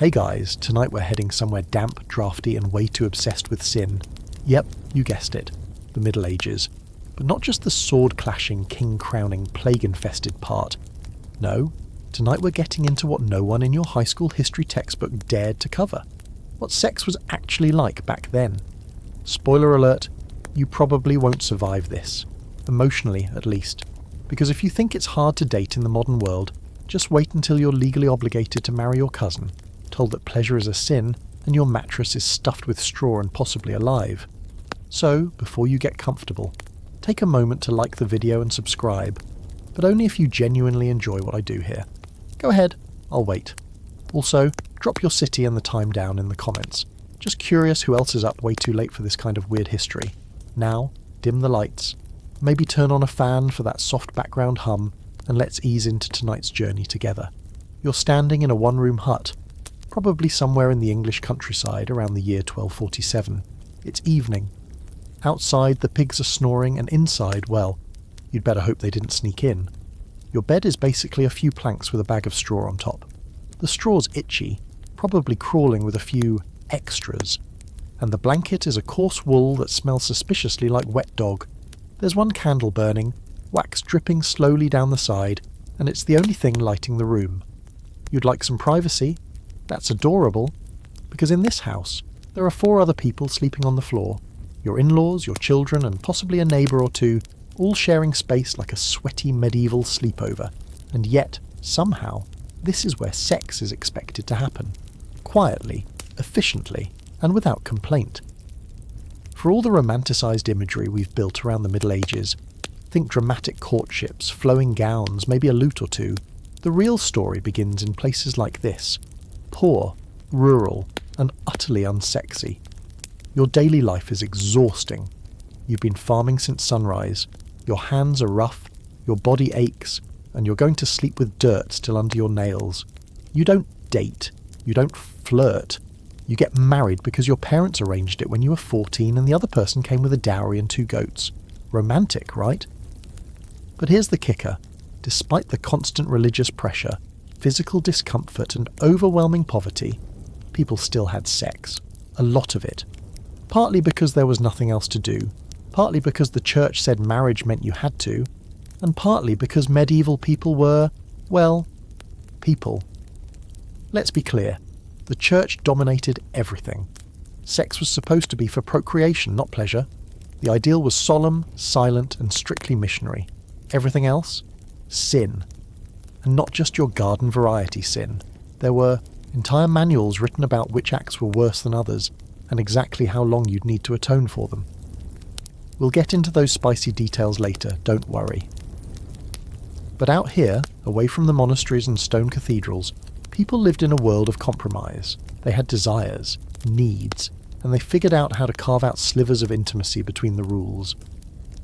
Hey guys, tonight we're heading somewhere damp, drafty and way too obsessed with sin. Yep, you guessed it, the Middle Ages. But not just the sword-clashing, king-crowning, plague-infested part. No, tonight we're getting into what no one in your high school history textbook dared to cover. What sex was actually like back then. Spoiler alert, you probably won't survive this. Emotionally, at least. Because if you think it's hard to date in the modern world, just wait until you're legally obligated to marry your cousin, told that pleasure is a sin, and your mattress is stuffed with straw and possibly alive. So, before you get comfortable, take a moment to like the video and subscribe, but only if you genuinely enjoy what I do here. Go ahead, I'll wait. Also, drop your city and the time down in the comments. Just curious who else is up way too late for this kind of weird history. Now, dim the lights. Maybe turn on a fan for that soft background hum, and let's ease into tonight's journey together. You're standing in a one-room hut, probably somewhere in the English countryside around the year 1247. It's evening. Outside, the pigs are snoring, and inside, well, you'd better hope they didn't sneak in. Your bed is basically a few planks with a bag of straw on top. The straw's itchy, probably crawling with a few extras, and the blanket is a coarse wool that smells suspiciously like wet dog. There's one candle burning, wax dripping slowly down the side, and it's the only thing lighting the room. You'd like some privacy? That's adorable, because in this house, there are 4 other people sleeping on the floor. Your in-laws, your children, and possibly a neighbour or two, all sharing space like a sweaty medieval sleepover. And yet, somehow, this is where sex is expected to happen. Quietly, efficiently, and without complaint. For all the romanticised imagery we've built around the Middle Ages, think dramatic courtships, flowing gowns, maybe a lute or two, the real story begins in places like this. Poor, rural, and utterly unsexy. Your daily life is exhausting. You've been farming since sunrise, your hands are rough, your body aches, and you're going to sleep with dirt still under your nails. You don't date, you don't flirt. You get married because your parents arranged it when you were 14 and the other person came with a dowry and 2 goats. Romantic, right? But here's the kicker. Despite the constant religious pressure, physical discomfort and overwhelming poverty, people still had sex. A lot of it. Partly because there was nothing else to do, partly because the church said marriage meant you had to, and partly because medieval people were, well, people. Let's be clear. The church dominated everything. Sex was supposed to be for procreation, not pleasure. The ideal was solemn, silent, and strictly missionary. Everything else? Sin. And not just your garden variety sin. There were entire manuals written about which acts were worse than others, and exactly how long you'd need to atone for them. We'll get into those spicy details later, don't worry. But out here, away from the monasteries and stone cathedrals, people lived in a world of compromise. They had desires, needs, and they figured out how to carve out slivers of intimacy between the rules.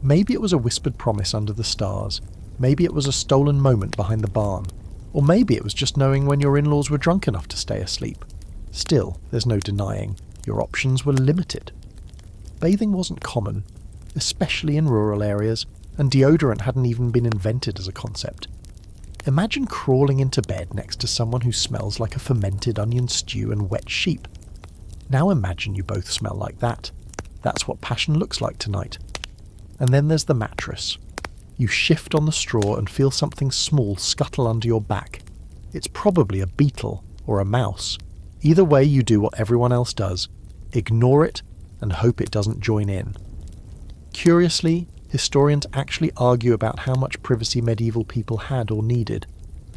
Maybe it was a whispered promise under the stars, maybe it was a stolen moment behind the barn, or maybe it was just knowing when your in-laws were drunk enough to stay asleep. Still, there's no denying, your options were limited. Bathing wasn't common, especially in rural areas, and deodorant hadn't even been invented as a concept. Imagine crawling into bed next to someone who smells like a fermented onion stew and wet sheep. Now imagine you both smell like that. That's what passion looks like tonight. And then there's the mattress. You shift on the straw and feel something small scuttle under your back. It's probably a beetle or a mouse. Either way, you do what everyone else does. Ignore it and hope it doesn't join in. Curiously, historians actually argue about how much privacy medieval people had or needed.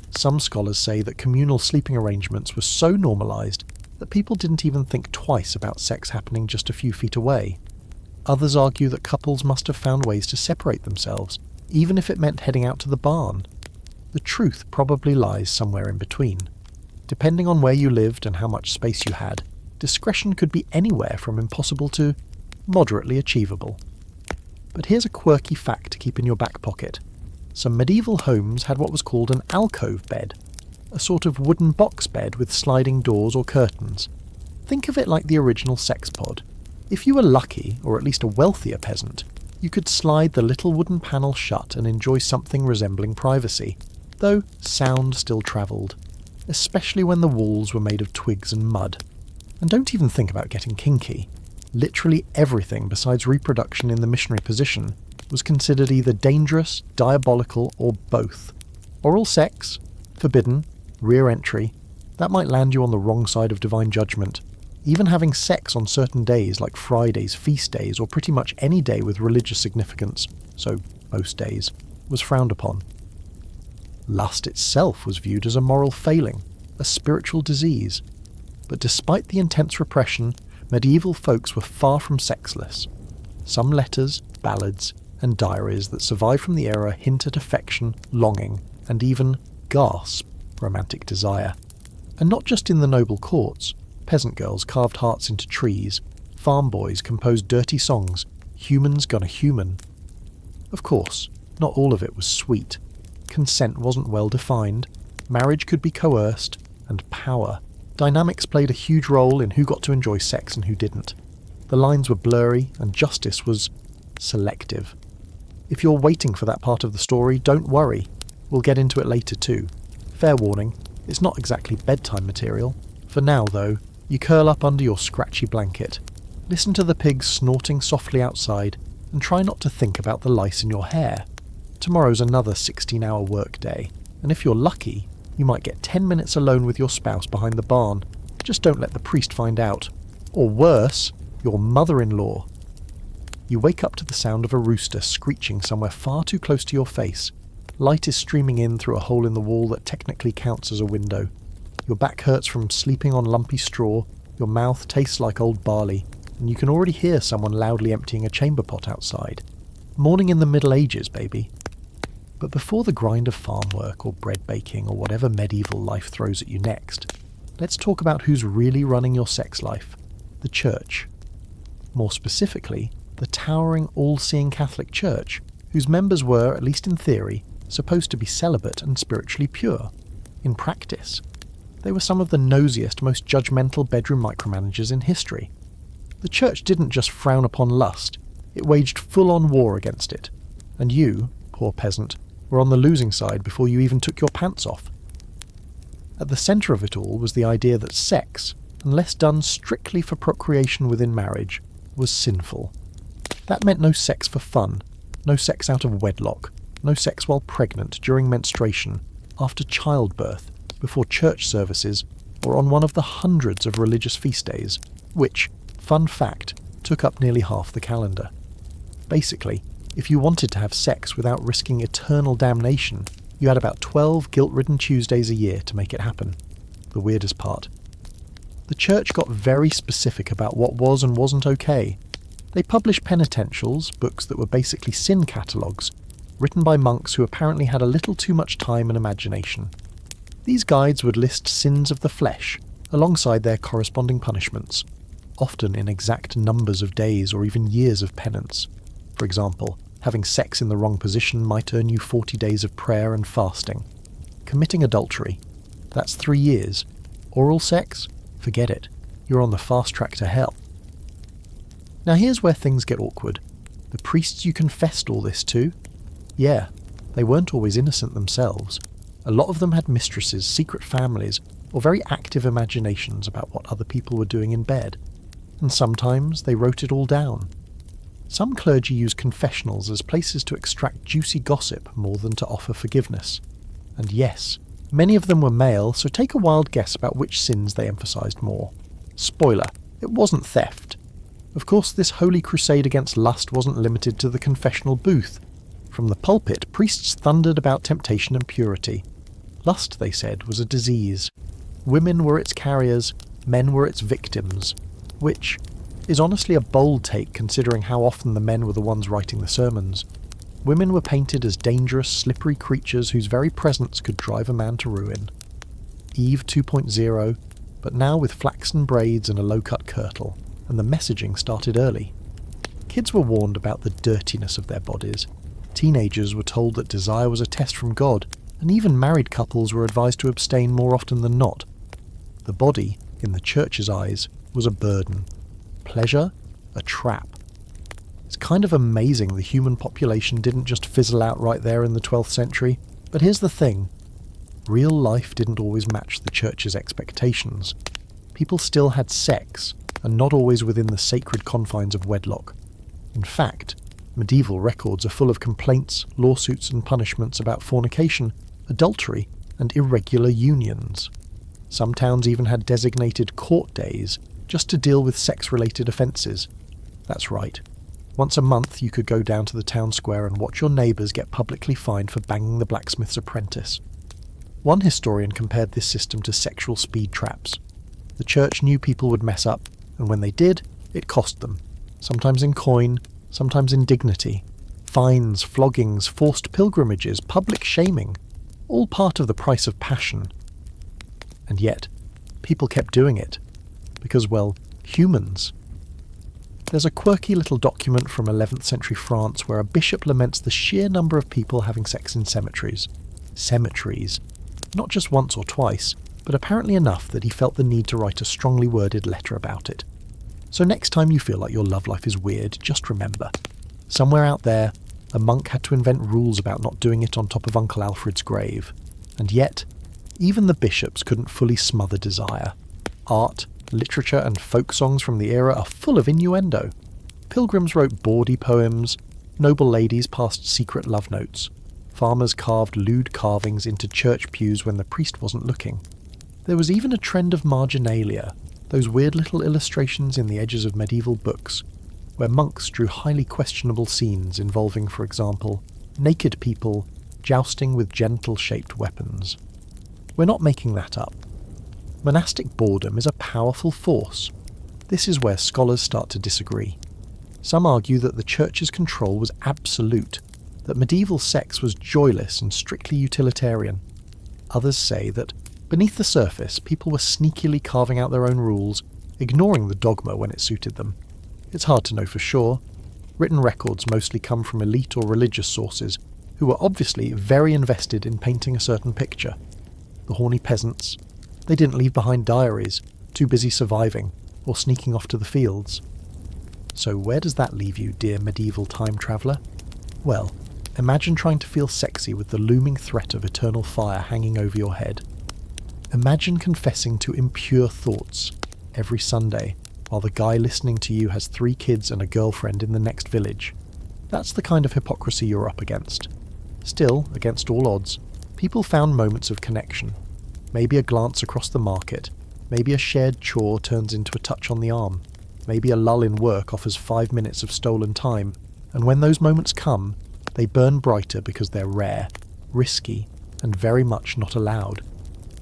Some scholars say that communal sleeping arrangements were so normalised that people didn't even think twice about sex happening just a few feet away. Others argue that couples must have found ways to separate themselves, even if it meant heading out to the barn. The truth probably lies somewhere in between. Depending on where you lived and how much space you had, discretion could be anywhere from impossible to moderately achievable. But here's a quirky fact to keep in your back pocket. Some medieval homes had what was called an alcove bed, a sort of wooden box bed with sliding doors or curtains. Think of it like the original sex pod. If you were lucky, or at least a wealthier peasant, you could slide the little wooden panel shut and enjoy something resembling privacy, though sound still travelled. especially when the walls were made of twigs and mud. And don't even think about getting kinky. Literally everything besides reproduction in the missionary position was considered either dangerous, diabolical, or both. Oral sex, forbidden, rear entry, that might land you on the wrong side of divine judgment. Even having sex on certain days like Fridays, feast days, or pretty much any day with religious significance, so most days, was frowned upon. Lust itself was viewed as a moral failing, a spiritual disease. But despite the intense repression, medieval folks were far from sexless. Some letters, ballads, and diaries that survive from the era hint at affection, longing, and even, gasp, romantic desire. And not just in the noble courts. Peasant girls carved hearts into trees, farm boys composed dirty songs, humans gonna human. Of course, not all of it was sweet. Consent wasn't well defined, marriage could be coerced, and power. Dynamics played a huge role in who got to enjoy sex and who didn't. The lines were blurry, and justice was selective. If you're waiting for that part of the story, don't worry. We'll get into it later too. Fair warning, it's not exactly bedtime material. For now, though, you curl up under your scratchy blanket, listen to the pigs snorting softly outside, and try not to think about the lice in your hair. Tomorrow's another 16-hour workday, and if you're lucky, you might get 10 minutes alone with your spouse behind the barn. Just don't let the priest find out. Or worse, your mother-in-law. You wake up to the sound of a rooster screeching somewhere far too close to your face. Light is streaming in through a hole in the wall that technically counts as a window. Your back hurts from sleeping on lumpy straw, your mouth tastes like old barley, and you can already hear someone loudly emptying a chamber pot outside. Morning in the Middle Ages, baby. But before the grind of farm work or bread baking or whatever medieval life throws at you next, let's talk about who's really running your sex life. The Church. More specifically, the towering, all-seeing Catholic Church, whose members were, at least in theory, supposed to be celibate and spiritually pure. In practice, they were some of the nosiest, most judgmental bedroom micromanagers in history. The Church didn't just frown upon lust, it waged full-on war against it. And you, poor peasant, were on the losing side before you even took your pants off. At the centre of it all was the idea that sex, unless done strictly for procreation within marriage, was sinful. That meant no sex for fun, no sex out of wedlock, no sex while pregnant, during menstruation, after childbirth, before church services, or on one of the hundreds of religious feast days, which, fun fact, took up nearly half the calendar. Basically, if you wanted to have sex without risking eternal damnation, you had about 12 guilt-ridden Tuesdays a year to make it happen. The weirdest part. The Church got very specific about what was and wasn't okay. They published penitentials, books that were basically sin catalogues, written by monks who apparently had a little too much time and imagination. These guides would list sins of the flesh, alongside their corresponding punishments, often in exact numbers of days or even years of penance. For example, having sex in the wrong position might earn you 40 days of prayer and fasting. Committing adultery, that's 3 years. Oral sex? Forget it. You're on the fast track to hell. Now here's where things get awkward. The priests you confessed all this to? Yeah, they weren't always innocent themselves. A lot of them had mistresses, secret families, or very active imaginations about what other people were doing in bed. And sometimes they wrote it all down. Some clergy used confessionals as places to extract juicy gossip more than to offer forgiveness. And yes, many of them were male, so take a wild guess about which sins they emphasised more. Spoiler, it wasn't theft. Of course, this holy crusade against lust wasn't limited to the confessional booth. From the pulpit, priests thundered about temptation and purity. Lust, they said, was a disease. Women were its carriers, men were its victims, which is honestly a bold take considering how often the men were the ones writing the sermons. Women were painted as dangerous, slippery creatures whose very presence could drive a man to ruin. Eve 2.0, but now with flaxen braids and a low-cut kirtle, and the messaging started early. Kids were warned about the dirtiness of their bodies. Teenagers were told that desire was a test from God, and even married couples were advised to abstain more often than not. The body, in the Church's eyes, was a burden. Pleasure, a trap. It's kind of amazing the human population didn't just fizzle out right there in the 12th century, but here's the thing. real life didn't always match the church's expectations. People still had sex, and not always within the sacred confines of wedlock. In fact, medieval records are full of complaints, lawsuits and punishments about fornication, adultery, and irregular unions. Some towns even had designated court days just to deal with sex-related offences. That's right. Once a month you could go down to the town square and watch your neighbours get publicly fined for banging the blacksmith's apprentice. One historian compared this system to sexual speed traps. The church knew people would mess up, and when they did, it cost them, sometimes in coin, sometimes in dignity. Fines, floggings, forced pilgrimages, public shaming, all part of the price of passion. And yet, people kept doing it, because, well, humans. There's a quirky little document from 11th century France where a bishop laments the sheer number of people having sex in cemeteries. Cemeteries. Not just once or twice, but apparently enough that he felt the need to write a strongly worded letter about it. So next time you feel like your love life is weird, just remember, somewhere out there, a monk had to invent rules about not doing it on top of Uncle Alfred's grave. And yet, even the bishops couldn't fully smother desire. Art, literature and folk songs from the era are full of innuendo. Pilgrims wrote bawdy poems, noble ladies passed secret love notes, farmers carved lewd carvings into church pews when the priest wasn't looking. There was even a trend of marginalia, those weird little illustrations in the edges of medieval books, where monks drew highly questionable scenes involving, for example, naked people jousting with gentle-shaped weapons. We're not making that up. Monastic boredom is a powerful force. This is where scholars start to disagree. Some argue that the church's control was absolute, that medieval sex was joyless and strictly utilitarian. Others say that, beneath the surface, people were sneakily carving out their own rules, ignoring the dogma when it suited them. It's hard to know for sure. Written records mostly come from elite or religious sources, who were obviously very invested in painting a certain picture. The horny peasants. They didn't leave behind diaries, too busy surviving, or sneaking off to the fields. So where does that leave you, dear medieval time traveller? Well, imagine trying to feel sexy with the looming threat of eternal fire hanging over your head. Imagine confessing to impure thoughts every Sunday, while the guy listening to you has 3 kids and a girlfriend in the next village. That's the kind of hypocrisy you're up against. Still, against all odds, people found moments of connection. Maybe a glance across the market, maybe a shared chore turns into a touch on the arm, maybe a lull in work offers 5 minutes of stolen time, and when those moments come, they burn brighter because they're rare, risky, and very much not allowed.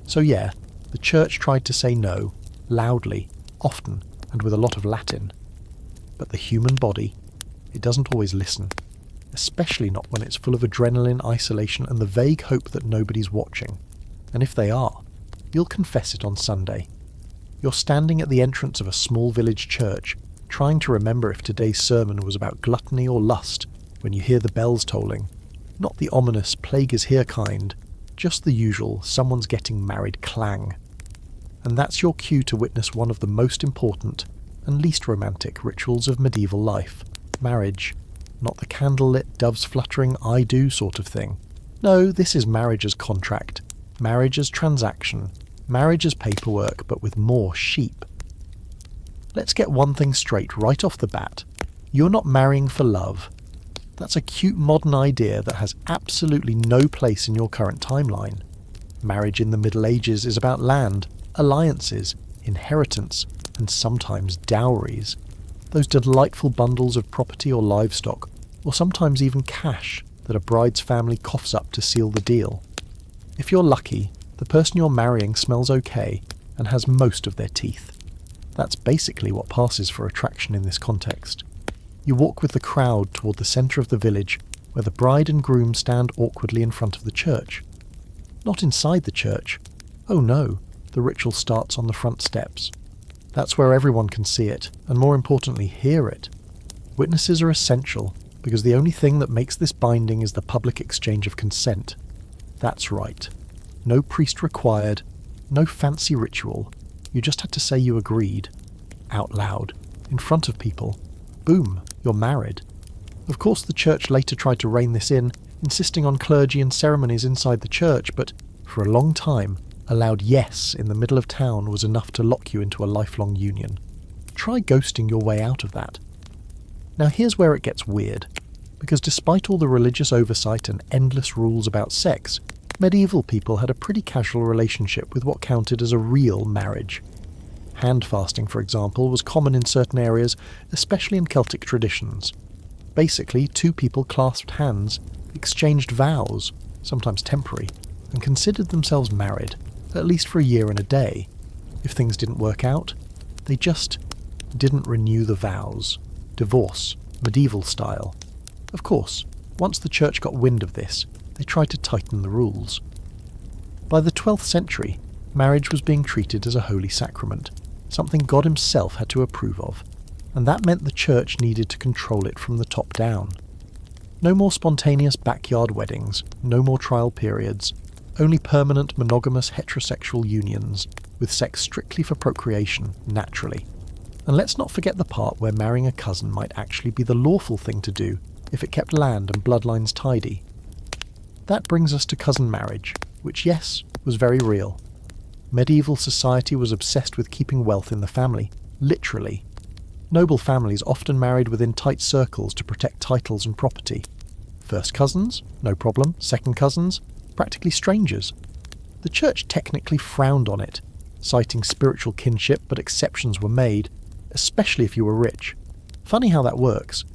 So yeah, the church tried to say no, loudly, often, and with a lot of Latin. But the human body, it doesn't always listen, especially not when it's full of adrenaline, isolation, and the vague hope that nobody's watching. And if they are, you'll confess it on Sunday. You're standing at the entrance of a small village church, trying to remember if today's sermon was about gluttony or lust, when you hear the bells tolling. Not the ominous plague is here kind, just the usual someone's getting married clang. And that's your cue to witness one of the most important and least romantic rituals of medieval life, marriage. Not the candlelit, doves fluttering, I do sort of thing. No, this is marriage as contract, marriage as transaction, marriage as paperwork, but with more sheep. Let's get one thing straight right off the bat. You're not marrying for love. That's a cute modern idea that has absolutely no place in your current timeline. Marriage in the Middle Ages is about land, alliances, inheritance, and sometimes dowries. Those delightful bundles of property or livestock, or sometimes even cash, that a bride's family coughs up to seal the deal. If you're lucky, the person you're marrying smells okay and has most of their teeth. That's basically what passes for attraction in this context. You walk with the crowd toward the centre of the village, where the bride and groom stand awkwardly in front of the church. Not inside the church. Oh no, the ritual starts on the front steps. That's where everyone can see it, and more importantly, hear it. Witnesses are essential, because the only thing that makes this binding is the public exchange of consent. That's right. No priest required, no fancy ritual. You just had to say you agreed. Out loud, in front of people. Boom, you're married. Of course the church later tried to rein this in, insisting on clergy and ceremonies inside the church, but for a long time, a loud yes in the middle of town was enough to lock you into a lifelong union. Try ghosting your way out of that. Now here's where it gets weird, because despite all the religious oversight and endless rules about sex, medieval people had a pretty casual relationship with what counted as a real marriage. Hand fasting, for example, was common in certain areas, especially in Celtic traditions. Basically, two people clasped hands, exchanged vows, sometimes temporary, and considered themselves married, at least for a year and a day. If things didn't work out, they just didn't renew the vows. Divorce, medieval style. Of course, once the church got wind of this, they tried to tighten the rules. By the 12th century, marriage was being treated as a holy sacrament, something God himself had to approve of, and that meant the church needed to control it from the top down. No more spontaneous backyard weddings, no more trial periods, only permanent monogamous heterosexual unions, with sex strictly for procreation, naturally. And let's not forget the part where marrying a cousin might actually be the lawful thing to do if it kept land and bloodlines tidy. That brings us to cousin marriage, which, yes, was very real. Medieval society was obsessed with keeping wealth in the family, literally. Noble families often married within tight circles to protect titles and property. First cousins, no problem. Second cousins, practically strangers. The church technically frowned on it, citing spiritual kinship, but exceptions were made, especially if you were rich. Funny how that works.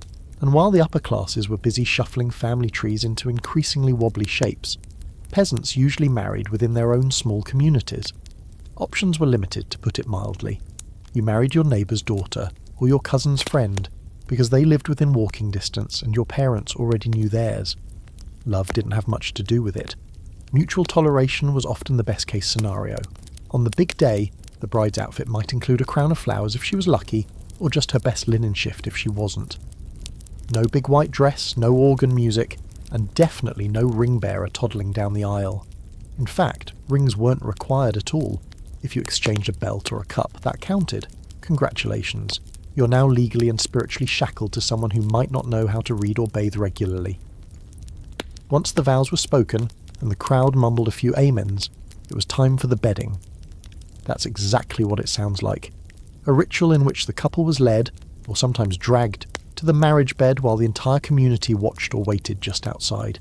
And while the upper classes were busy shuffling family trees into increasingly wobbly shapes, peasants usually married within their own small communities. Options were limited, to put it mildly. You married your neighbour's daughter, or your cousin's friend, because they lived within walking distance and your parents already knew theirs. Love didn't have much to do with it. Mutual toleration was often the best case scenario. On the big day, the bride's outfit might include a crown of flowers if she was lucky, or just her best linen shift if she wasn't. No big white dress, no organ music, and definitely no ring bearer toddling down the aisle. In fact, rings weren't required at all. If you exchanged a belt or a cup, that counted. Congratulations. You're now legally and spiritually shackled to someone who might not know how to read or bathe regularly. Once the vows were spoken, and the crowd mumbled a few amens, it was time for the bedding. That's exactly what it sounds like. A ritual in which the couple was led, or sometimes dragged, to the marriage bed while the entire community watched or waited just outside.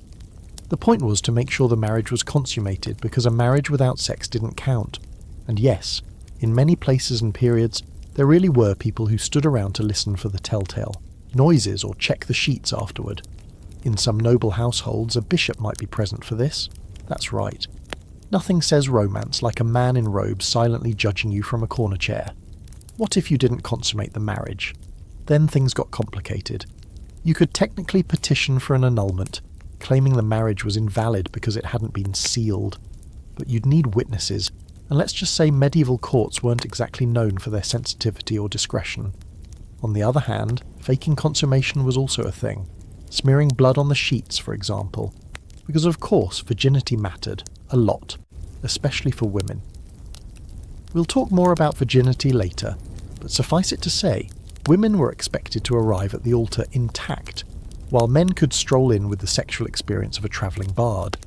The point was to make sure the marriage was consummated, because a marriage without sex didn't count. And yes, in many places and periods, there really were people who stood around to listen for the telltale noises or check the sheets afterward. In some noble households, a bishop might be present for this. That's right. Nothing says romance like a man in robes silently judging you from a corner chair. What if you didn't consummate the marriage? Then things got complicated. You could technically petition for an annulment, claiming the marriage was invalid because it hadn't been sealed. But you'd need witnesses, and let's just say medieval courts weren't exactly known for their sensitivity or discretion. On the other hand, faking consummation was also a thing. Smearing blood on the sheets, for example. Because of course, virginity mattered. A lot. Especially for women. We'll talk more about virginity later, but suffice it to say, women were expected to arrive at the altar intact, while men could stroll in with the sexual experience of a travelling bard.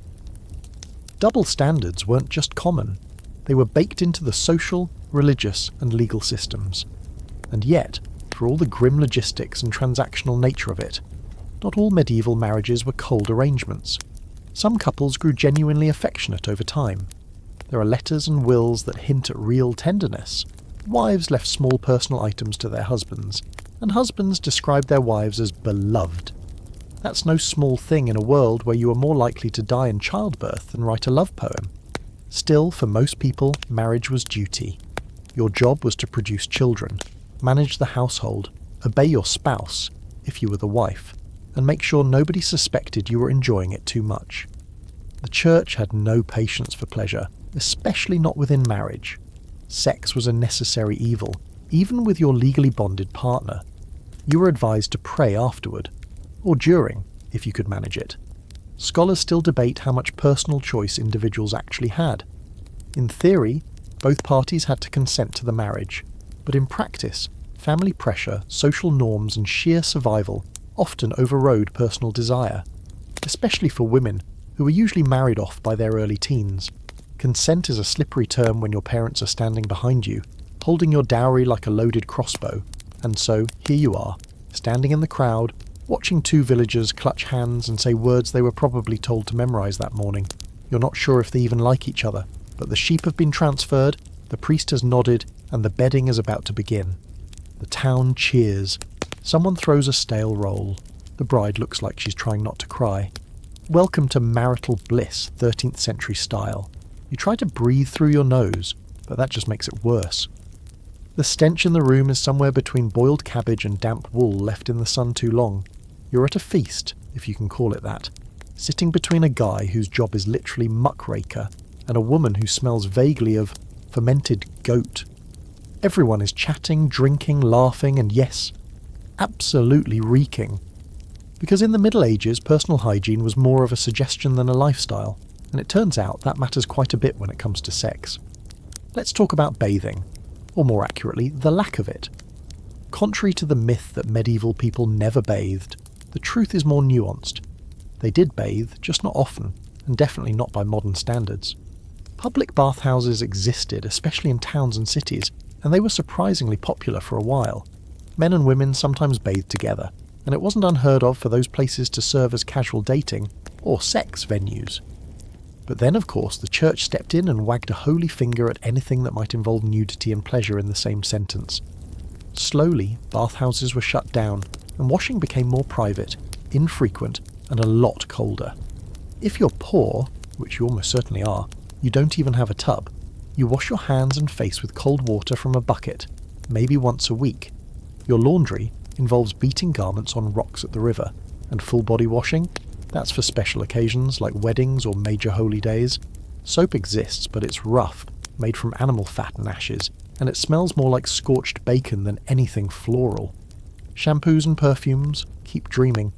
Double standards weren't just common. They were baked into the social, religious, and legal systems. And yet, for all the grim logistics and transactional nature of it, not all medieval marriages were cold arrangements. Some couples grew genuinely affectionate over time. There are letters and wills that hint at real tenderness. Wives left small personal items to their husbands, and husbands described their wives as beloved. That's no small thing in a world where you are more likely to die in childbirth than write a love poem. Still, for most people, marriage was duty. Your job was to produce children, manage the household, obey your spouse, if you were the wife, and make sure nobody suspected you were enjoying it too much. The church had no patience for pleasure, especially not within marriage. Sex was a necessary evil, even with your legally bonded partner. You were advised to pray afterward, or during, if you could manage it. Scholars still debate how much personal choice individuals actually had. In theory, both parties had to consent to the marriage, but in practice, family pressure, social norms, and sheer survival often overrode personal desire, especially for women, who were usually married off by their early teens. Consent is a slippery term when your parents are standing behind you, holding your dowry like a loaded crossbow, and so here you are, standing in the crowd, watching two villagers clutch hands and say words they were probably told to memorise that morning. You're not sure if they even like each other, but the sheep have been transferred, the priest has nodded, and the bedding is about to begin. The town cheers. Someone throws a stale roll. The bride looks like she's trying not to cry. Welcome to marital bliss, 13th century style. You try to breathe through your nose, but that just makes it worse. The stench in the room is somewhere between boiled cabbage and damp wool left in the sun too long. You're at a feast, if you can call it that, sitting between a guy whose job is literally muckraker and a woman who smells vaguely of fermented goat. Everyone is chatting, drinking, laughing, and yes, absolutely reeking. Because in the Middle Ages, personal hygiene was more of a suggestion than a lifestyle, and it turns out that matters quite a bit when it comes to sex. Let's talk about bathing, or more accurately, the lack of it. Contrary to the myth that medieval people never bathed, the truth is more nuanced. They did bathe, just not often, and definitely not by modern standards. Public bathhouses existed, especially in towns and cities, and they were surprisingly popular for a while. Men and women sometimes bathed together, and it wasn't unheard of for those places to serve as casual dating or sex venues. But then, of course, the church stepped in and wagged a holy finger at anything that might involve nudity and pleasure in the same sentence. Slowly, bathhouses were shut down, and washing became more private, infrequent, and a lot colder. If you're poor, which you almost certainly are, you don't even have a tub. You wash your hands and face with cold water from a bucket, maybe once a week. Your laundry involves beating garments on rocks at the river, and full body washing? That's for special occasions like weddings or major holy days. Soap exists, but it's rough, made from animal fat and ashes, and it smells more like scorched bacon than anything floral. Shampoos and perfumes? Keep dreaming.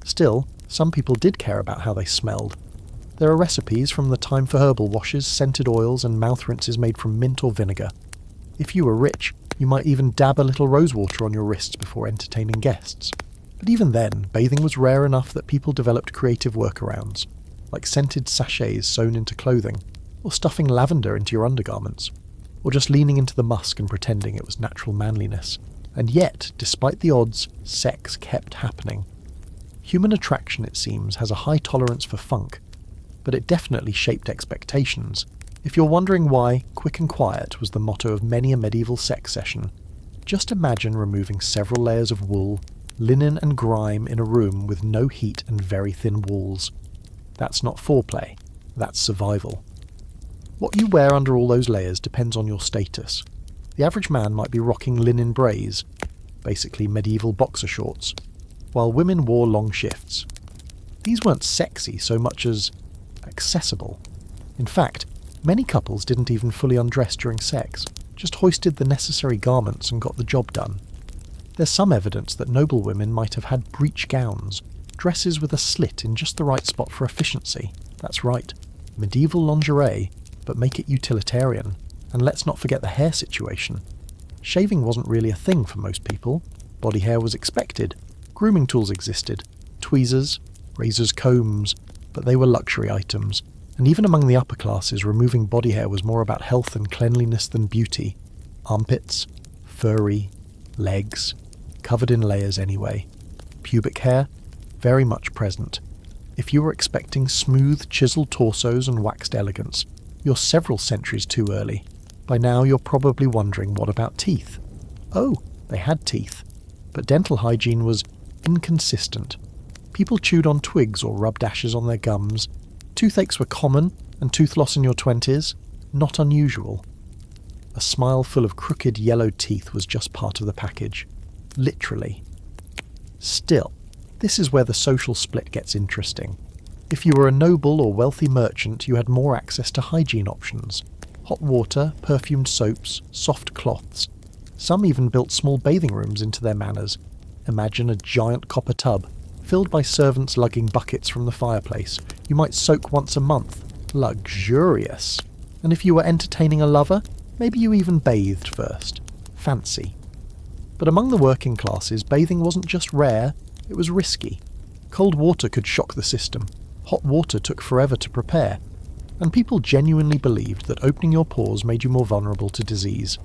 Still, some people did care about how they smelled. There are recipes from the time for herbal washes, scented oils, and mouth rinses made from mint or vinegar. If you were rich, you might even dab a little rosewater on your wrists before entertaining guests. But even then, bathing was rare enough that people developed creative workarounds, like scented sachets sewn into clothing, or stuffing lavender into your undergarments, or just leaning into the musk and pretending it was natural manliness. And yet, despite the odds, sex kept happening. Human attraction, it seems, has a high tolerance for funk, but it definitely shaped expectations. If you're wondering why quick and quiet was the motto of many a medieval sex session, just imagine removing several layers of wool, linen and grime in a room with no heat and very thin walls. That's not foreplay, that's survival. What you wear under all those layers depends on your status. The average man might be rocking linen brays, basically medieval boxer shorts, while women wore long shifts. These weren't sexy so much as accessible. In fact, many couples didn't even fully undress during sex, just hoisted the necessary garments and got the job done. There's some evidence that noblewomen might have had breech gowns, dresses with a slit in just the right spot for efficiency. That's right, medieval lingerie, but make it utilitarian. And let's not forget the hair situation. Shaving wasn't really a thing for most people. Body hair was expected. Grooming tools existed. Tweezers, razors, combs, but they were luxury items. And even among the upper classes, removing body hair was more about health and cleanliness than beauty. Armpits, furry, legs, covered in layers anyway. Pubic hair, very much present. If you were expecting smooth, chiseled torsos and waxed elegance, you're several centuries too early. By now you're probably wondering, what about teeth? Oh, they had teeth. But dental hygiene was inconsistent. People chewed on twigs or rubbed ashes on their gums. Toothaches were common, and tooth loss in your 20s, not unusual. A smile full of crooked yellow teeth was just part of the package. Literally. Still, this is where the social split gets interesting. If you were a noble or wealthy merchant, you had more access to hygiene options. Hot water, perfumed soaps, soft cloths. Some even built small bathing rooms into their manors. Imagine a giant copper tub, filled by servants lugging buckets from the fireplace. You might soak once a month. Luxurious. And if you were entertaining a lover, maybe you even bathed first. Fancy. But among the working classes, bathing wasn't just rare, it was risky. Cold water could shock the system. Hot water took forever to prepare. and people genuinely believed that opening your pores made you more vulnerable to disease.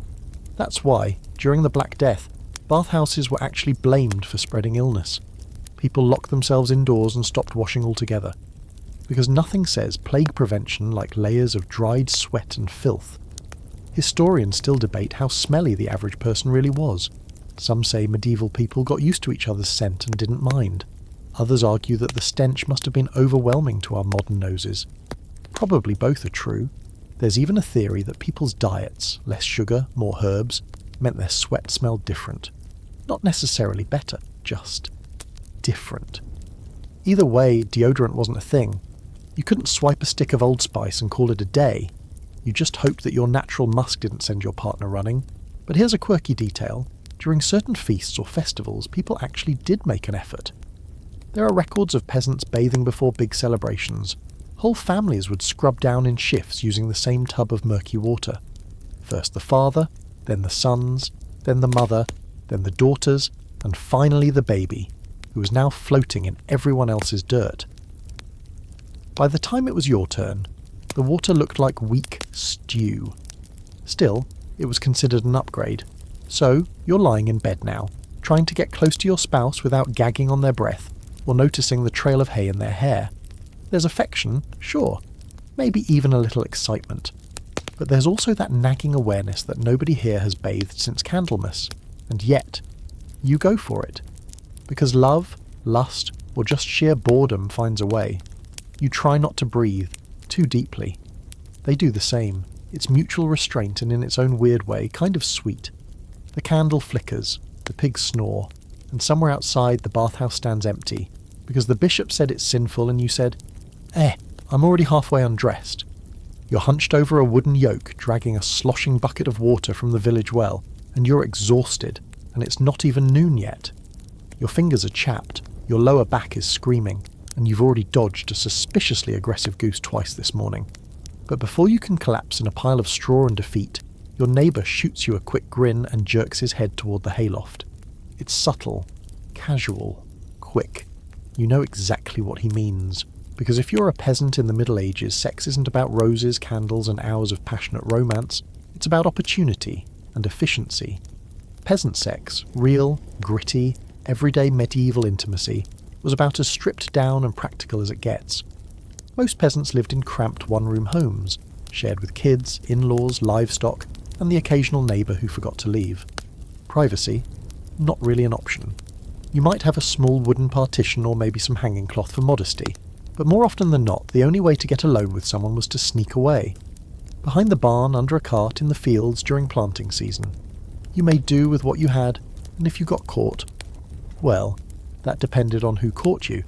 That's why, during the Black Death, bathhouses were actually blamed for spreading illness. People locked themselves indoors and stopped washing altogether. Because nothing says plague prevention like layers of dried sweat and filth. Historians still debate how smelly the average person really was. Some say medieval people got used to each other's scent and didn't mind. Others argue that the stench must have been overwhelming to our modern noses. Probably both are true. There's even a theory that people's diets, less sugar, more herbs, meant their sweat smelled different. Not necessarily better, just different. Either way, deodorant wasn't a thing. You couldn't swipe a stick of Old Spice and call it a day. You just hoped that your natural musk didn't send your partner running. But here's a quirky detail. During certain feasts or festivals, people actually did make an effort. There are records of peasants bathing before big celebrations. Whole families would scrub down in shifts using the same tub of murky water. First the father, then the sons, then the mother, then the daughters, and finally the baby, who was now floating in everyone else's dirt. By the time it was your turn, the water looked like weak stew. Still, it was considered an upgrade. So, you're lying in bed now, trying to get close to your spouse without gagging on their breath, or noticing the trail of hay in their hair. There's affection, sure, maybe even a little excitement. But there's also that nagging awareness that nobody here has bathed since Candlemas, and yet, you go for it. Because love, lust, or just sheer boredom finds a way. You try not to breathe, too deeply. They do the same. It's mutual restraint and in its own weird way, kind of sweet. The candle flickers, the pigs snore, and somewhere outside the bathhouse stands empty, because the bishop said it's sinful and you said, I'm already halfway undressed. You're hunched over a wooden yoke, dragging a sloshing bucket of water from the village well, and you're exhausted, and it's not even noon yet. Your fingers are chapped, your lower back is screaming, and you've already dodged a suspiciously aggressive goose twice this morning. But before you can collapse in a pile of straw and defeat, your neighbour shoots you a quick grin and jerks his head toward the hayloft. It's subtle, casual, quick. You know exactly what he means. Because if you're a peasant in the Middle Ages, sex isn't about roses, candles, and hours of passionate romance. It's about opportunity and efficiency. Peasant sex, real, gritty, everyday medieval intimacy, was about as stripped down and practical as it gets. Most peasants lived in cramped one-room homes, shared with kids, in-laws, livestock, and the occasional neighbour who forgot to leave. Privacy? Not really an option. You might have a small wooden partition or maybe some hanging cloth for modesty, but more often than not, the only way to get alone with someone was to sneak away. Behind the barn, under a cart, in the fields during planting season. You made do with what you had, and if you got caught, well, that depended on who caught you.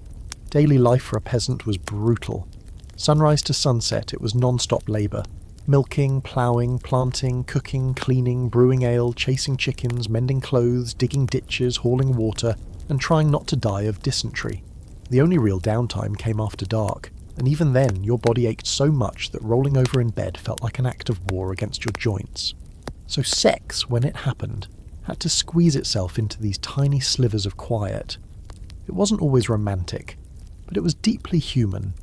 Daily life for a peasant was brutal. Sunrise to sunset, it was non-stop labour. Milking, ploughing, planting, cooking, cleaning, brewing ale, chasing chickens, mending clothes, digging ditches, hauling water, and trying not to die of dysentery. The only real downtime came after dark, and even then your body ached so much that rolling over in bed felt like an act of war against your joints. So sex, when it happened, had to squeeze itself into these tiny slivers of quiet. It wasn't always romantic, but it was deeply human.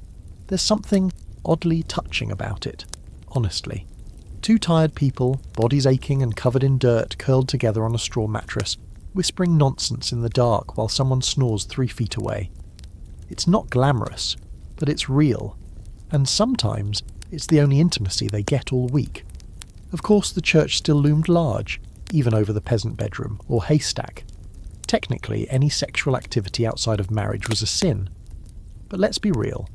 There's something oddly touching about it, honestly. Two tired people, bodies aching and covered in dirt, curled together on a straw mattress, whispering nonsense in the dark while someone snores 3 feet away. It's not glamorous, but it's real, and sometimes it's the only intimacy they get all week. Of course, the church still loomed large, even over the peasant bedroom, or haystack. Technically, any sexual activity outside of marriage was a sin. But let's be real.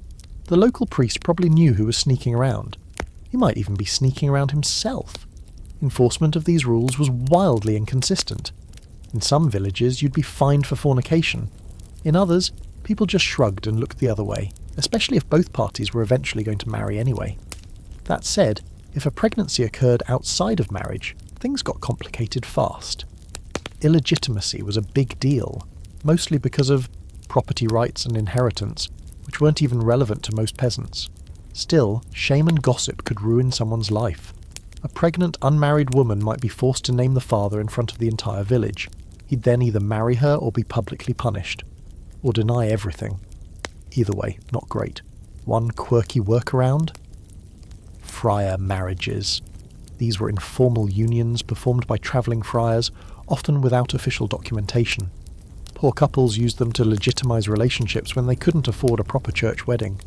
The local priest probably knew who was sneaking around. He might even be sneaking around himself. Enforcement of these rules was wildly inconsistent. In some villages, you'd be fined for fornication. In others, people just shrugged and looked the other way, especially if both parties were eventually going to marry anyway. That said, if a pregnancy occurred outside of marriage, things got complicated fast. Illegitimacy was a big deal, mostly because of property rights and inheritance, which weren't even relevant to most peasants. Still, shame and gossip could ruin someone's life. A pregnant, unmarried woman might be forced to name the father in front of the entire village. He'd then either marry her or be publicly punished, or deny everything. Either way, not great. One quirky workaround? friar marriages. These were informal unions performed by travelling friars, often without official documentation. Poor couples used them to legitimise relationships when they couldn't afford a proper church wedding.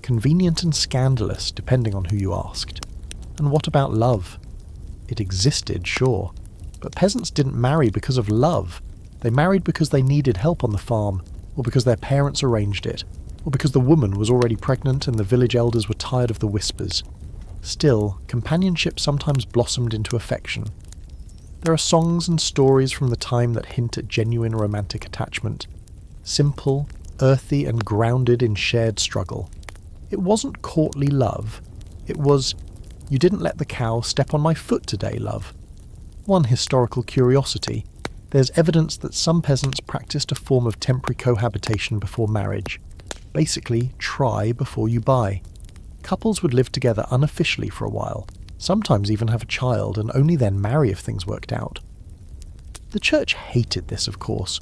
Convenient and scandalous, depending on who you asked. And what about love? It existed, sure, but peasants didn't marry because of love. They married because they needed help on the farm, or because their parents arranged it, or because the woman was already pregnant and the village elders were tired of the whispers. Still, companionship sometimes blossomed into affection. There are songs and stories from the time that hint at genuine romantic attachment. Simple, earthy, and grounded in shared struggle. It wasn't courtly love. It was, "You didn't let the cow step on my foot today, love." One historical curiosity: there's evidence that some peasants practiced a form of temporary cohabitation before marriage. Basically, try before you buy. Couples would live together unofficially for a while, sometimes even have a child, and only then marry if things worked out. The church hated this, of course,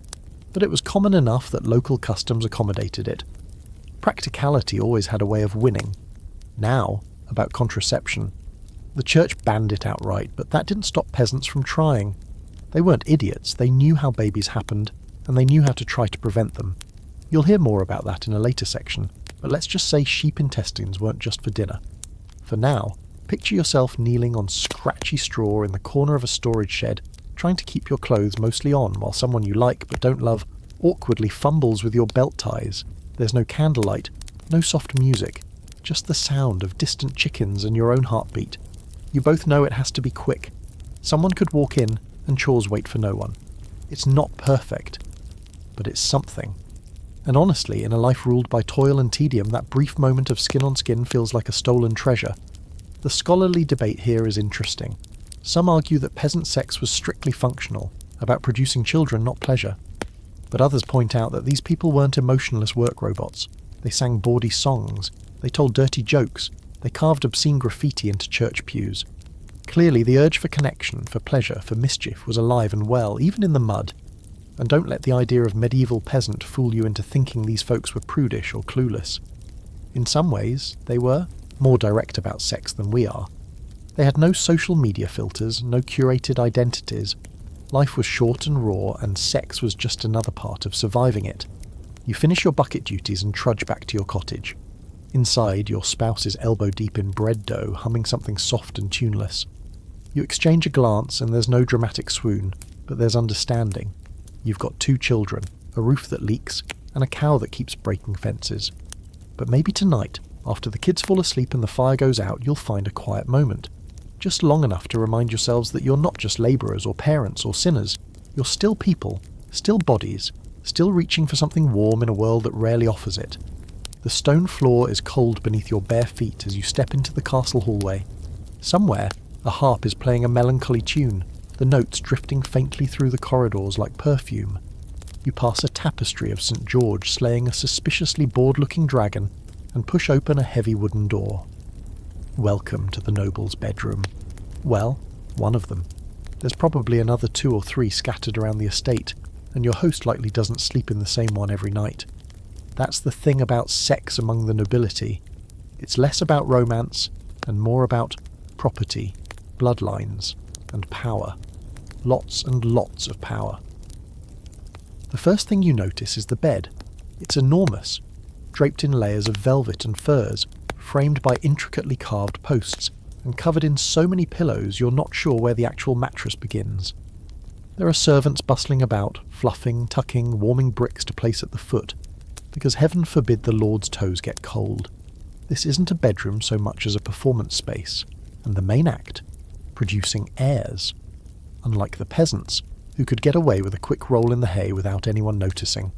but it was common enough that local customs accommodated it. Practicality always had a way of winning. Now, about contraception. The church banned it outright, but that didn't stop peasants from trying. They weren't idiots, they knew how babies happened, and they knew how to try to prevent them. You'll hear more about that in a later section, but let's just say sheep intestines weren't just for dinner. For now, picture yourself kneeling on scratchy straw in the corner of a storage shed, trying to keep your clothes mostly on while someone you like but don't love awkwardly fumbles with your belt ties. There's no candlelight, no soft music, just the sound of distant chickens and your own heartbeat. You both know it has to be quick. Someone could walk in and chores wait for no one. It's not perfect, but it's something. And honestly, in a life ruled by toil and tedium, that brief moment of skin on skin feels like a stolen treasure. The scholarly debate here is interesting. Some argue that peasant sex was strictly functional, about producing children, not pleasure. But others point out that these people weren't emotionless work robots. They sang bawdy songs, they told dirty jokes, they carved obscene graffiti into church pews. Clearly, the urge for connection, for pleasure, for mischief was alive and well, even in the mud. And don't let the idea of medieval peasant fool you into thinking these folks were prudish or clueless. In some ways, they were more direct about sex than we are. They had no social media filters, no curated identities. Life was short and raw, and sex was just another part of surviving it. You finish your bucket duties and trudge back to your cottage. Inside, your spouse is elbow deep in bread dough, humming something soft and tuneless. You exchange a glance and there's no dramatic swoon, but there's understanding. You've got 2 children, a roof that leaks, and a cow that keeps breaking fences. But maybe tonight, after the kids fall asleep and the fire goes out, you'll find a quiet moment. Just long enough to remind yourselves that you're not just labourers or parents or sinners. You're still people, still bodies, still reaching for something warm in a world that rarely offers it. The stone floor is cold beneath your bare feet as you step into the castle hallway. Somewhere, a harp is playing a melancholy tune, the notes drifting faintly through the corridors like perfume. You pass a tapestry of St. George slaying a suspiciously bored-looking dragon and push open a heavy wooden door. Welcome to the noble's bedroom. Well, one of them. There's probably another 2 or 3 scattered around the estate, and your host likely doesn't sleep in the same one every night. That's the thing about sex among the nobility. It's less about romance and more about property, bloodlines, and power. Lots and lots of power. The first thing you notice is the bed. It's enormous, draped in layers of velvet and furs, framed by intricately carved posts, and covered in so many pillows you're not sure where the actual mattress begins. There are servants bustling about, fluffing, tucking, warming bricks to place at the foot, because heaven forbid the Lord's toes get cold. This isn't a bedroom so much as a performance space, and the main act, producing heirs. Unlike the peasants, who could get away with a quick roll in the hay without anyone noticing,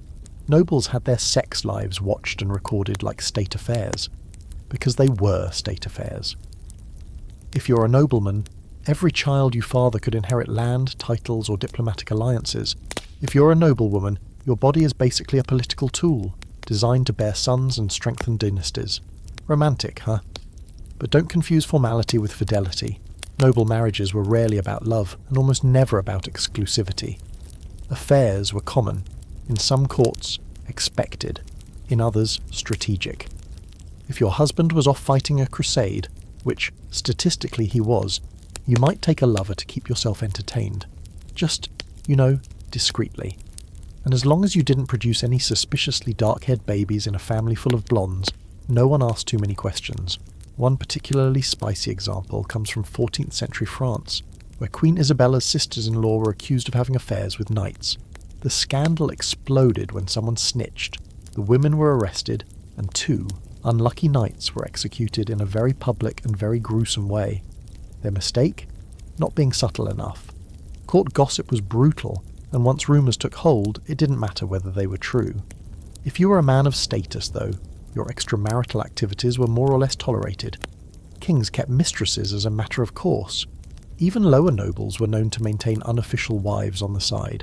nobles had their sex lives watched and recorded like state affairs, because they were state affairs. If you're a nobleman, every child you father could inherit land, titles, or diplomatic alliances. If you're a noblewoman, your body is basically a political tool, designed to bear sons and strengthen dynasties. Romantic, huh? But don't confuse formality with fidelity. Noble marriages were rarely about love, and almost never about exclusivity. Affairs were common, in some courts, expected, in others, strategic. If your husband was off fighting a crusade, which statistically he was, you might take a lover to keep yourself entertained. Just, discreetly. And as long as you didn't produce any suspiciously dark-haired babies in a family full of blondes, no one asked too many questions. One particularly spicy example comes from 14th century France, where Queen Isabella's sisters-in-law were accused of having affairs with knights. The scandal exploded when someone snitched. The women were arrested, and 2 unlucky knights were executed in a very public and very gruesome way. Their mistake? Not being subtle enough. Court gossip was brutal, and once rumours took hold, it didn't matter whether they were true. If you were a man of status, though, your extramarital activities were more or less tolerated. Kings kept mistresses as a matter of course. Even lower nobles were known to maintain unofficial wives on the side,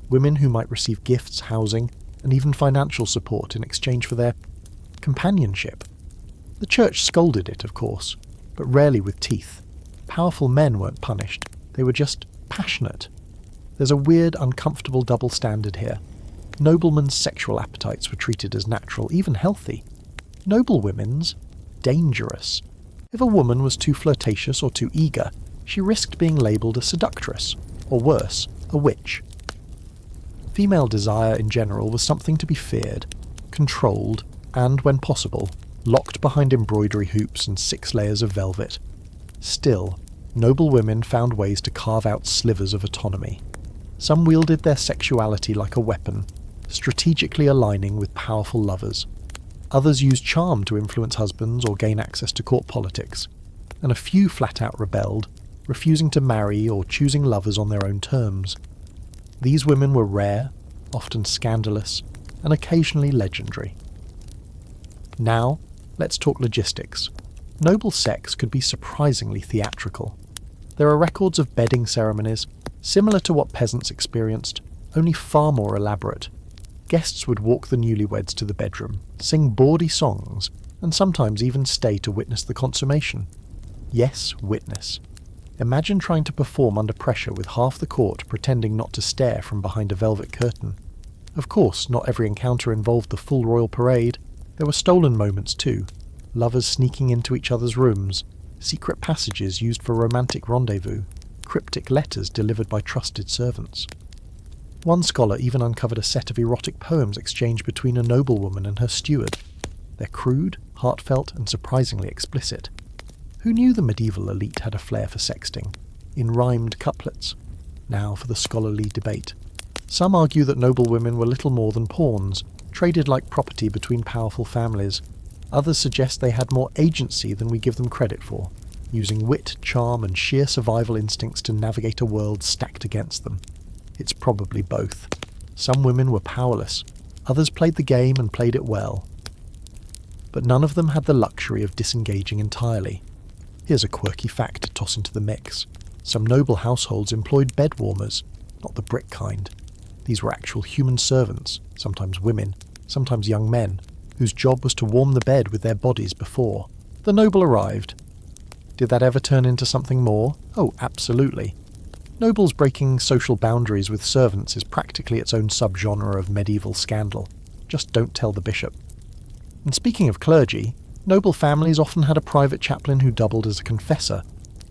women who might receive gifts, housing, and even financial support in exchange for their companionship. The church scolded it, of course, but rarely with teeth. Powerful men weren't punished, they were just passionate. There's a weird, uncomfortable double standard here. Noblemen's sexual appetites were treated as natural, even healthy. Noblewomen's? Dangerous. If a woman was too flirtatious or too eager, she risked being labelled a seductress, or worse, a witch. Female desire in general was something to be feared, controlled, and, when possible, locked behind embroidery hoops and 6 layers of velvet. Still, noble women found ways to carve out slivers of autonomy. Some wielded their sexuality like a weapon, strategically aligning with powerful lovers. Others used charm to influence husbands or gain access to court politics. And a few flat-out rebelled, refusing to marry or choosing lovers on their own terms. These women were rare, often scandalous, and occasionally legendary. Now, let's talk logistics. Noble sex could be surprisingly theatrical. There are records of bedding ceremonies, similar to what peasants experienced, only far more elaborate. Guests would walk the newlyweds to the bedroom, sing bawdy songs, and sometimes even stay to witness the consummation. Yes, witness. Imagine trying to perform under pressure with half the court pretending not to stare from behind a velvet curtain. Of course, not every encounter involved the full royal parade. There were stolen moments too. Lovers sneaking into each other's rooms, secret passages used for romantic rendezvous, cryptic letters delivered by trusted servants. One scholar even uncovered a set of erotic poems exchanged between a noblewoman and her steward. They're crude, heartfelt, and surprisingly explicit. Who knew the medieval elite had a flair for sexting? In rhymed couplets. Now for the scholarly debate. Some argue that noblewomen were little more than pawns, traded like property between powerful families. Others suggest they had more agency than we give them credit for, using wit, charm, and sheer survival instincts to navigate a world stacked against them. It's probably both. Some women were powerless, others played the game and played it well. But none of them had the luxury of disengaging entirely. Here's a quirky fact to toss into the mix. Some noble households employed bed warmers, not the brick kind. These were actual human servants, sometimes women, sometimes young men, whose job was to warm the bed with their bodies before the noble arrived. Did that ever turn into something more? Oh, absolutely. Nobles breaking social boundaries with servants is practically its own subgenre of medieval scandal. Just don't tell the bishop. And speaking of clergy, noble families often had a private chaplain who doubled as a confessor,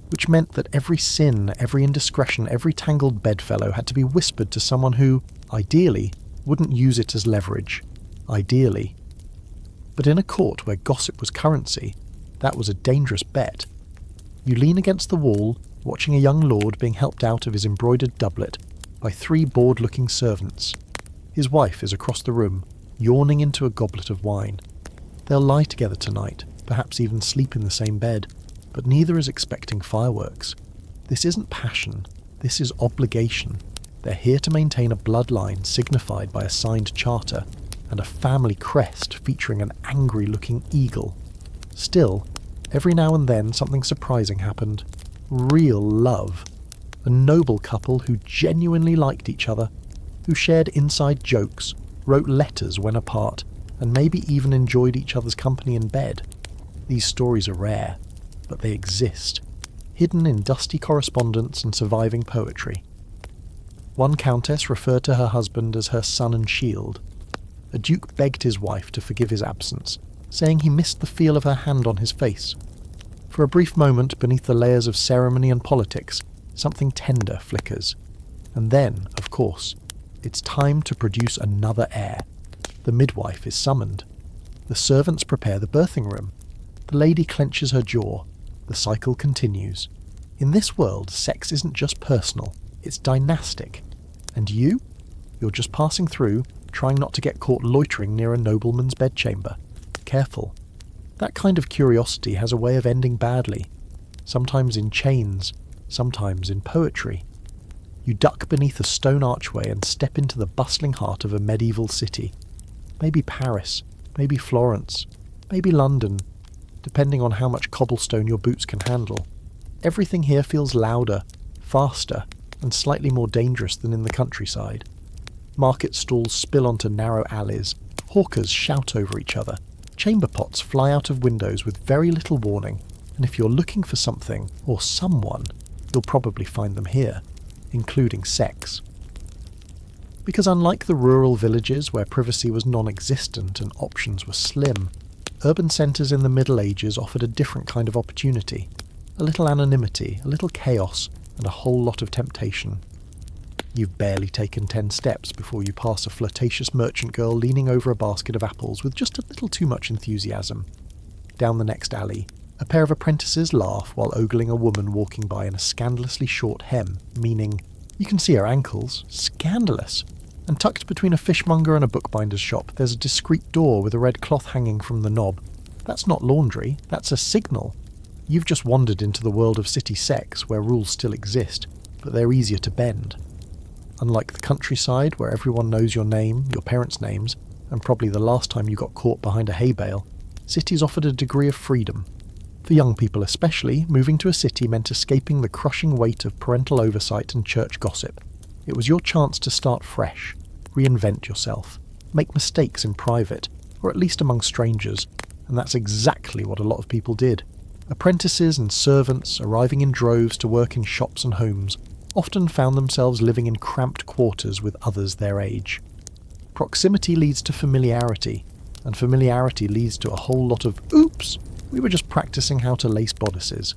which meant that every sin, every indiscretion, every tangled bedfellow had to be whispered to someone who, ideally, wouldn't use it as leverage. Ideally. But in a court where gossip was currency, that was a dangerous bet. You lean against the wall, watching a young lord being helped out of his embroidered doublet by 3 bored-looking servants. His wife is across the room, yawning into a goblet of wine. They'll lie together tonight, perhaps even sleep in the same bed, but neither is expecting fireworks. This isn't passion, this is obligation. They're here to maintain a bloodline signified by a signed charter, and a family crest featuring an angry-looking eagle. Still, every now and then something surprising happened. Real love. A noble couple who genuinely liked each other, who shared inside jokes, wrote letters when apart, and maybe even enjoyed each other's company in bed. These stories are rare, but they exist, hidden in dusty correspondence and surviving poetry. One countess referred to her husband as her sun and shield. A duke begged his wife to forgive his absence, saying he missed the feel of her hand on his face. For a brief moment, beneath the layers of ceremony and politics, something tender flickers. And then, of course, it's time to produce another heir. The midwife is summoned. The servants prepare the birthing room. The lady clenches her jaw. The cycle continues. In this world, sex isn't just personal, it's dynastic. And you're just passing through, trying not to get caught loitering near a nobleman's bedchamber. Careful. That kind of curiosity has a way of ending badly, sometimes in chains, sometimes in poetry. You duck beneath a stone archway and step into the bustling heart of a medieval city. Maybe Paris, maybe Florence, maybe London, depending on how much cobblestone your boots can handle. Everything here feels louder, faster, and slightly more dangerous than in the countryside. Market stalls spill onto narrow alleys, hawkers shout over each other, chamber pots fly out of windows with very little warning, and if you're looking for something, or someone, you'll probably find them here, including sex. Because unlike the rural villages where privacy was non-existent and options were slim, urban centres in the Middle Ages offered a different kind of opportunity. A little anonymity, a little chaos, and a whole lot of temptation. You've barely taken 10 steps before you pass a flirtatious merchant girl leaning over a basket of apples with just a little too much enthusiasm. Down the next alley, a pair of apprentices laugh while ogling a woman walking by in a scandalously short hem, meaning, you can see her ankles, scandalous. And tucked between a fishmonger and a bookbinder's shop, there's a discreet door with a red cloth hanging from the knob. That's not laundry, that's a signal. You've just wandered into the world of city sex where rules still exist, but they're easier to bend. Unlike the countryside where everyone knows your name, your parents' names, and probably the last time you got caught behind a hay bale, cities offered a degree of freedom. For young people especially, moving to a city meant escaping the crushing weight of parental oversight and church gossip. It was your chance to start fresh, reinvent yourself, make mistakes in private, or at least among strangers, and that's exactly what a lot of people did. Apprentices and servants, arriving in droves to work in shops and homes, often found themselves living in cramped quarters with others their age. Proximity leads to familiarity, and familiarity leads to a whole lot of, oops, we were just practicing how to lace bodices.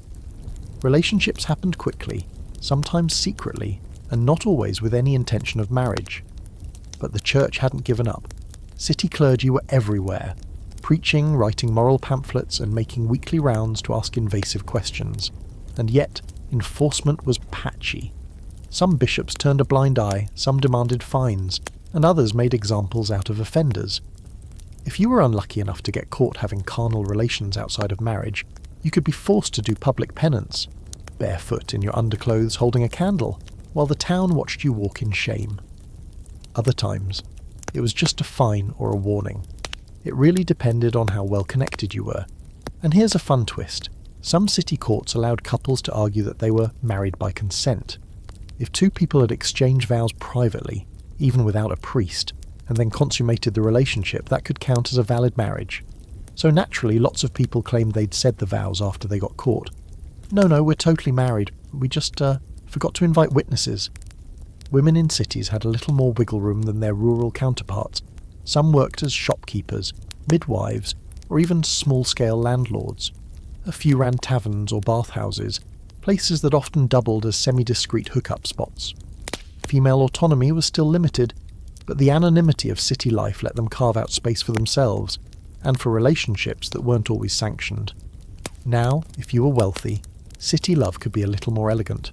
Relationships happened quickly, sometimes secretly, and not always with any intention of marriage. But the church hadn't given up. City clergy were everywhere, preaching, writing moral pamphlets, and making weekly rounds to ask invasive questions. And yet, enforcement was patchy. Some bishops turned a blind eye, some demanded fines, and others made examples out of offenders. If you were unlucky enough to get caught having carnal relations outside of marriage, you could be forced to do public penance, barefoot in your underclothes holding a candle, while the town watched you walk in shame. Other times, it was just a fine or a warning. It really depended on how well connected you were. And here's a fun twist. Some city courts allowed couples to argue that they were married by consent. If two people had exchanged vows privately, even without a priest, and then consummated the relationship, that could count as a valid marriage. So naturally, lots of people claimed they'd said the vows after they got caught. No, we're totally married. We just forgot to invite witnesses. Women in cities had a little more wiggle room than their rural counterparts. Some worked as shopkeepers, midwives, or even small-scale landlords. A few ran taverns or bathhouses, places that often doubled as semi-discreet hookup spots. Female autonomy was still limited, but the anonymity of city life let them carve out space for themselves, and for relationships that weren't always sanctioned. Now, if you were wealthy, city love could be a little more elegant.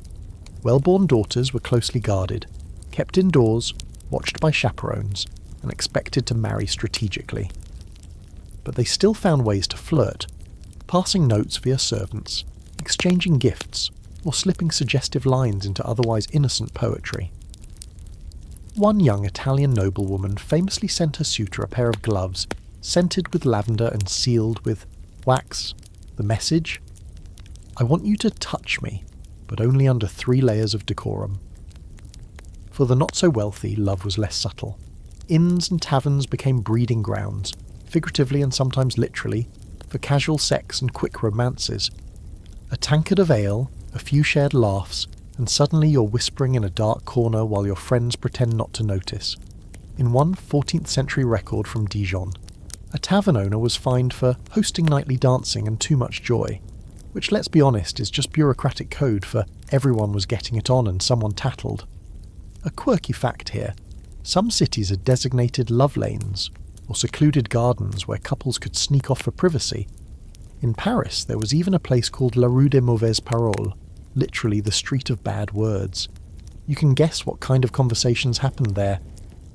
Well-born daughters were closely guarded, kept indoors, watched by chaperones, and expected to marry strategically. But they still found ways to flirt, passing notes via servants, exchanging gifts, or slipping suggestive lines into otherwise innocent poetry. One young Italian noblewoman famously sent her suitor a pair of gloves, scented with lavender and sealed with wax. The message? I want you to touch me, but only under 3 layers of decorum. For the not-so-wealthy, love was less subtle. Inns and taverns became breeding grounds, figuratively and sometimes literally, for casual sex and quick romances. A tankard of ale, a few shared laughs, and suddenly you're whispering in a dark corner while your friends pretend not to notice. In one 14th century record from Dijon, a tavern owner was fined for hosting nightly dancing and too much joy, which, let's be honest, is just bureaucratic code for everyone was getting it on and someone tattled. A quirky fact here: some cities had designated love lanes, or secluded gardens where couples could sneak off for privacy. In Paris, there was even a place called La Rue des Mauvaises Paroles, literally the street of bad words. You can guess what kind of conversations happened there.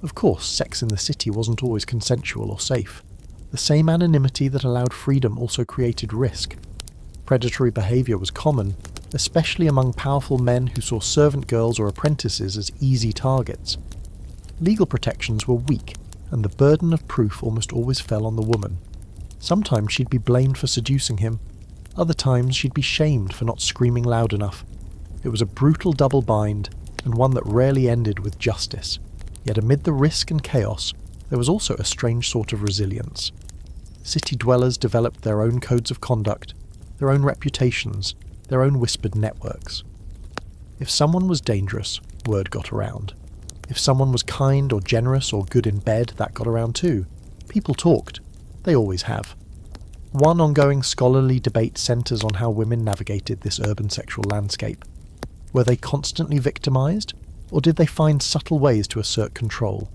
Of course, sex in the city wasn't always consensual or safe. The same anonymity that allowed freedom also created risk. Predatory behaviour was common, especially among powerful men who saw servant girls or apprentices as easy targets. Legal protections were weak, and the burden of proof almost always fell on the woman. Sometimes she'd be blamed for seducing him, other times she'd be shamed for not screaming loud enough. It was a brutal double bind, and one that rarely ended with justice. Yet amid the risk and chaos, there was also a strange sort of resilience. City dwellers developed their own codes of conduct, their own reputations, their own whispered networks. If someone was dangerous, word got around. If someone was kind or generous or good in bed, that got around too. People talked. They always have. One ongoing scholarly debate centres on how women navigated this urban sexual landscape. Were they constantly victimised, or did they find subtle ways to assert control?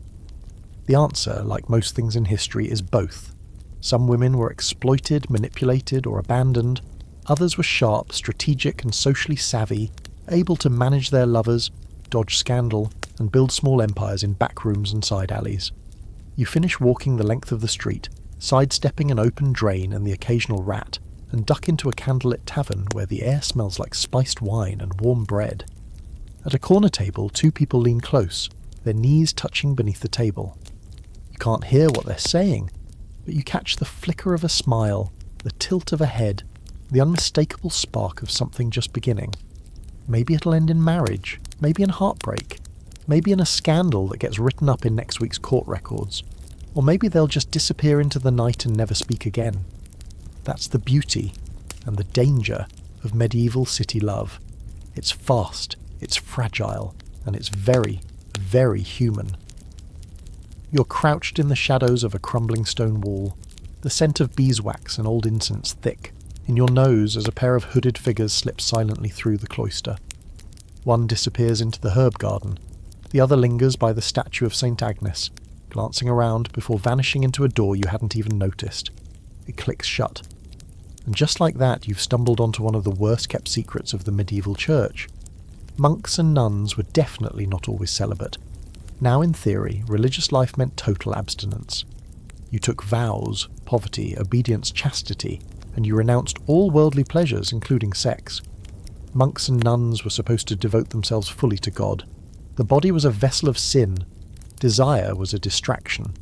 The answer, like most things in history, is both. Some women were exploited, manipulated, or abandoned. Others were sharp, strategic, and socially savvy, able to manage their lovers, dodge scandal, and build small empires in back rooms and side alleys. You finish walking the length of the street, sidestepping an open drain and the occasional rat, and duck into a candlelit tavern where the air smells like spiced wine and warm bread. At a corner table, two people lean close, their knees touching beneath the table. You can't hear what they're saying, but you catch the flicker of a smile, the tilt of a head, the unmistakable spark of something just beginning. Maybe it'll end in marriage, maybe in heartbreak, maybe in a scandal that gets written up in next week's court records, or maybe they'll just disappear into the night and never speak again. That's the beauty and the danger of medieval city love. It's fast, it's fragile, and it's very, very human. You're crouched in the shadows of a crumbling stone wall, the scent of beeswax and old incense thick in your nose as a pair of hooded figures slip silently through the cloister. One disappears into the herb garden, the other lingers by the statue of St. Agnes, glancing around before vanishing into a door you hadn't even noticed. It clicks shut. And just like that, you've stumbled onto one of the worst-kept secrets of the medieval church. Monks and nuns were definitely not always celibate. Now, in theory, religious life meant total abstinence. You took vows, poverty, obedience, chastity, and you renounced all worldly pleasures, including sex. Monks and nuns were supposed to devote themselves fully to God. The body was a vessel of sin. Desire was a distraction.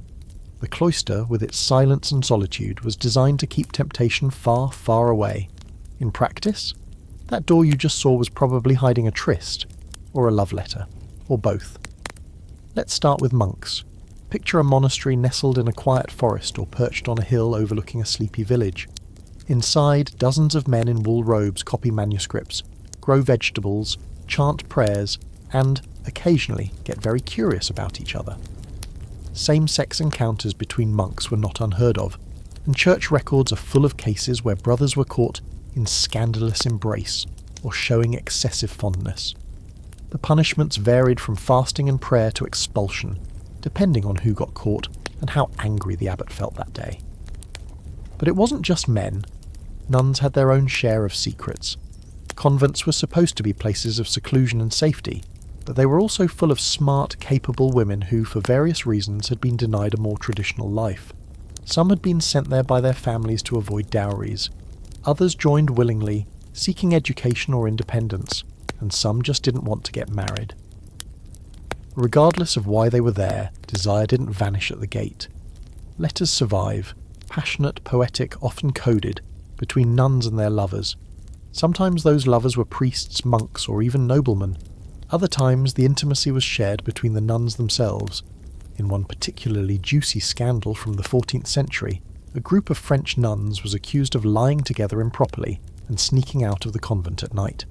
The cloister, with its silence and solitude, was designed to keep temptation far, far away. In practice, that door you just saw was probably hiding a tryst, or a love letter, or both. Let's start with monks. Picture a monastery nestled in a quiet forest or perched on a hill overlooking a sleepy village. Inside, dozens of men in wool robes copy manuscripts, grow vegetables, chant prayers, and, occasionally, get very curious about each other. Same-sex encounters between monks were not unheard of, and church records are full of cases where brothers were caught in scandalous embrace or showing excessive fondness. The punishments varied from fasting and prayer to expulsion, depending on who got caught and how angry the abbot felt that day. But it wasn't just men. Nuns had their own share of secrets. Convents were supposed to be places of seclusion and safety, but they were also full of smart, capable women who, for various reasons, had been denied a more traditional life. Some had been sent there by their families to avoid dowries. Others joined willingly, seeking education or independence, and some just didn't want to get married. Regardless of why they were there, desire didn't vanish at the gate. Letters survive, passionate, poetic, often coded, between nuns and their lovers. Sometimes those lovers were priests, monks, or even noblemen. Other times the intimacy was shared between the nuns themselves. In one particularly juicy scandal from the 14th century, a group of French nuns was accused of lying together improperly and sneaking out of the convent at night.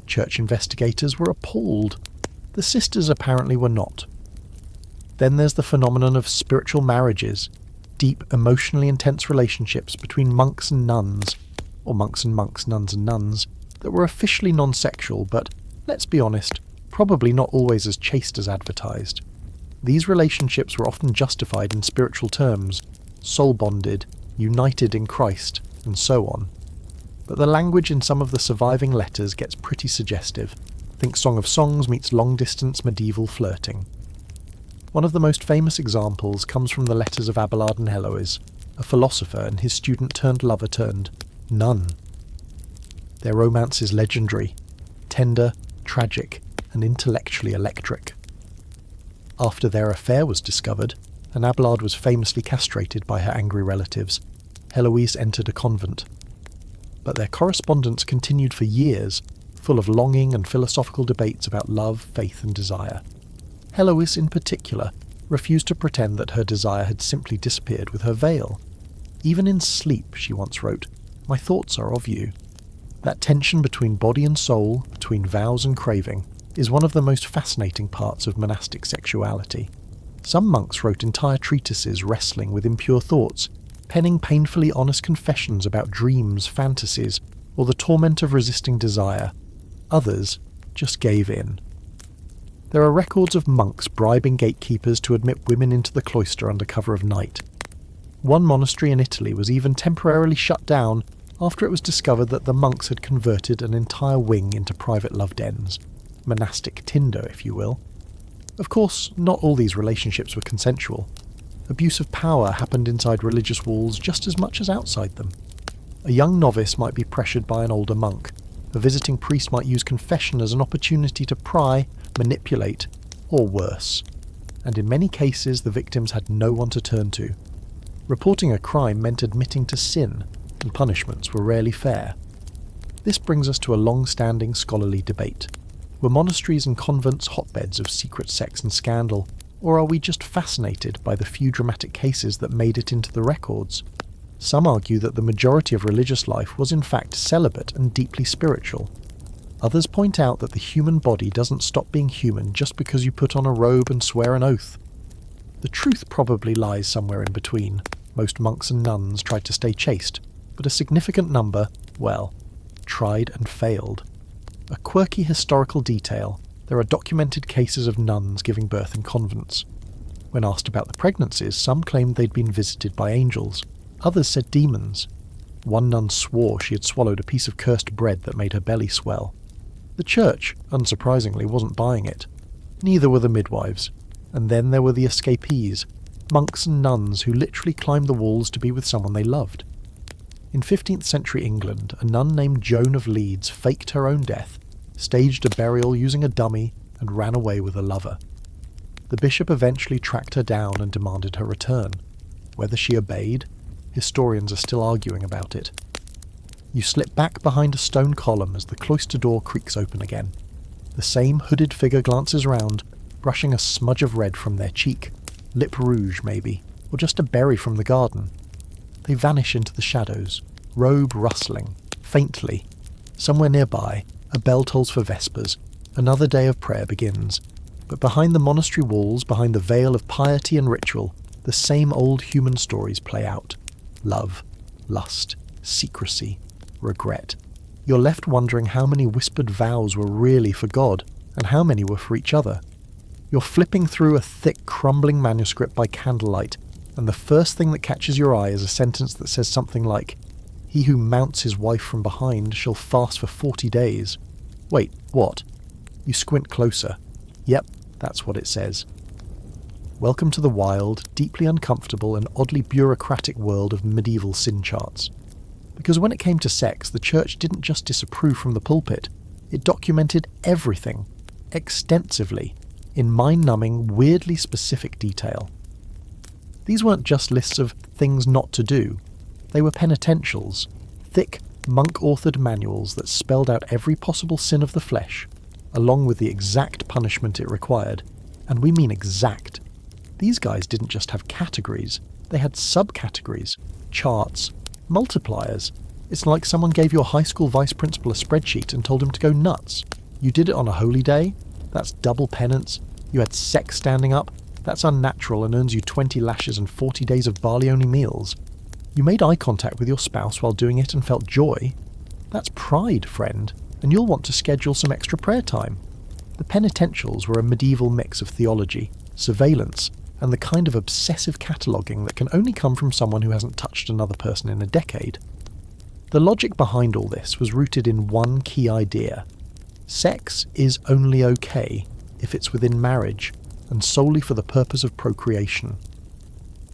Church investigators were appalled. The sisters apparently were not. Then there's the phenomenon of spiritual marriages, deep, emotionally intense relationships between monks and nuns. or monks and monks, nuns and nuns, that were officially non-sexual but, let's be honest, probably not always as chaste as advertised. These relationships were often justified in spiritual terms, soul-bonded, united in Christ, and so on. But the language in some of the surviving letters gets pretty suggestive. Think Song of Songs meets long-distance medieval flirting. One of the most famous examples comes from the letters of Abelard and Heloise, a philosopher and his student-turned-lover-turned-nun. Their romance is legendary, tender, tragic, and intellectually electric. After their affair was discovered, and Abelard was famously castrated by her angry relatives, Heloise entered a convent. But their correspondence continued for years, full of longing and philosophical debates about love, faith, and desire. Heloise, in particular, refused to pretend that her desire had simply disappeared with her veil. "Even in sleep," she once wrote, "my thoughts are of you." That tension between body and soul, between vows and craving, is one of the most fascinating parts of monastic sexuality. Some monks wrote entire treatises wrestling with impure thoughts, penning painfully honest confessions about dreams, fantasies, or the torment of resisting desire. Others just gave in. There are records of monks bribing gatekeepers to admit women into the cloister under cover of night. One monastery in Italy was even temporarily shut down after it was discovered that the monks had converted an entire wing into private love dens. Monastic Tinder, if you will. Of course, not all these relationships were consensual. Abuse of power happened inside religious walls just as much as outside them. A young novice might be pressured by an older monk. A visiting priest might use confession as an opportunity to pry, manipulate, or worse. And in many cases, the victims had no one to turn to. Reporting a crime meant admitting to sin, and punishments were rarely fair. This brings us to a long-standing scholarly debate. Were monasteries and convents hotbeds of secret sex and scandal, or are we just fascinated by the few dramatic cases that made it into the records? Some argue that the majority of religious life was in fact celibate and deeply spiritual. Others point out that the human body doesn't stop being human just because you put on a robe and swear an oath. The truth probably lies somewhere in between. Most monks and nuns tried to stay chaste, but a significant number, well, tried and failed. A quirky historical detail, there are documented cases of nuns giving birth in convents. When asked about the pregnancies, some claimed they'd been visited by angels. Others said demons. One nun swore she had swallowed a piece of cursed bread that made her belly swell. The church, unsurprisingly, wasn't buying it. Neither were the midwives. And then there were the escapees, monks and nuns who literally climbed the walls to be with someone they loved. In 15th century England, a nun named Joan of Leeds faked her own death, staged a burial using a dummy, and ran away with a lover. The bishop eventually tracked her down and demanded her return. Whether she obeyed, historians are still arguing about it. You slip back behind a stone column as the cloister door creaks open again. The same hooded figure glances around, brushing a smudge of red from their cheek, lip rouge maybe, or just a berry from the garden. They vanish into the shadows, robe rustling, faintly. Somewhere nearby, a bell tolls for vespers, another day of prayer begins. But behind the monastery walls, behind the veil of piety and ritual, the same old human stories play out. Love, lust, secrecy, regret. You're left wondering how many whispered vows were really for God, and how many were for each other. You're flipping through a thick, crumbling manuscript by candlelight, and the first thing that catches your eye is a sentence that says something like, "He who mounts his wife from behind shall fast for 40 days. Wait, what? You squint closer. Yep, that's what it says. Welcome to the wild, deeply uncomfortable and oddly bureaucratic world of medieval sin charts. Because when it came to sex, the church didn't just disapprove from the pulpit, it documented everything, extensively, in mind-numbing, weirdly specific detail. These weren't just lists of things not to do, they were penitentials, thick, monk-authored manuals that spelled out every possible sin of the flesh, along with the exact punishment it required, and we mean exact. These guys didn't just have categories, they had subcategories, charts, multipliers. It's like someone gave your high school vice principal a spreadsheet and told him to go nuts. You did it on a holy day? That's double penance. You had sex standing up? That's unnatural and earns you 20 lashes and 40 days of barley-only meals. You made eye contact with your spouse while doing it and felt joy. That's pride, friend, and you'll want to schedule some extra prayer time. The penitentials were a medieval mix of theology, surveillance, and the kind of obsessive cataloguing that can only come from someone who hasn't touched another person in a decade. The logic behind all this was rooted in one key idea. Sex is only okay if it's within marriage and solely for the purpose of procreation.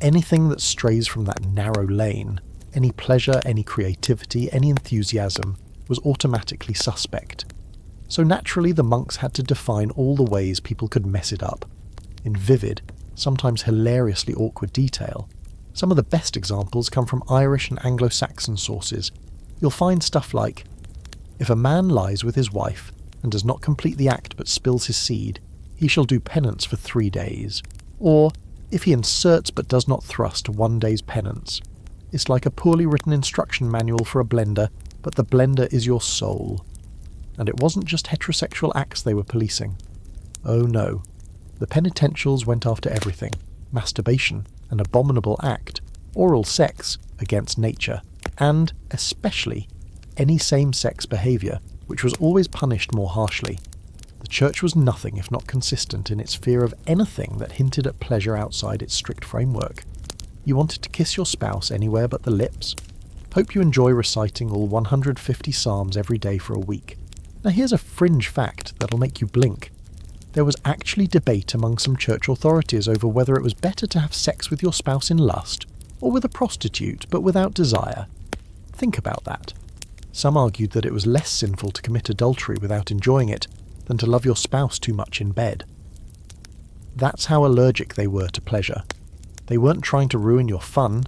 Anything that strays from that narrow lane, any pleasure, any creativity, any enthusiasm, was automatically suspect. So naturally the monks had to define all the ways people could mess it up, in vivid, sometimes hilariously awkward detail. Some of the best examples come from Irish and Anglo-Saxon sources. You'll find stuff like, if a man lies with his wife and does not complete the act but spills his seed, he shall do penance for 3 days. Or, if he inserts but does not thrust, 1 day's penance. It's like a poorly written instruction manual for a blender, but the blender is your soul. And it wasn't just heterosexual acts they were policing. Oh no. The penitentials went after everything. Masturbation, an abominable act, oral sex, against nature, and, especially, any same-sex behaviour, which was always punished more harshly. The Church was nothing if not consistent in its fear of anything that hinted at pleasure outside its strict framework. You wanted to kiss your spouse anywhere but the lips? Hope you enjoy reciting all 150 psalms every day for a week. Now here's a fringe fact that'll make you blink. There was actually debate among some church authorities over whether it was better to have sex with your spouse in lust, or with a prostitute but without desire. Think about that. Some argued that it was less sinful to commit adultery without enjoying it than to love your spouse too much in bed. That's how allergic they were to pleasure. They weren't trying to ruin your fun,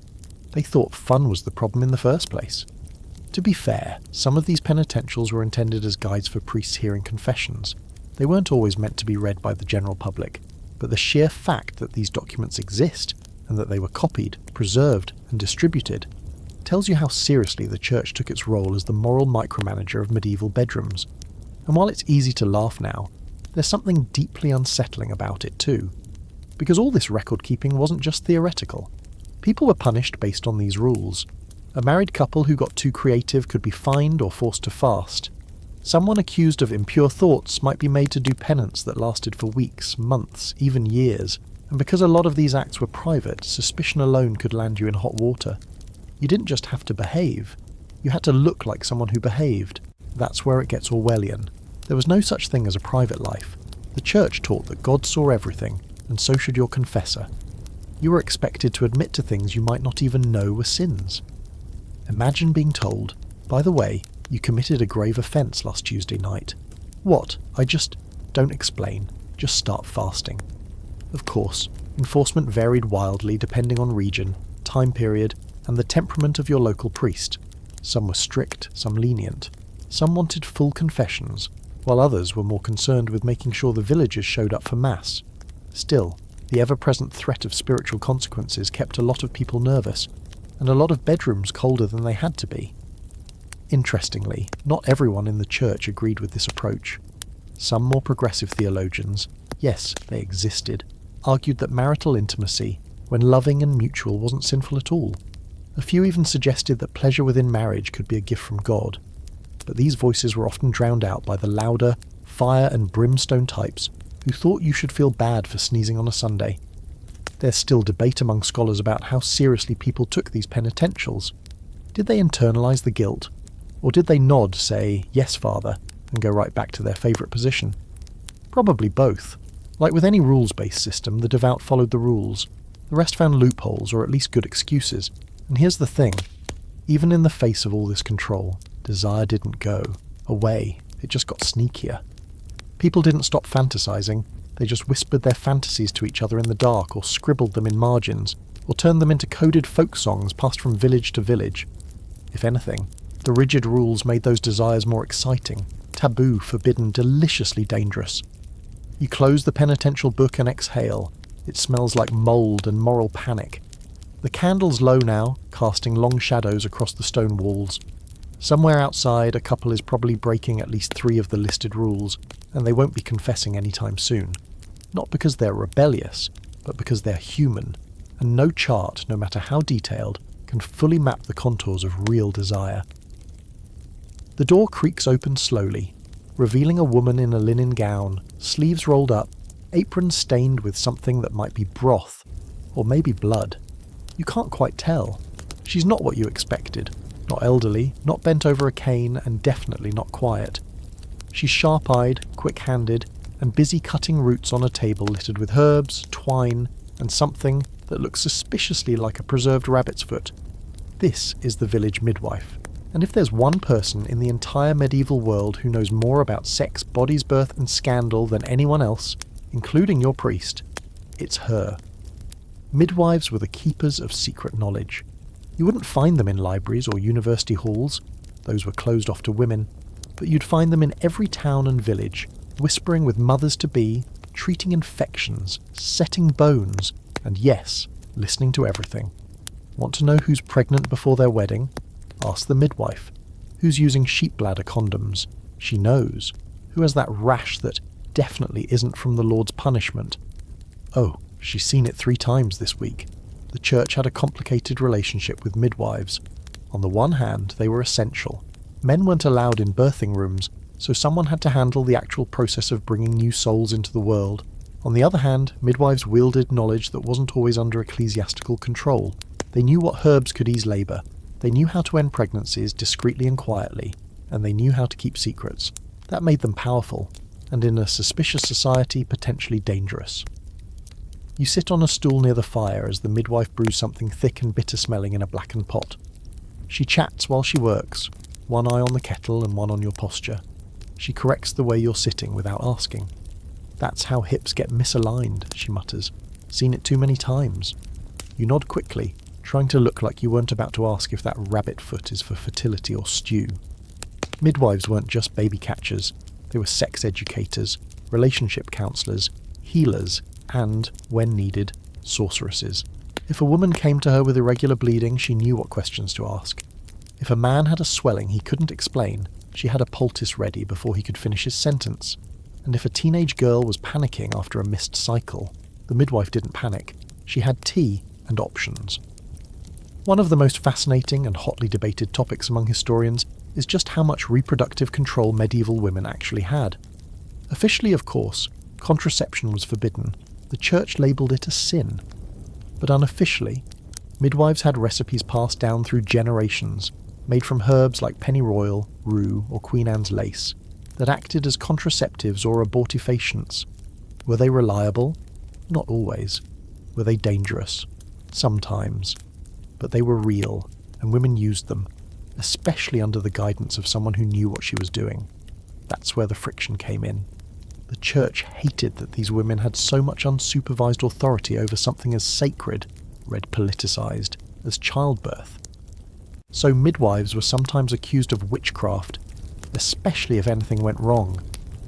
they thought fun was the problem in the first place. To be fair, some of these penitentials were intended as guides for priests hearing confessions. They weren't always meant to be read by the general public, but the sheer fact that these documents exist, and that they were copied, preserved, and distributed, tells you how seriously the Church took its role as the moral micromanager of medieval bedrooms. And while it's easy to laugh now, there's something deeply unsettling about it too. Because all this record-keeping wasn't just theoretical. People were punished based on these rules. A married couple who got too creative could be fined or forced to fast. Someone accused of impure thoughts might be made to do penance that lasted for weeks, months, even years. And because a lot of these acts were private, suspicion alone could land you in hot water. You didn't just have to behave. You had to look like someone who behaved. That's where it gets Orwellian. There was no such thing as a private life. The Church taught that God saw everything, and so should your confessor. You were expected to admit to things you might not even know were sins. Imagine being told, by the way, you committed a grave offence last Tuesday night. What? Don't explain. Just start fasting. Of course, enforcement varied wildly depending on region, time period, and the temperament of your local priest. Some were strict, some lenient. Some wanted full confessions, while others were more concerned with making sure the villagers showed up for Mass. Still, the ever-present threat of spiritual consequences kept a lot of people nervous, and a lot of bedrooms colder than they had to be. Interestingly, not everyone in the Church agreed with this approach. Some more progressive theologians, yes, they existed, argued that marital intimacy, when loving and mutual, wasn't sinful at all. A few even suggested that pleasure within marriage could be a gift from God. But these voices were often drowned out by the louder, fire and brimstone types who thought you should feel bad for sneezing on a Sunday. There's still debate among scholars about how seriously people took these penitentials. Did they internalise the guilt? Or did they nod, say, "Yes, Father," and go right back to their favourite position? Probably both. Like with any rules-based system, the devout followed the rules. The rest found loopholes, or at least good excuses. And here's the thing. Even in the face of all this control, desire didn't go away. It just got sneakier. People didn't stop fantasizing. They just whispered their fantasies to each other in the dark, or scribbled them in margins, or turned them into coded folk songs passed from village to village. If anything, the rigid rules made those desires more exciting, taboo, forbidden, deliciously dangerous. You close the penitential book and exhale. It smells like mould and moral panic. The candle's low now, casting long shadows across the stone walls. Somewhere outside, a couple is probably breaking at least 3 of the listed rules, and they won't be confessing anytime soon. Not because they're rebellious, but because they're human, and no chart, no matter how detailed, can fully map the contours of real desire. The door creaks open slowly, revealing a woman in a linen gown, sleeves rolled up, apron stained with something that might be broth, or maybe blood. You can't quite tell. She's not what you expected. Not elderly, not bent over a cane, and definitely not quiet. She's sharp-eyed, quick-handed, and busy cutting roots on a table littered with herbs, twine, and something that looks suspiciously like a preserved rabbit's foot. This is the village midwife. And if there's one person in the entire medieval world who knows more about sex, bodies, birth, and scandal than anyone else, including your priest, it's her. Midwives were the keepers of secret knowledge. You wouldn't find them in libraries or university halls, those were closed off to women, but you'd find them in every town and village, whispering with mothers-to-be, treating infections, setting bones, and yes, listening to everything. Want to know who's pregnant before their wedding? Ask the midwife. Who's using sheep bladder condoms? She knows. Who has that rash that definitely isn't from the Lord's punishment? Oh, she's seen it 3 times this week. The church had a complicated relationship with midwives. On the one hand, they were essential. Men weren't allowed in birthing rooms, so someone had to handle the actual process of bringing new souls into the world. On the other hand, midwives wielded knowledge that wasn't always under ecclesiastical control. They knew what herbs could ease labour. They knew how to end pregnancies discreetly and quietly, and they knew how to keep secrets. That made them powerful, and in a suspicious society, potentially dangerous. You sit on a stool near the fire as the midwife brews something thick and bitter-smelling in a blackened pot. She chats while she works, one eye on the kettle and one on your posture. She corrects the way you're sitting without asking. "That's how hips get misaligned," she mutters. "Seen it too many times." You nod quickly, trying to look like you weren't about to ask if that rabbit foot is for fertility or stew. Midwives weren't just baby catchers. They were sex educators, relationship counsellors, healers, and, when needed, sorceresses. If a woman came to her with irregular bleeding, she knew what questions to ask. If a man had a swelling he couldn't explain, she had a poultice ready before he could finish his sentence. And if a teenage girl was panicking after a missed cycle, the midwife didn't panic. She had tea and options. One of the most fascinating and hotly debated topics among historians is just how much reproductive control medieval women actually had. Officially, of course, contraception was forbidden. The church labelled it a sin. But unofficially, midwives had recipes passed down through generations, made from herbs like pennyroyal, rue, or Queen Anne's lace, that acted as contraceptives or abortifacients. Were they reliable? Not always. Were they dangerous? Sometimes. But they were real, and women used them, especially under the guidance of someone who knew what she was doing. That's where the friction came in. The church hated that these women had so much unsupervised authority over something as sacred, read politicised, as childbirth. So midwives were sometimes accused of witchcraft, especially if anything went wrong.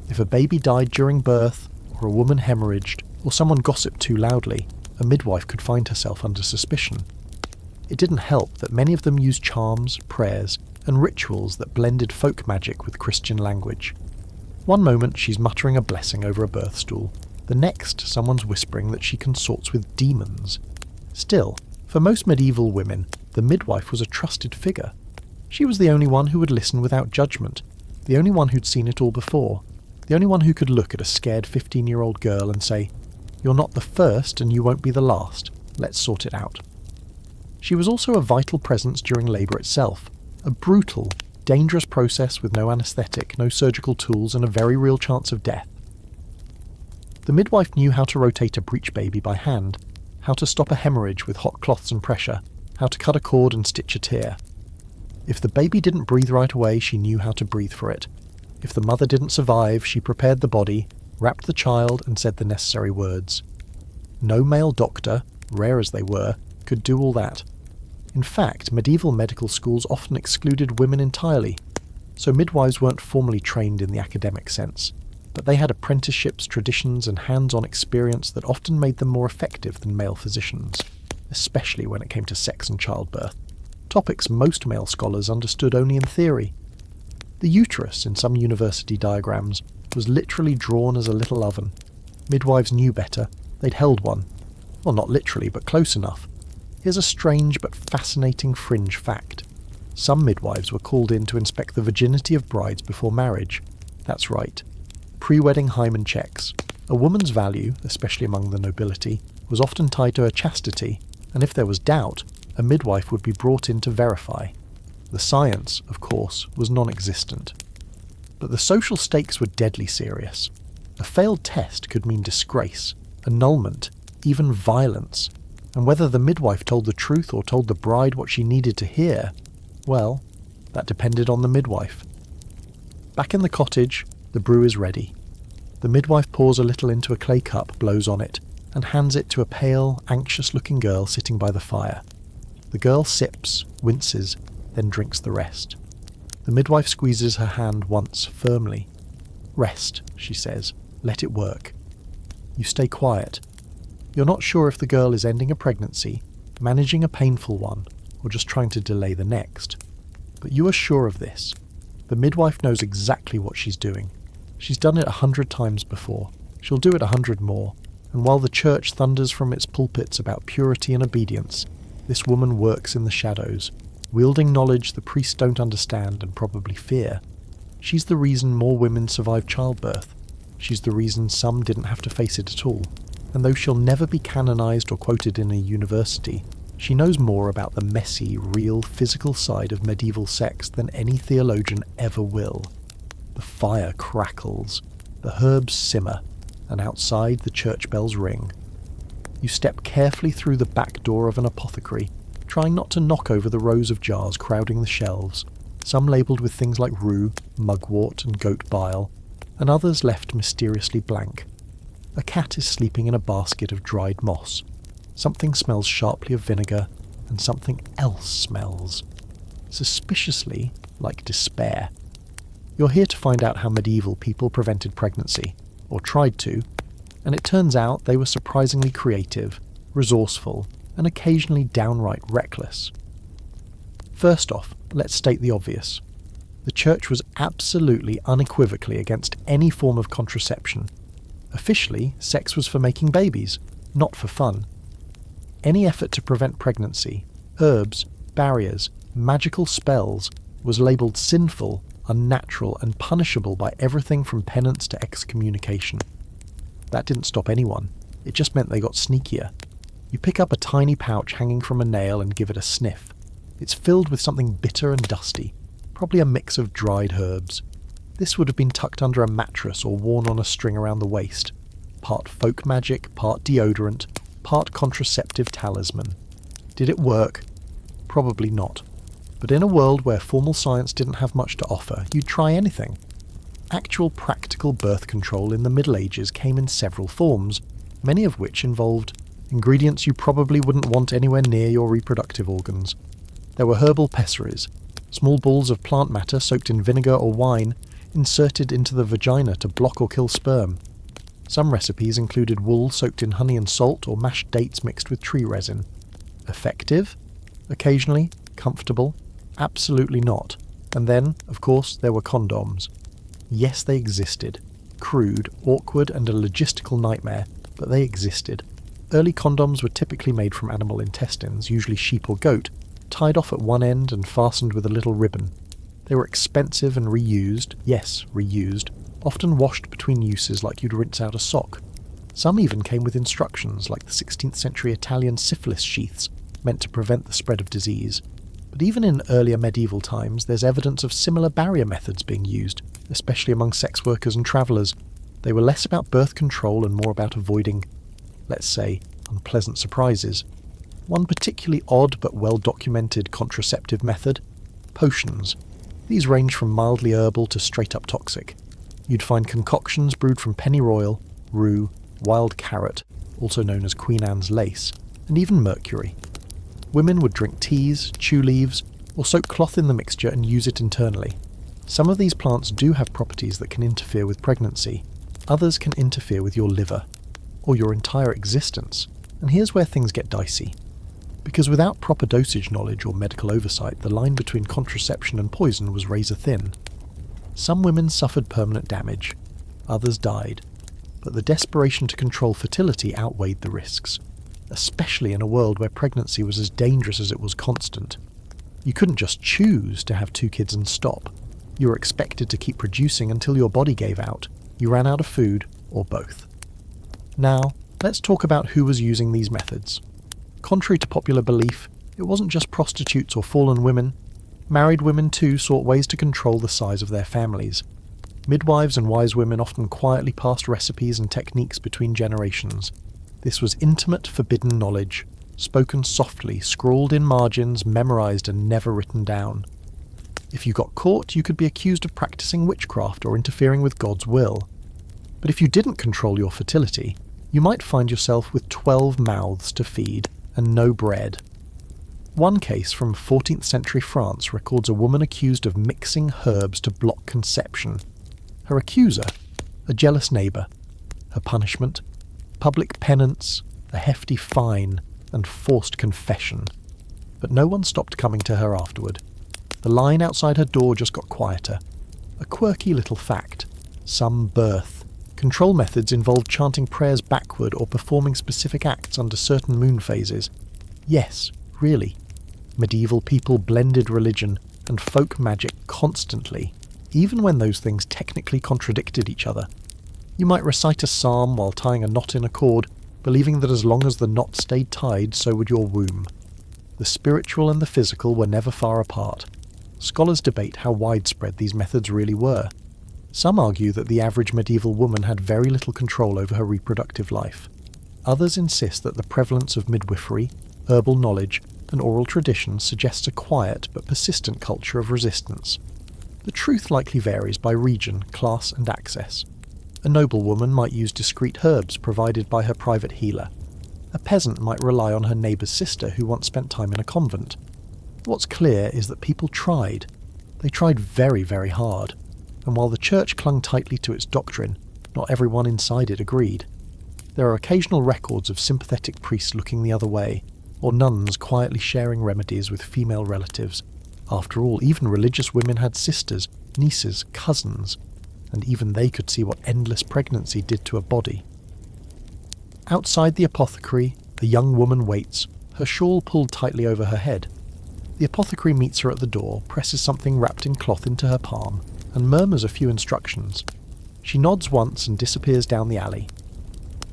If a baby died during birth, or a woman hemorrhaged, or someone gossiped too loudly, a midwife could find herself under suspicion. It didn't help that many of them used charms, prayers, and rituals that blended folk magic with Christian language. One moment she's muttering a blessing over a birth stool, the next someone's whispering that she consorts with demons. Still, for most medieval women, the midwife was a trusted figure. She was the only one who would listen without judgment, the only one who'd seen it all before, the only one who could look at a scared 15-year-old girl and say, "You're not the first and you won't be the last. Let's sort it out." She was also a vital presence during labour itself, a brutal, dangerous process with no anaesthetic, no surgical tools, and a very real chance of death. The midwife knew how to rotate a breech baby by hand, how to stop a hemorrhage with hot cloths and pressure, how to cut a cord and stitch a tear. If the baby didn't breathe right away, she knew how to breathe for it. If the mother didn't survive, she prepared the body, wrapped the child, and said the necessary words. No male doctor, rare as they were, could do all that. In fact, medieval medical schools often excluded women entirely, so midwives weren't formally trained in the academic sense, but they had apprenticeships, traditions, and hands-on experience that often made them more effective than male physicians, especially when it came to sex and childbirth, topics most male scholars understood only in theory. The uterus, in some university diagrams, was literally drawn as a little oven. Midwives knew better. They'd held one. Well, not literally, but close enough. Here's a strange but fascinating fringe fact. Some midwives were called in to inspect the virginity of brides before marriage. That's right, pre-wedding hymen checks. A woman's value, especially among the nobility, was often tied to her chastity, and if there was doubt, a midwife would be brought in to verify. The science, of course, was non-existent. But the social stakes were deadly serious. A failed test could mean disgrace, annulment, even violence. And whether the midwife told the truth or told the bride what she needed to hear, well, that depended on the midwife. Back in the cottage, the brew is ready. The midwife pours a little into a clay cup, blows on it, and hands it to a pale, anxious-looking girl sitting by the fire. The girl sips, winces, then drinks the rest. The midwife squeezes her hand once, firmly. "Rest," she says. "Let it work." You stay quiet. You're not sure if the girl is ending a pregnancy, managing a painful one, or just trying to delay the next. But you are sure of this. The midwife knows exactly what she's doing. She's done it 100 times before. She'll do it 100 more. And while the church thunders from its pulpits about purity and obedience, this woman works in the shadows, wielding knowledge the priests don't understand and probably fear. She's the reason more women survive childbirth. She's the reason some didn't have to face it at all. And though she'll never be canonized or quoted in a university, she knows more about the messy, real, physical side of medieval sex than any theologian ever will. The fire crackles, the herbs simmer, and outside the church bells ring. You step carefully through the back door of an apothecary, trying not to knock over the rows of jars crowding the shelves, some labelled with things like rue, mugwort and goat bile, and others left mysteriously blank. A cat is sleeping in a basket of dried moss. Something smells sharply of vinegar, and something else smells, suspiciously like despair. You're here to find out how medieval people prevented pregnancy, or tried to, and it turns out they were surprisingly creative, resourceful, and occasionally downright reckless. First off, let's state the obvious. The church was absolutely unequivocally against any form of contraception. Officially, sex was for making babies, not for fun. Any effort to prevent pregnancy, herbs, barriers, magical spells, was labelled sinful, unnatural, and punishable by everything from penance to excommunication. That didn't stop anyone. It just meant they got sneakier. You pick up a tiny pouch hanging from a nail and give it a sniff. It's filled with something bitter and dusty, probably a mix of dried herbs. This would have been tucked under a mattress or worn on a string around the waist. Part folk magic, part deodorant, part contraceptive talisman. Did it work? Probably not. But in a world where formal science didn't have much to offer, you'd try anything. Actual practical birth control in the Middle Ages came in several forms, many of which involved ingredients you probably wouldn't want anywhere near your reproductive organs. There were herbal pessaries, small balls of plant matter soaked in vinegar or wine, inserted into the vagina to block or kill sperm. Some recipes included wool soaked in honey and salt or mashed dates mixed with tree resin. Effective? Occasionally. Comfortable? Absolutely not. And then, of course, there were condoms. Yes, they existed. Crude, awkward, and a logistical nightmare, but they existed. Early condoms were typically made from animal intestines, usually sheep or goat, tied off at one end and fastened with a little ribbon. They were expensive and reused, yes, reused, often washed between uses like you'd rinse out a sock. Some even came with instructions, like the 16th century Italian syphilis sheaths, meant to prevent the spread of disease. But even in earlier medieval times, there's evidence of similar barrier methods being used, especially among sex workers and travellers. They were less about birth control and more about avoiding, let's say, unpleasant surprises. One particularly odd but well-documented contraceptive method: potions. These range from mildly herbal to straight-up toxic. You'd find concoctions brewed from pennyroyal, rue, wild carrot, also known as Queen Anne's lace, and even mercury. Women would drink teas, chew leaves, or soak cloth in the mixture and use it internally. Some of these plants do have properties that can interfere with pregnancy. Others can interfere with your liver, or your entire existence. And here's where things get dicey. Because without proper dosage knowledge or medical oversight, the line between contraception and poison was razor thin. Some women suffered permanent damage, others died, but the desperation to control fertility outweighed the risks. especially in a world where pregnancy was as dangerous as it was constant. You couldn't just choose to have 2 kids and stop. You were expected to keep producing until your body gave out, you ran out of food, or both. Now, let's talk about who was using these methods. Contrary to popular belief, it wasn't just prostitutes or fallen women. Married women too sought ways to control the size of their families. Midwives and wise women often quietly passed recipes and techniques between generations. This was intimate, forbidden knowledge, spoken softly, scrawled in margins, memorized and never written down. If you got caught, you could be accused of practicing witchcraft or interfering with God's will. But if you didn't control your fertility, you might find yourself with 12 mouths to feed and no bread. One case from 14th century France records a woman accused of mixing herbs to block conception. Her accuser, a jealous neighbour. Her punishment, public penance, a hefty fine, and forced confession. But no one stopped coming to her afterward. The line outside her door just got quieter. A quirky little fact. Some birth. Control methods involved chanting prayers backward or performing specific acts under certain moon phases. Yes, really. Medieval people blended religion and folk magic constantly, even when those things technically contradicted each other. You might recite a psalm while tying a knot in a cord, believing that as long as the knot stayed tied, so would your womb. The spiritual and the physical were never far apart. Scholars debate how widespread these methods really were. Some argue that the average medieval woman had very little control over her reproductive life. Others insist that the prevalence of midwifery, herbal knowledge, and oral tradition suggests a quiet but persistent culture of resistance. The truth likely varies by region, class, and access. A noblewoman might use discreet herbs provided by her private healer. A peasant might rely on her neighbour's sister who once spent time in a convent. What's clear is that people tried. They tried very, very hard. And while the church clung tightly to its doctrine, not everyone inside it agreed. There are occasional records of sympathetic priests looking the other way, or nuns quietly sharing remedies with female relatives. After all, even religious women had sisters, nieces, cousins, and even they could see what endless pregnancy did to a body. Outside the apothecary, a young woman waits, her shawl pulled tightly over her head. The apothecary meets her at the door, presses something wrapped in cloth into her palm, and murmurs a few instructions. She nods once and disappears down the alley.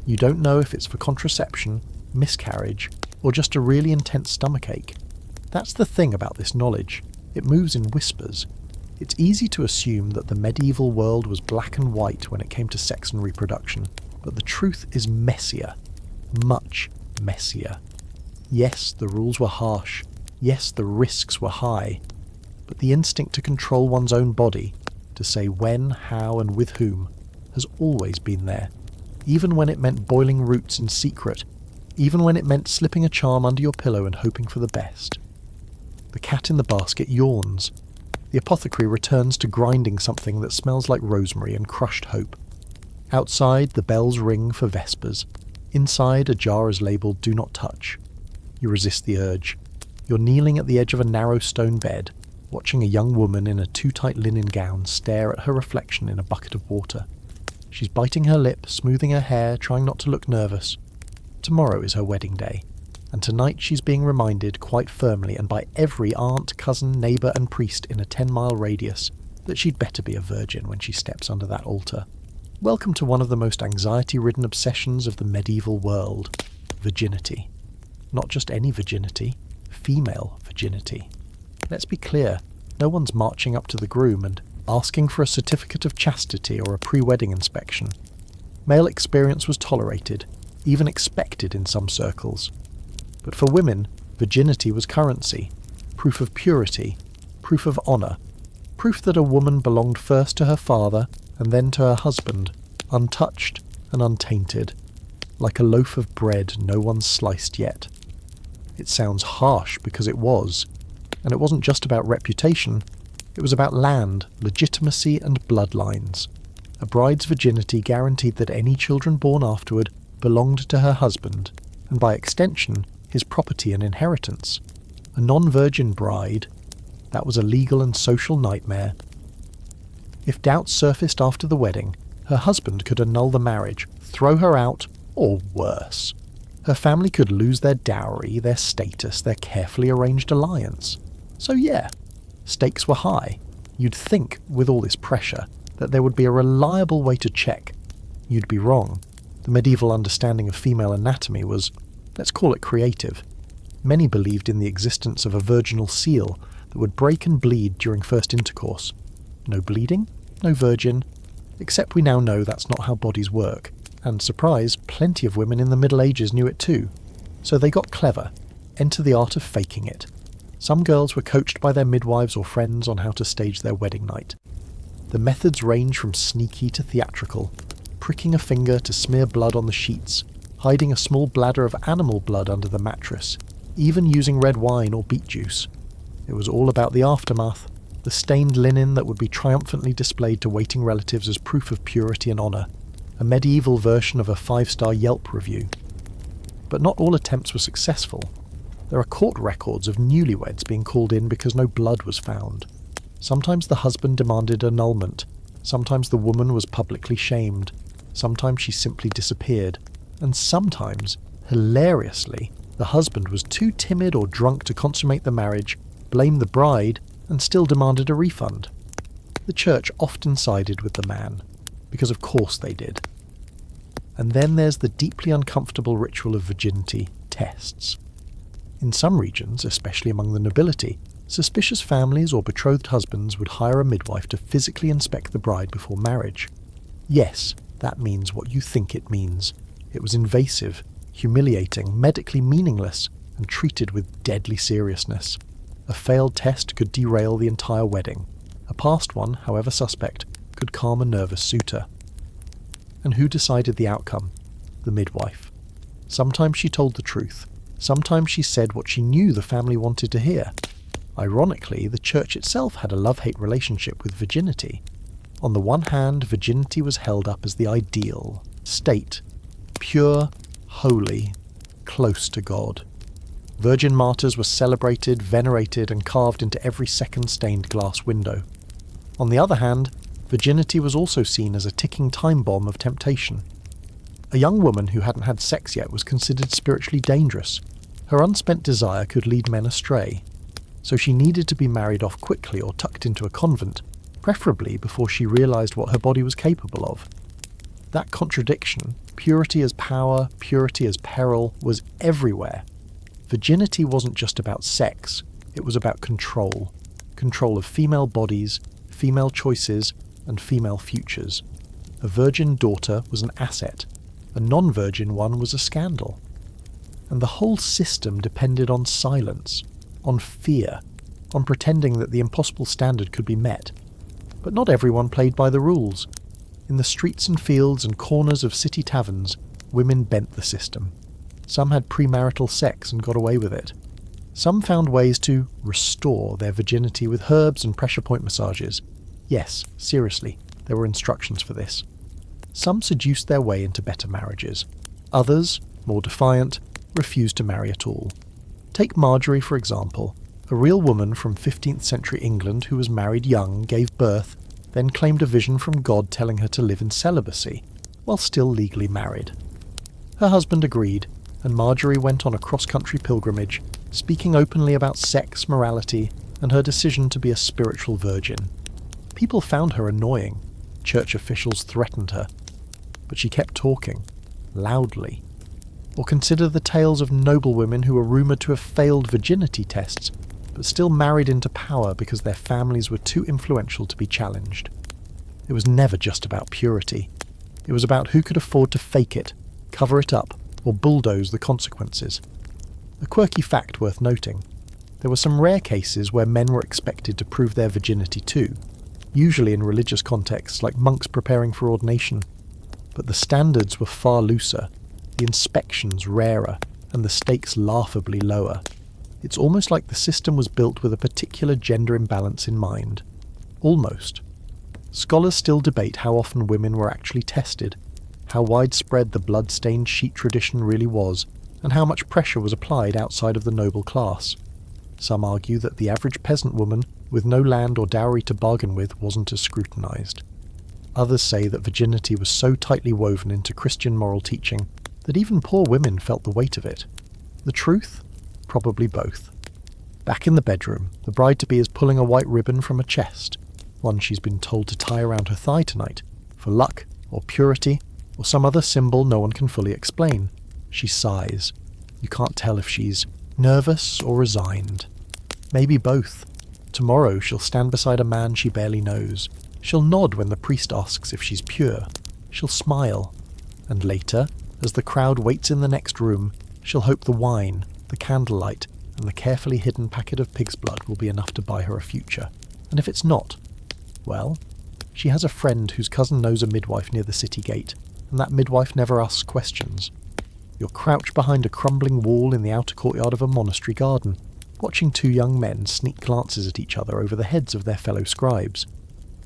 You don't know if it's for contraception, miscarriage, or just a really intense stomachache. That's the thing about this knowledge. It moves in whispers. It's easy to assume that the medieval world was black and white when it came to sex and reproduction, but the truth is messier. Much messier. Yes, the rules were harsh. Yes, the risks were high. But the instinct to control one's own body, to say when, how, and with whom, has always been there. Even when it meant boiling roots in secret, even when it meant slipping a charm under your pillow and hoping for the best. The cat in the basket yawns. The apothecary returns to grinding something that smells like rosemary and crushed hope. Outside, the bells ring for vespers. Inside, a jar is labelled "Do Not Touch." You resist the urge. You're kneeling at the edge of a narrow stone bed, watching a young woman in a too-tight linen gown stare at her reflection in a bucket of water. She's biting her lip, smoothing her hair, trying not to look nervous. Tomorrow is her wedding day, and tonight she's being reminded quite firmly and by every aunt, cousin, neighbour and priest in a 10-mile radius that she'd better be a virgin when she steps under that altar. Welcome to one of the most anxiety-ridden obsessions of the medieval world, virginity. Not just any virginity, female virginity. Let's be clear, no one's marching up to the groom and asking for a certificate of chastity or a pre-wedding inspection. Male experience was tolerated, even expected in some circles. But for women, virginity was currency, proof of purity, proof of honour, proof that a woman belonged first to her father and then to her husband, untouched and untainted, like a loaf of bread no one's sliced yet. It sounds harsh because it was, and it wasn't just about reputation, it was about land, legitimacy and bloodlines. A bride's virginity guaranteed that any children born afterward belonged to her husband, and by extension, his property and inheritance. A non-virgin bride, that was a legal and social nightmare. If doubts surfaced after the wedding, her husband could annul the marriage, throw her out, or worse. Her family could lose their dowry, their status, their carefully arranged alliance. So yeah, stakes were high. You'd think, with all this pressure, that there would be a reliable way to check. You'd be wrong. The medieval understanding of female anatomy was, let's call it creative. Many believed in the existence of a virginal seal that would break and bleed during first intercourse. No bleeding, no virgin, except we now know that's not how bodies work. And surprise, plenty of women in the Middle Ages knew it too. So they got clever. Enter the art of faking it. Some girls were coached by their midwives or friends on how to stage their wedding night. The methods range from sneaky to theatrical, pricking a finger to smear blood on the sheets, hiding a small bladder of animal blood under the mattress, even using red wine or beet juice. It was all about the aftermath, the stained linen that would be triumphantly displayed to waiting relatives as proof of purity and honour, a medieval version of a 5-star Yelp review. But not all attempts were successful. There are court records of newlyweds being called in because no blood was found. Sometimes the husband demanded annulment, sometimes the woman was publicly shamed, sometimes she simply disappeared, and sometimes, hilariously, the husband was too timid or drunk to consummate the marriage, blamed the bride, and still demanded a refund. The church often sided with the man, because of course they did. And then there's the deeply uncomfortable ritual of virginity, tests. In some regions, especially among the nobility, suspicious families or betrothed husbands would hire a midwife to physically inspect the bride before marriage. Yes, that means what you think it means. It was invasive, humiliating, medically meaningless, and treated with deadly seriousness. A failed test could derail the entire wedding. A past one, however suspect, could calm a nervous suitor. And who decided the outcome? The midwife. Sometimes she told the truth. Sometimes she said what she knew the family wanted to hear. Ironically, the church itself had a love-hate relationship with virginity. On the one hand, virginity was held up as the ideal, state, pure, holy, close to God. Virgin martyrs were celebrated, venerated, and carved into every second stained glass window. On the other hand, virginity was also seen as a ticking time bomb of temptation. A young woman who hadn't had sex yet was considered spiritually dangerous. Her unspent desire could lead men astray. So she needed to be married off quickly or tucked into a convent, preferably before she realised what her body was capable of. That contradiction, purity as power, purity as peril, was everywhere. Virginity wasn't just about sex, it was about control. Control of female bodies, female choices, and female futures. A virgin daughter was an asset. A non-virgin one was a scandal. And the whole system depended on silence, on fear, on pretending that the impossible standard could be met. But not everyone played by the rules. In the streets and fields and corners of city taverns, women bent the system. Some had premarital sex and got away with it. Some found ways to restore their virginity with herbs and pressure point massages. Yes, seriously, there were instructions for this. Some seduced their way into better marriages. Others, more defiant, refused to marry at all. Take Marjorie, for example, a real woman from 15th century England who was married young, gave birth, then claimed a vision from God telling her to live in celibacy, while still legally married. Her husband agreed, and Marjorie went on a cross-country pilgrimage, speaking openly about sex, morality, and her decision to be a spiritual virgin. People found her annoying. Church officials threatened her. But she kept talking, loudly. Or consider the tales of noblewomen who were rumoured to have failed virginity tests, but still married into power because their families were too influential to be challenged. It was never just about purity. It was about who could afford to fake it, cover it up, or bulldoze the consequences. A quirky fact worth noting. There were some rare cases where men were expected to prove their virginity too, usually in religious contexts like monks preparing for ordination. But the standards were far looser, the inspections rarer, and the stakes laughably lower. It's almost like the system was built with a particular gender imbalance in mind. Almost. Scholars still debate how often women were actually tested, how widespread the blood-stained sheet tradition really was, and how much pressure was applied outside of the noble class. Some argue that the average peasant woman, with no land or dowry to bargain with, wasn't as scrutinised. Others say that virginity was so tightly woven into Christian moral teaching that even poor women felt the weight of it. The truth? Probably both. Back in the bedroom, the bride-to-be is pulling a white ribbon from a chest, one she's been told to tie around her thigh tonight, for luck, or purity, or some other symbol no one can fully explain. She sighs. You can't tell if she's nervous or resigned. Maybe both. Tomorrow she'll stand beside a man she barely knows. She'll nod when the priest asks if she's pure. She'll smile. And later, as the crowd waits in the next room, she'll hope the wine, the candlelight, and the carefully hidden packet of pig's blood will be enough to buy her a future. And if it's not, well, she has a friend whose cousin knows a midwife near the city gate, and that midwife never asks questions. You're crouched behind a crumbling wall in the outer courtyard of a monastery garden, watching two young men sneak glances at each other over the heads of their fellow scribes.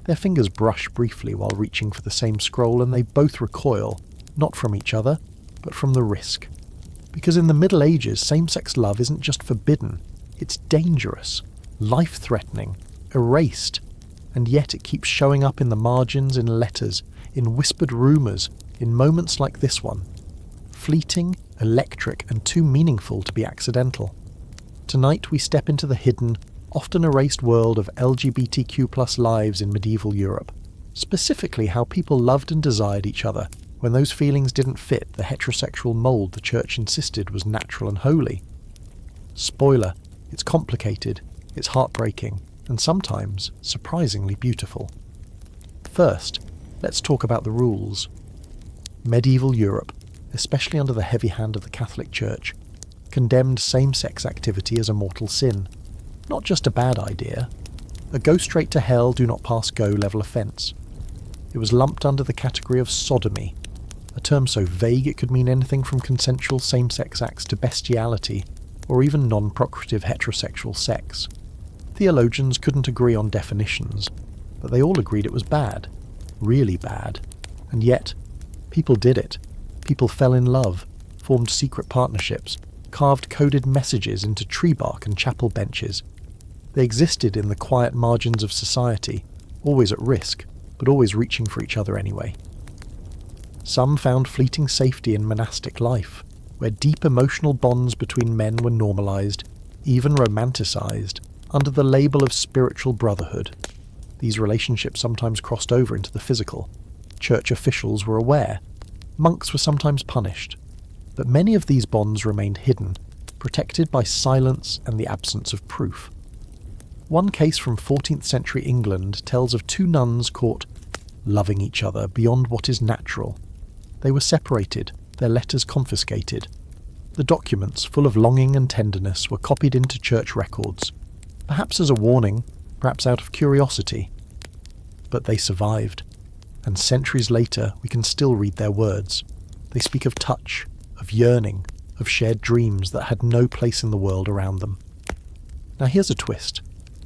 Their fingers brush briefly while reaching for the same scroll, and they both recoil, not from each other, but from the risk. Because in the Middle Ages, same-sex love isn't just forbidden, it's dangerous, life-threatening, erased, and yet it keeps showing up in the margins, in letters, in whispered rumours, in moments like this one. Fleeting, electric, and too meaningful to be accidental. Tonight we step into the hidden, often erased world of LGBTQ+ lives in medieval Europe, specifically how people loved and desired each other when those feelings didn't fit the heterosexual mould the church insisted was natural and holy. Spoiler, it's complicated, it's heartbreaking, and sometimes surprisingly beautiful. First, let's talk about the rules. Medieval Europe, especially under the heavy hand of the Catholic Church, condemned same-sex activity as a mortal sin. Not just a bad idea. A go straight to hell, do not pass go level offence. It was lumped under the category of sodomy, a term so vague it could mean anything from consensual same-sex acts to bestiality, or even non-procreative heterosexual sex. Theologians couldn't agree on definitions, but they all agreed it was bad, really bad. And yet, people did it. People fell in love, formed secret partnerships, carved coded messages into tree bark and chapel benches. They existed in the quiet margins of society, always at risk, but always reaching for each other anyway. Some found fleeting safety in monastic life, where deep emotional bonds between men were normalized, even romanticized, under the label of spiritual brotherhood. These relationships sometimes crossed over into the physical. Church officials were aware. Monks were sometimes punished. But many of these bonds remained hidden, protected by silence and the absence of proof. One case from 14th century England tells of two nuns caught loving each other beyond what is natural. They were separated, their letters confiscated. The documents, full of longing and tenderness, were copied into church records, perhaps as a warning, perhaps out of curiosity. But they survived, and centuries later we can still read their words. They speak of touch, of yearning, of shared dreams that had no place in the world around them. Now here's a twist.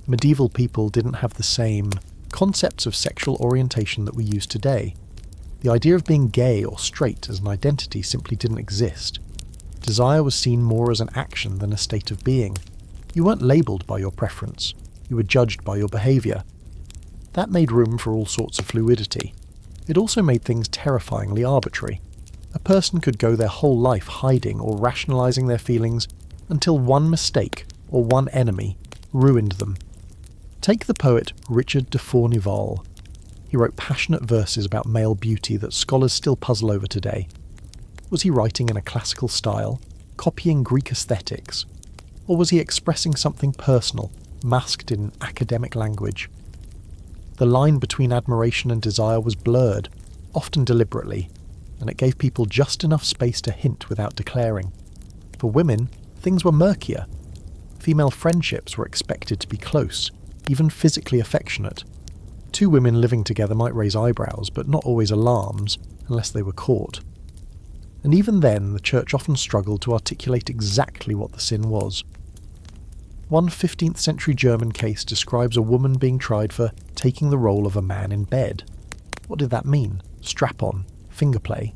Medieval people didn't have the same concepts of sexual orientation that we use today. The idea of being gay or straight as an identity simply didn't exist. Desire was seen more as an action than a state of being. You weren't labelled by your preference. You were judged by your behaviour. That made room for all sorts of fluidity. It also made things terrifyingly arbitrary. A person could go their whole life hiding or rationalising their feelings until one mistake or one enemy ruined them. Take the poet Richard de Fournival. He wrote passionate verses about male beauty that scholars still puzzle over today. Was he writing in a classical style, copying Greek aesthetics? Or was he expressing something personal, masked in academic language? The line between admiration and desire was blurred, often deliberately, and it gave people just enough space to hint without declaring. For women, things were murkier. Female friendships were expected to be close, even physically affectionate. Two women living together might raise eyebrows, but not always alarms, unless they were caught. And even then, the church often struggled to articulate exactly what the sin was. One 15th century German case describes a woman being tried for taking the role of a man in bed. What did that mean? Strap-on? Finger play?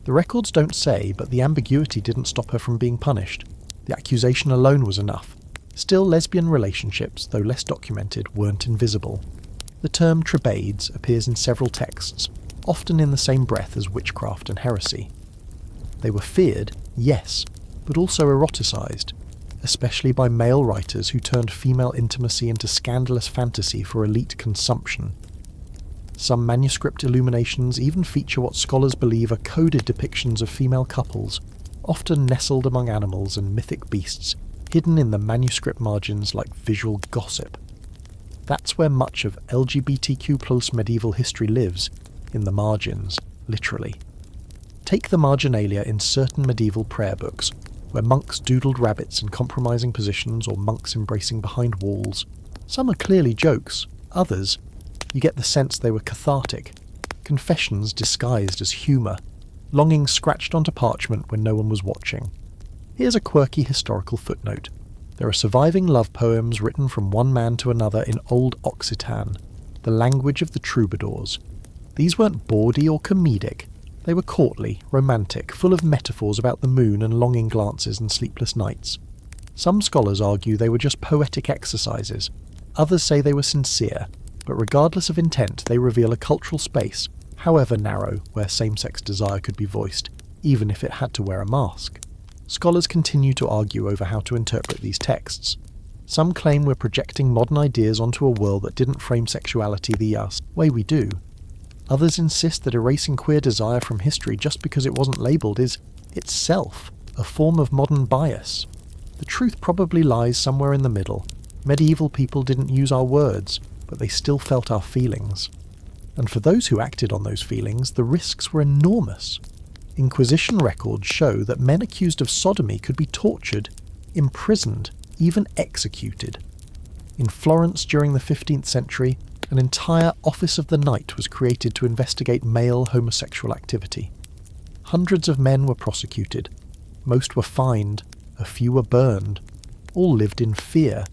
The records don't say, but the ambiguity didn't stop her from being punished. The accusation alone was enough. Still, lesbian relationships, though less documented, weren't invisible. The term trebades appears in several texts, often in the same breath as witchcraft and heresy. They were feared, yes, but also eroticized, especially by male writers who turned female intimacy into scandalous fantasy for elite consumption. Some manuscript illuminations even feature what scholars believe are coded depictions of female couples, often nestled among animals and mythic beasts, hidden in the manuscript margins like visual gossip. That's where much of LGBTQ+ medieval history lives, in the margins, literally. Take the marginalia in certain medieval prayer books, where monks doodled rabbits in compromising positions or monks embracing behind walls. Some are clearly jokes, others, you get the sense they were cathartic, confessions disguised as humour, longing scratched onto parchment when no one was watching. Here's a quirky historical footnote. There are surviving love poems written from one man to another in Old Occitan, the language of the troubadours. These weren't bawdy or comedic. They were courtly, romantic, full of metaphors about the moon and longing glances and sleepless nights. Some scholars argue they were just poetic exercises. Others say they were sincere, but regardless of intent, they reveal a cultural space, however narrow, where same-sex desire could be voiced, even if it had to wear a mask. Scholars continue to argue over how to interpret these texts. Some claim we're projecting modern ideas onto a world that didn't frame sexuality the way we do. Others insist that erasing queer desire from history just because it wasn't labelled is, itself, a form of modern bias. The truth probably lies somewhere in the middle. Medieval people didn't use our words, but they still felt our feelings. And for those who acted on those feelings, the risks were enormous. Inquisition records show that men accused of sodomy could be tortured, imprisoned, even executed. In Florence during the 15th century, an entire Office of the Night was created to investigate male homosexual activity. Hundreds of men were prosecuted. Most were fined, a few were burned. All lived in fear.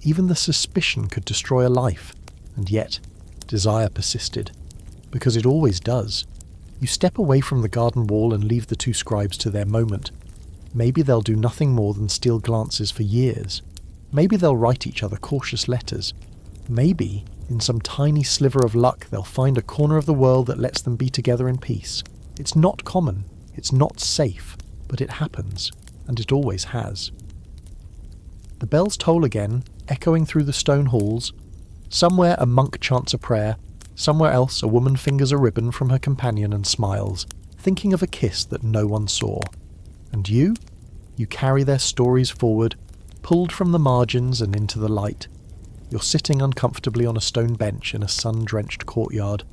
Even the suspicion could destroy a life, and yet, desire persisted. Because it always does. You step away from the garden wall and leave the two scribes to their moment. Maybe they'll do nothing more than steal glances for years. Maybe they'll write each other cautious letters. Maybe, in some tiny sliver of luck, they'll find a corner of the world that lets them be together in peace. It's not common, it's not safe, but it happens, and it always has. The bells toll again, echoing through the stone halls. Somewhere a monk chants a prayer, somewhere else a woman fingers a ribbon from her companion and smiles, thinking of a kiss that no one saw. And you? You carry their stories forward, pulled from the margins and into the light. You're sitting uncomfortably on a stone bench in a sun-drenched courtyard,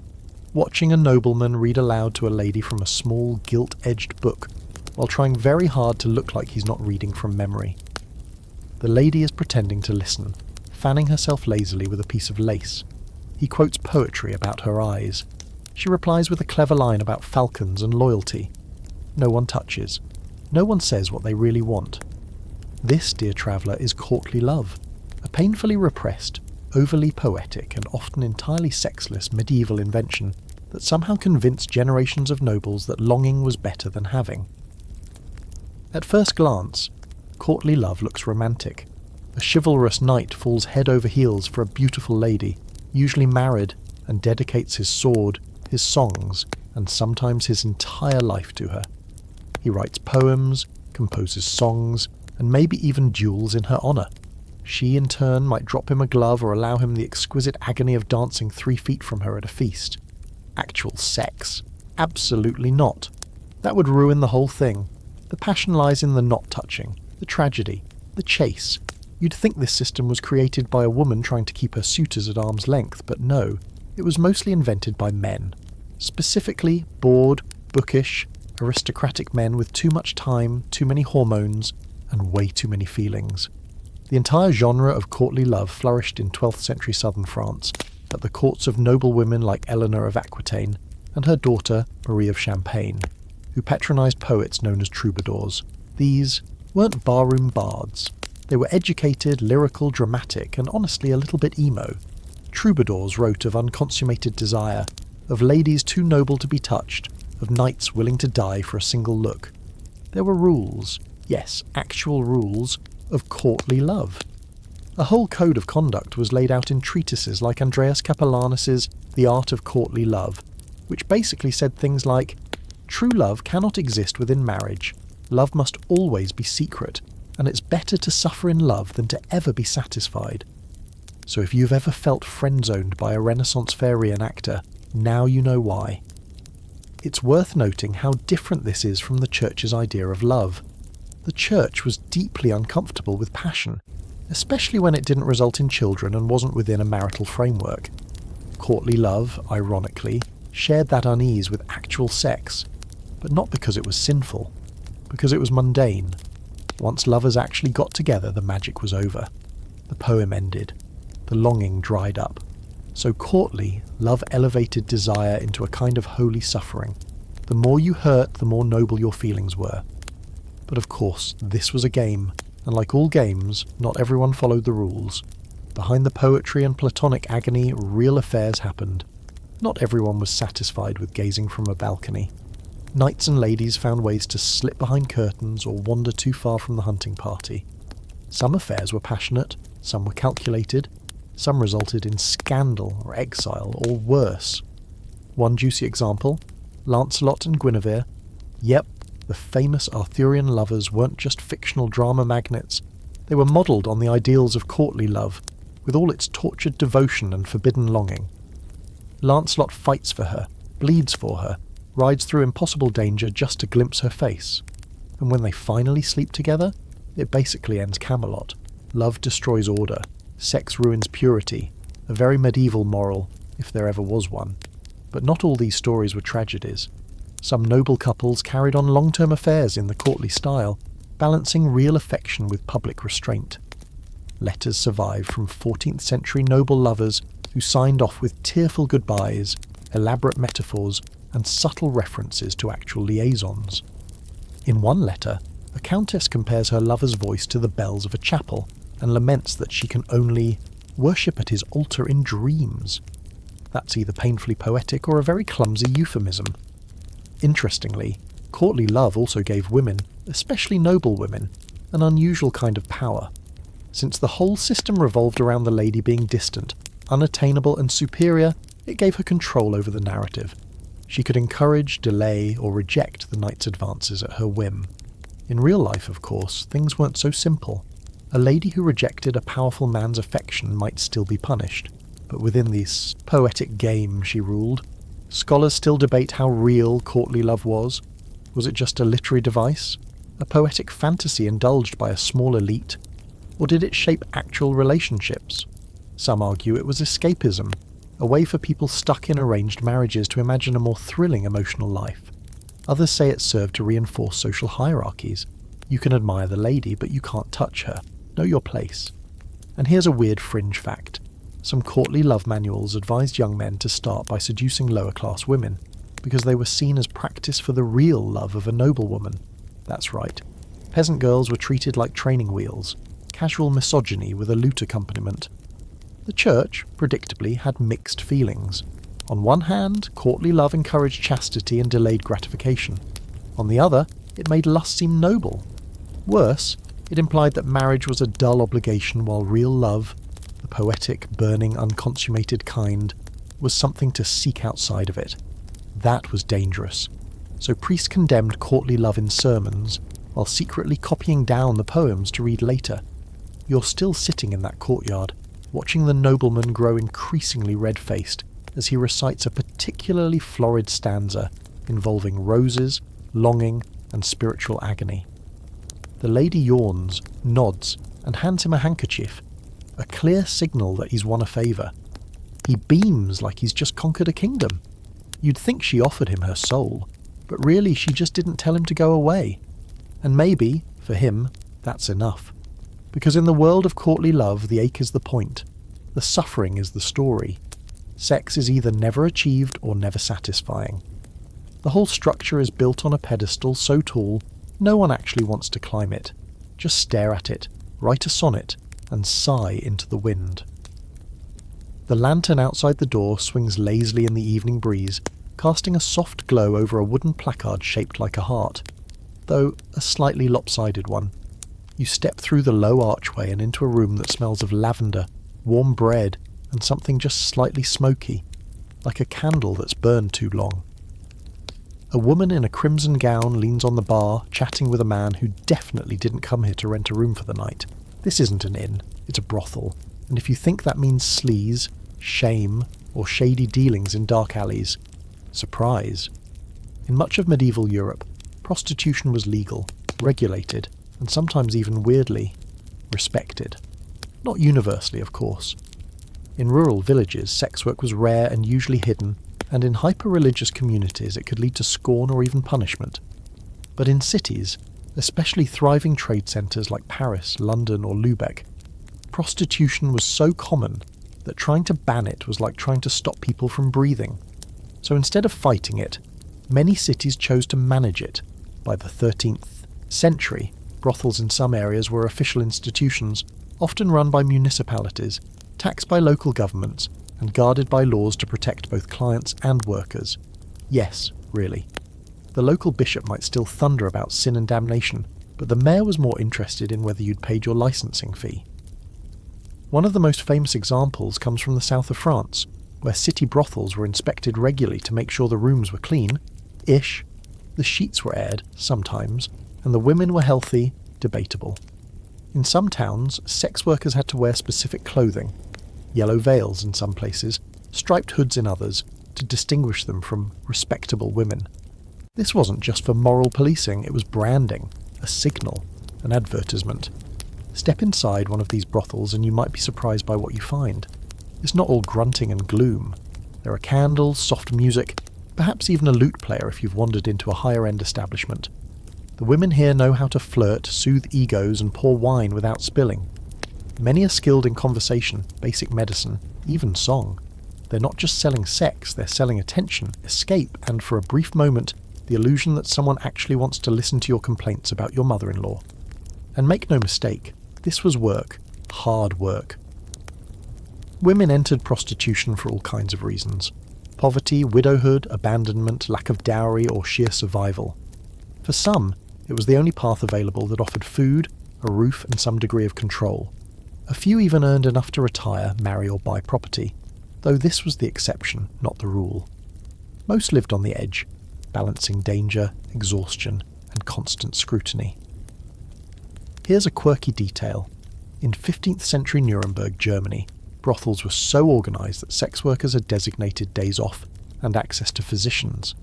watching a nobleman read aloud to a lady from a small gilt-edged book, while trying very hard to look like he's not reading from memory. The lady is pretending to listen, fanning herself lazily with a piece of lace. He quotes poetry about her eyes. She replies with a clever line about falcons and loyalty. No one touches. No one says what they really want. This, dear traveller, is courtly love, a painfully repressed, overly poetic and often entirely sexless medieval invention that somehow convinced generations of nobles that longing was better than having. At first glance, courtly love looks romantic. A chivalrous knight falls head over heels for a beautiful lady, usually married, and dedicates his sword, his songs, and sometimes his entire life to her. He writes poems, composes songs, and maybe even duels in her honour. She, in turn, might drop him a glove or allow him the exquisite agony of dancing 3 feet from her at a feast. Actual sex? Absolutely not. That would ruin the whole thing. The passion lies in the not touching, the tragedy, the chase. You'd think this system was created by a woman trying to keep her suitors at arm's length, but no, it was mostly invented by men. Specifically, bored, bookish, aristocratic men with too much time, too many hormones, and way too many feelings. The entire genre of courtly love flourished in 12th century southern France, at the courts of noble women like Eleanor of Aquitaine and her daughter Marie of Champagne, who patronised poets known as troubadours. These weren't barroom bards. They were educated, lyrical, dramatic, and honestly a little bit emo. Troubadours wrote of unconsummated desire, of ladies too noble to be touched, of knights willing to die for a single look. There were rules, yes, actual rules, of courtly love. A whole code of conduct was laid out in treatises like Andreas Capellanus's The Art of Courtly Love, which basically said things like, True love cannot exist within marriage. Love must always be secret, and it's better to suffer in love than to ever be satisfied. So if you've ever felt friend-zoned by a Renaissance fair reenactor, now you know why. It's worth noting how different this is from the Church's idea of love. The Church was deeply uncomfortable with passion, especially when it didn't result in children and wasn't within a marital framework. Courtly love, ironically, shared that unease with actual sex, but not because it was sinful, because it was mundane. Once lovers actually got together, the magic was over. The poem ended. The longing dried up. So courtly, love elevated desire into a kind of holy suffering. The more you hurt, the more noble your feelings were. But of course, this was a game, and like all games, not everyone followed the rules. Behind the poetry and platonic agony, real affairs happened. Not everyone was satisfied with gazing from a balcony. Knights and ladies found ways to slip behind curtains or wander too far from the hunting party. Some affairs were passionate, some were calculated, some resulted in scandal or exile, or worse. One juicy example, Lancelot and Guinevere. Yep, the famous Arthurian lovers weren't just fictional drama magnets. They were modelled on the ideals of courtly love, with all its tortured devotion and forbidden longing. Lancelot fights for her, bleeds for her, rides through impossible danger just to glimpse her face. And when they finally sleep together, it basically ends Camelot. Love destroys order. Sex ruins purity. A very medieval moral, if there ever was one. But not all these stories were tragedies. Some noble couples carried on long-term affairs in the courtly style, balancing real affection with public restraint. Letters survive from 14th century noble lovers who signed off with tearful goodbyes, elaborate metaphors, and subtle references to actual liaisons. In one letter, a countess compares her lover's voice to the bells of a chapel and laments that she can only worship at his altar in dreams. That's either painfully poetic or a very clumsy euphemism. Interestingly, courtly love also gave women, especially noble women, an unusual kind of power. Since the whole system revolved around the lady being distant, unattainable and superior, it gave her control over the narrative. She could encourage, delay, or reject the knight's advances at her whim. In real life, of course, things weren't so simple. A lady who rejected a powerful man's affection might still be punished, but within this poetic game she ruled. Scholars still debate how real courtly love was. Was it just a literary device? A poetic fantasy indulged by a small elite? Or did it shape actual relationships? Some argue it was escapism, a way for people stuck in arranged marriages to imagine a more thrilling emotional life. Others say it served to reinforce social hierarchies. You can admire the lady, but you can't touch her. Know your place. And here's a weird fringe fact. Some courtly love manuals advised young men to start by seducing lower-class women, because they were seen as practice for the real love of a noblewoman. That's right. Peasant girls were treated like training wheels, casual misogyny with a lute accompaniment. The Church, predictably, had mixed feelings. On one hand, courtly love encouraged chastity and delayed gratification. On the other, it made lust seem noble. Worse, it implied that marriage was a dull obligation while real love, the poetic, burning, unconsummated kind, was something to seek outside of it. That was dangerous. So priests condemned courtly love in sermons, while secretly copying down the poems to read later. You're still sitting in that courtyard, watching the nobleman grow increasingly red-faced as he recites a particularly florid stanza involving roses, longing, and spiritual agony. The lady yawns, nods, and hands him a handkerchief, a clear signal that he's won a favour. He beams like he's just conquered a kingdom. You'd think she offered him her soul, but really she just didn't tell him to go away. And maybe, for him, that's enough. Because in the world of courtly love, the ache is the point. The suffering is the story. Sex is either never achieved or never satisfying. The whole structure is built on a pedestal so tall, no one actually wants to climb it. Just stare at it, write a sonnet, and sigh into the wind. The lantern outside the door swings lazily in the evening breeze, casting a soft glow over a wooden placard shaped like a heart, though a slightly lopsided one. You step through the low archway and into a room that smells of lavender, warm bread, and something just slightly smoky, like a candle that's burned too long. A woman in a crimson gown leans on the bar, chatting with a man who definitely didn't come here to rent a room for the night. This isn't an inn, it's a brothel, and if you think that means sleaze, shame, or shady dealings in dark alleys, surprise. In much of medieval Europe, prostitution was legal, regulated, and sometimes even weirdly, respected. Not universally, of course. In rural villages, sex work was rare and usually hidden, and in hyper-religious communities it could lead to scorn or even punishment. But in cities, especially thriving trade centres like Paris, London or Lübeck, prostitution was so common that trying to ban it was like trying to stop people from breathing. So instead of fighting it, many cities chose to manage it. By the 13th century, brothels in some areas were official institutions, often run by municipalities, taxed by local governments, and guarded by laws to protect both clients and workers. Yes, really. The local bishop might still thunder about sin and damnation, but the mayor was more interested in whether you'd paid your licensing fee. One of the most famous examples comes from the south of France, where city brothels were inspected regularly to make sure the rooms were clean-ish, the sheets were aired, sometimes, and the women were healthy, debatable. In some towns, sex workers had to wear specific clothing, yellow veils in some places, striped hoods in others, to distinguish them from respectable women. This wasn't just for moral policing, it was branding, a signal, an advertisement. Step inside one of these brothels and you might be surprised by what you find. It's not all grunting and gloom. There are candles, soft music, perhaps even a lute player if you've wandered into a higher-end establishment. The women here know how to flirt, soothe egos and pour wine without spilling. Many are skilled in conversation, basic medicine, even song. They're not just selling sex, they're selling attention, escape, and for a brief moment, the illusion that someone actually wants to listen to your complaints about your mother-in-law. And make no mistake, this was work, hard work. Women entered prostitution for all kinds of reasons. Poverty, widowhood, abandonment, lack of dowry, or sheer survival. For some, it was the only path available that offered food, a roof, and some degree of control. A few even earned enough to retire, marry, or buy property, though this was the exception, not the rule. Most lived on the edge, balancing danger, exhaustion, and constant scrutiny. Here's a quirky detail. In 15th century Nuremberg, Germany, brothels were so organised that sex workers had designated days off and access to physicians.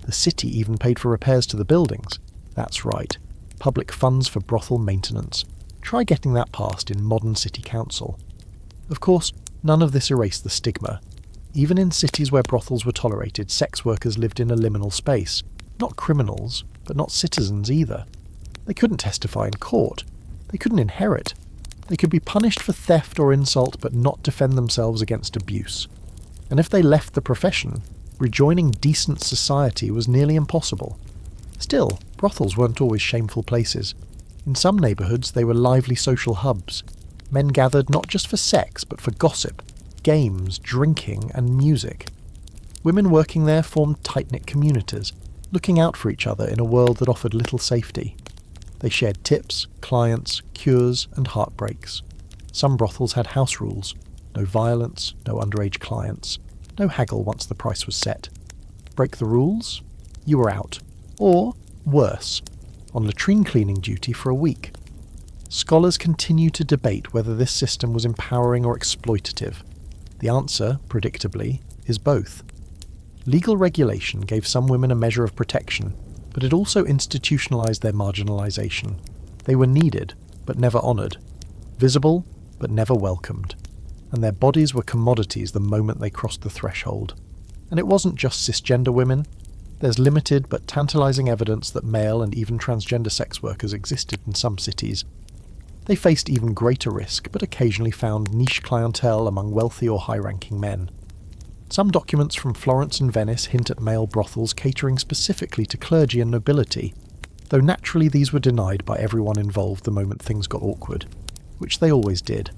The city even paid for repairs to the buildings. That's right, public funds for brothel maintenance. Try getting that passed in modern city council. Of course, none of this erased the stigma. Even in cities where brothels were tolerated, sex workers lived in a liminal space. Not criminals, but not citizens either. They couldn't testify in court. They couldn't inherit. They could be punished for theft or insult, but not defend themselves against abuse. And if they left the profession, rejoining decent society was nearly impossible. Still, brothels weren't always shameful places. In some neighbourhoods, they were lively social hubs. Men gathered not just for sex, but for gossip, games, drinking, and music. Women working there formed tight-knit communities, looking out for each other in a world that offered little safety. They shared tips, clients, cures, and heartbreaks. Some brothels had house rules: no violence, no underage clients, no haggle once the price was set. Break the rules? You were out. Or, worse, on latrine cleaning duty for a week. Scholars continue to debate whether this system was empowering or exploitative. The answer, predictably, is both. Legal regulation gave some women a measure of protection, but it also institutionalized their marginalization. They were needed, but never honoured, visible, but never welcomed, and their bodies were commodities the moment they crossed the threshold. And it wasn't just cisgender women. There's limited but tantalizing evidence that male and even transgender sex workers existed in some cities. They faced even greater risk, but occasionally found niche clientele among wealthy or high-ranking men. Some documents from Florence and Venice hint at male brothels catering specifically to clergy and nobility, though naturally these were denied by everyone involved the moment things got awkward, which they always did.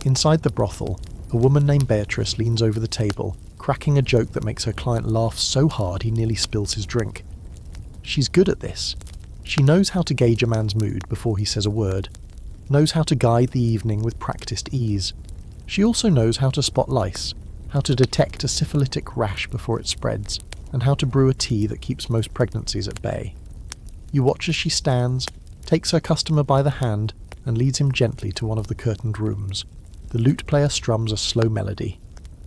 Inside the brothel, a woman named Beatrice leans over the table, cracking a joke that makes her client laugh so hard he nearly spills his drink. She's good at this. She knows how to gauge a man's mood before he says a word, knows how to guide the evening with practiced ease. She also knows how to spot lice, how to detect a syphilitic rash before it spreads, and how to brew a tea that keeps most pregnancies at bay. You watch as she stands, takes her customer by the hand, and leads him gently to one of the curtained rooms. The lute player strums a slow melody.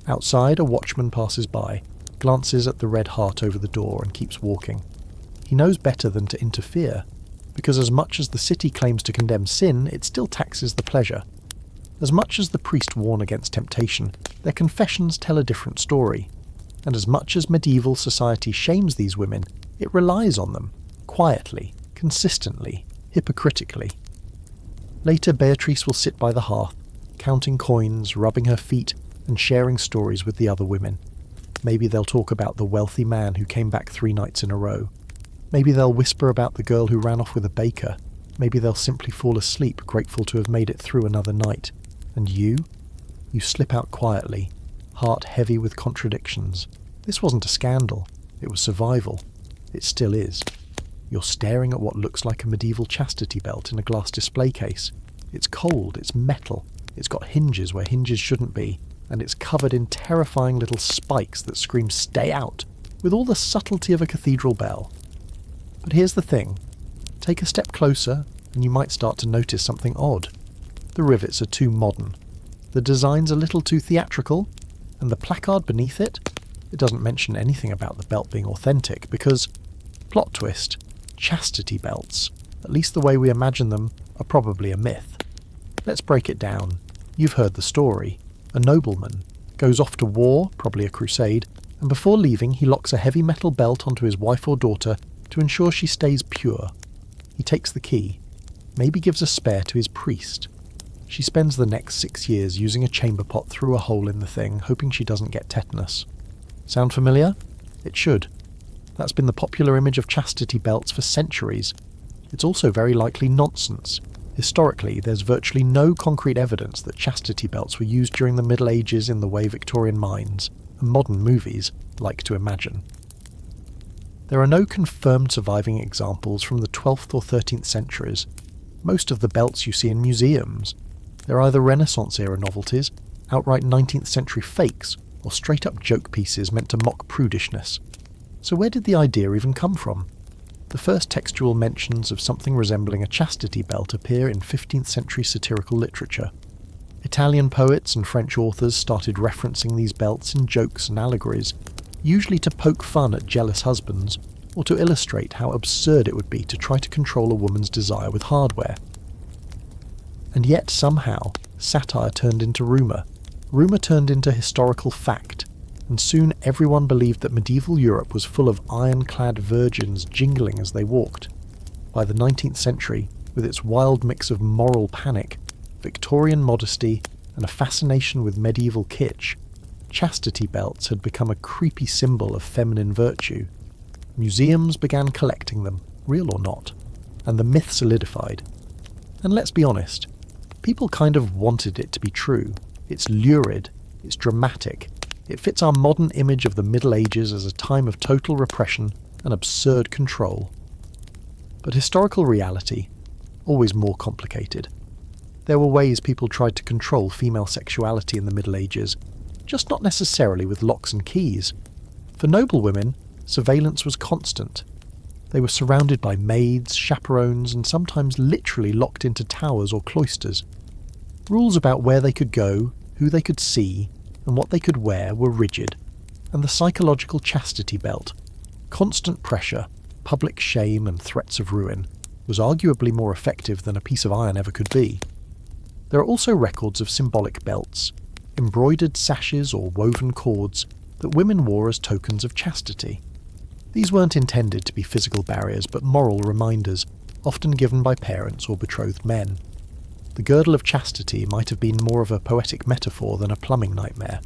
Outside, a watchman passes by, glances at the red heart over the door, and keeps walking. He knows better than to interfere, because as much as the city claims to condemn sin, it still taxes the pleasure. As much as the priest warn against temptation, their confessions tell a different story. And as much as medieval society shames these women, it relies on them, quietly, consistently, hypocritically. Later, Beatrice will sit by the hearth, counting coins, rubbing her feet, and sharing stories with the other women. Maybe they'll talk about the wealthy man who came back 3 nights in a row. Maybe they'll whisper about the girl who ran off with a baker. Maybe they'll simply fall asleep, grateful to have made it through another night. And you? You slip out quietly, heart heavy with contradictions. This wasn't a scandal. It was survival. It still is. You're staring at what looks like a medieval chastity belt in a glass display case. It's cold, it's metal, it's got hinges where hinges shouldn't be, and it's covered in terrifying little spikes that scream "stay out," with all the subtlety of a cathedral bell. But here's the thing. Take a step closer, and you might start to notice something odd. The rivets are too modern. The design's a little too theatrical, and the placard beneath it doesn't mention anything about the belt being authentic, because, plot twist, chastity belts, at least the way we imagine them, are probably a myth. Let's break it down. You've heard the story. A nobleman goes off to war, probably a crusade, and before leaving he locks a heavy metal belt onto his wife or daughter to ensure she stays pure. He takes the key, maybe gives a spare to his priest. She spends the next 6 years using a chamber pot through a hole in the thing, hoping she doesn't get tetanus. Sound familiar? It should. That's been the popular image of chastity belts for centuries. It's also very likely nonsense. Historically, there's virtually no concrete evidence that chastity belts were used during the Middle Ages in the way Victorian minds and modern movies like to imagine. There are no confirmed surviving examples from the 12th or 13th centuries. Most of the belts you see in museums. They're either Renaissance-era novelties, outright 19th century fakes, or straight-up joke pieces meant to mock prudishness. So where did the idea even come from? The first textual mentions of something resembling a chastity belt appear in 15th century satirical literature. Italian poets and French authors started referencing these belts in jokes and allegories, usually to poke fun at jealous husbands, or to illustrate how absurd it would be to try to control a woman's desire with hardware. And yet somehow, satire turned into rumour turned into historical fact, and soon everyone believed that medieval Europe was full of iron-clad virgins jingling as they walked. By the 19th century, with its wild mix of moral panic, Victorian modesty, and a fascination with medieval kitsch, chastity belts had become a creepy symbol of feminine virtue. Museums began collecting them, real or not, and the myth solidified. And let's be honest, people kind of wanted it to be true. It's lurid, it's dramatic, it fits our modern image of the Middle Ages as a time of total repression and absurd control. But historical reality, always more complicated. There were ways people tried to control female sexuality in the Middle Ages, just not necessarily with locks and keys. For noble women, surveillance was constant. They were surrounded by maids, chaperones, and sometimes literally locked into towers or cloisters. Rules about where they could go, who they could see, and what they could wear were rigid, and the psychological chastity belt, constant pressure, public shame and threats of ruin, was arguably more effective than a piece of iron ever could be. There are also records of symbolic belts, embroidered sashes or woven cords that women wore as tokens of chastity. These weren't intended to be physical barriers but moral reminders, often given by parents or betrothed men. The girdle of chastity might have been more of a poetic metaphor than a plumbing nightmare.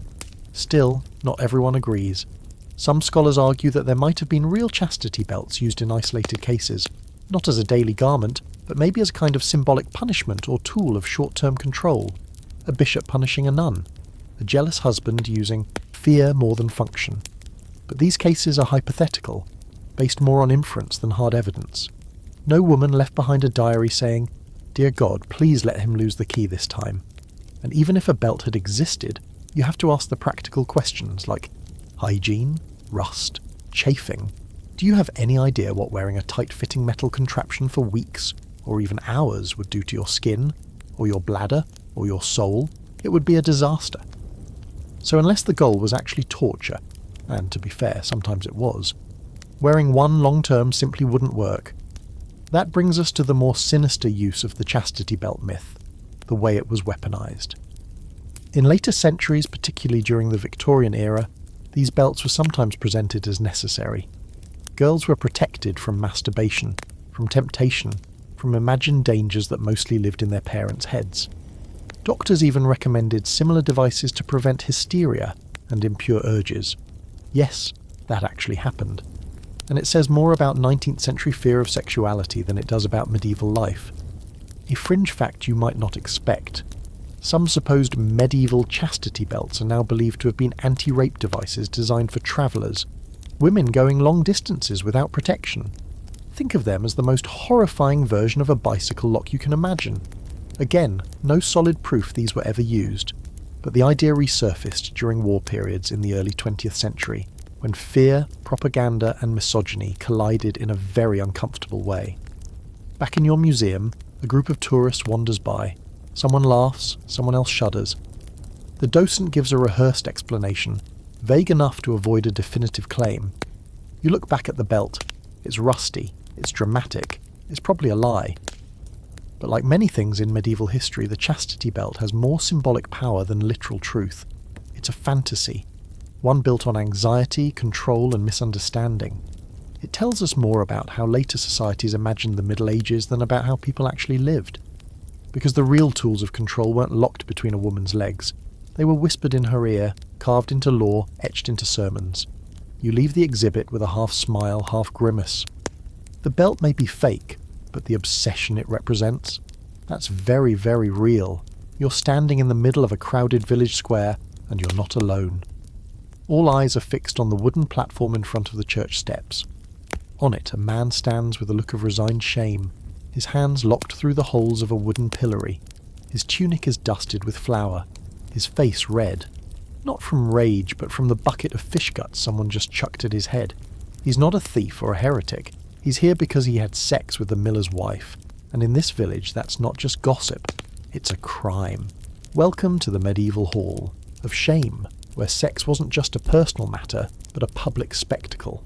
Still, not everyone agrees. Some scholars argue that there might have been real chastity belts used in isolated cases, not as a daily garment, but maybe as a kind of symbolic punishment or tool of short-term control. A bishop punishing a nun, a jealous husband using fear more than function. But these cases are hypothetical, based more on inference than hard evidence. No woman left behind a diary saying, "Dear God, please let him lose the key this time." And even if a belt had existed, you have to ask the practical questions like hygiene, rust, chafing. Do you have any idea what wearing a tight-fitting metal contraption for weeks, or even hours, would do to your skin, or your bladder, or your soul? It would be a disaster. So unless the goal was actually torture, and to be fair, sometimes it was, wearing one long-term simply wouldn't work. That brings us to the more sinister use of the chastity belt myth, the way it was weaponized. In later centuries, particularly during the Victorian era, these belts were sometimes presented as necessary. Girls were protected from masturbation, from temptation, from imagined dangers that mostly lived in their parents' heads. Doctors even recommended similar devices to prevent hysteria and impure urges. Yes, that actually happened. And it says more about 19th century fear of sexuality than it does about medieval life. A fringe fact you might not expect. Some supposed medieval chastity belts are now believed to have been anti-rape devices designed for travellers, women going long distances without protection. Think of them as the most horrifying version of a bicycle lock you can imagine. Again, no solid proof these were ever used, but the idea resurfaced during war periods in the early 20th century, when fear, propaganda and misogyny collided in a very uncomfortable way. Back in your museum, a group of tourists wanders by. Someone laughs, someone else shudders. The docent gives a rehearsed explanation, vague enough to avoid a definitive claim. You look back at the belt. It's rusty, it's dramatic, it's probably a lie. But like many things in medieval history, the chastity belt has more symbolic power than literal truth. It's a fantasy, one built on anxiety, control and misunderstanding. It tells us more about how later societies imagined the Middle Ages than about how people actually lived. Because the real tools of control weren't locked between a woman's legs. They were whispered in her ear, carved into law, etched into sermons. You leave the exhibit with a half smile, half grimace. The belt may be fake, but the obsession it represents? That's very, very real. You're standing in the middle of a crowded village square, and you're not alone. All eyes are fixed on the wooden platform in front of the church steps. On it, a man stands with a look of resigned shame, his hands locked through the holes of a wooden pillory. His tunic is dusted with flour, his face red. Not from rage, but from the bucket of fish guts someone just chucked at his head. He's not a thief or a heretic. He's here because he had sex with the miller's wife. And in this village, that's not just gossip. It's a crime. Welcome to the medieval hall of shame, where sex wasn't just a personal matter, but a public spectacle.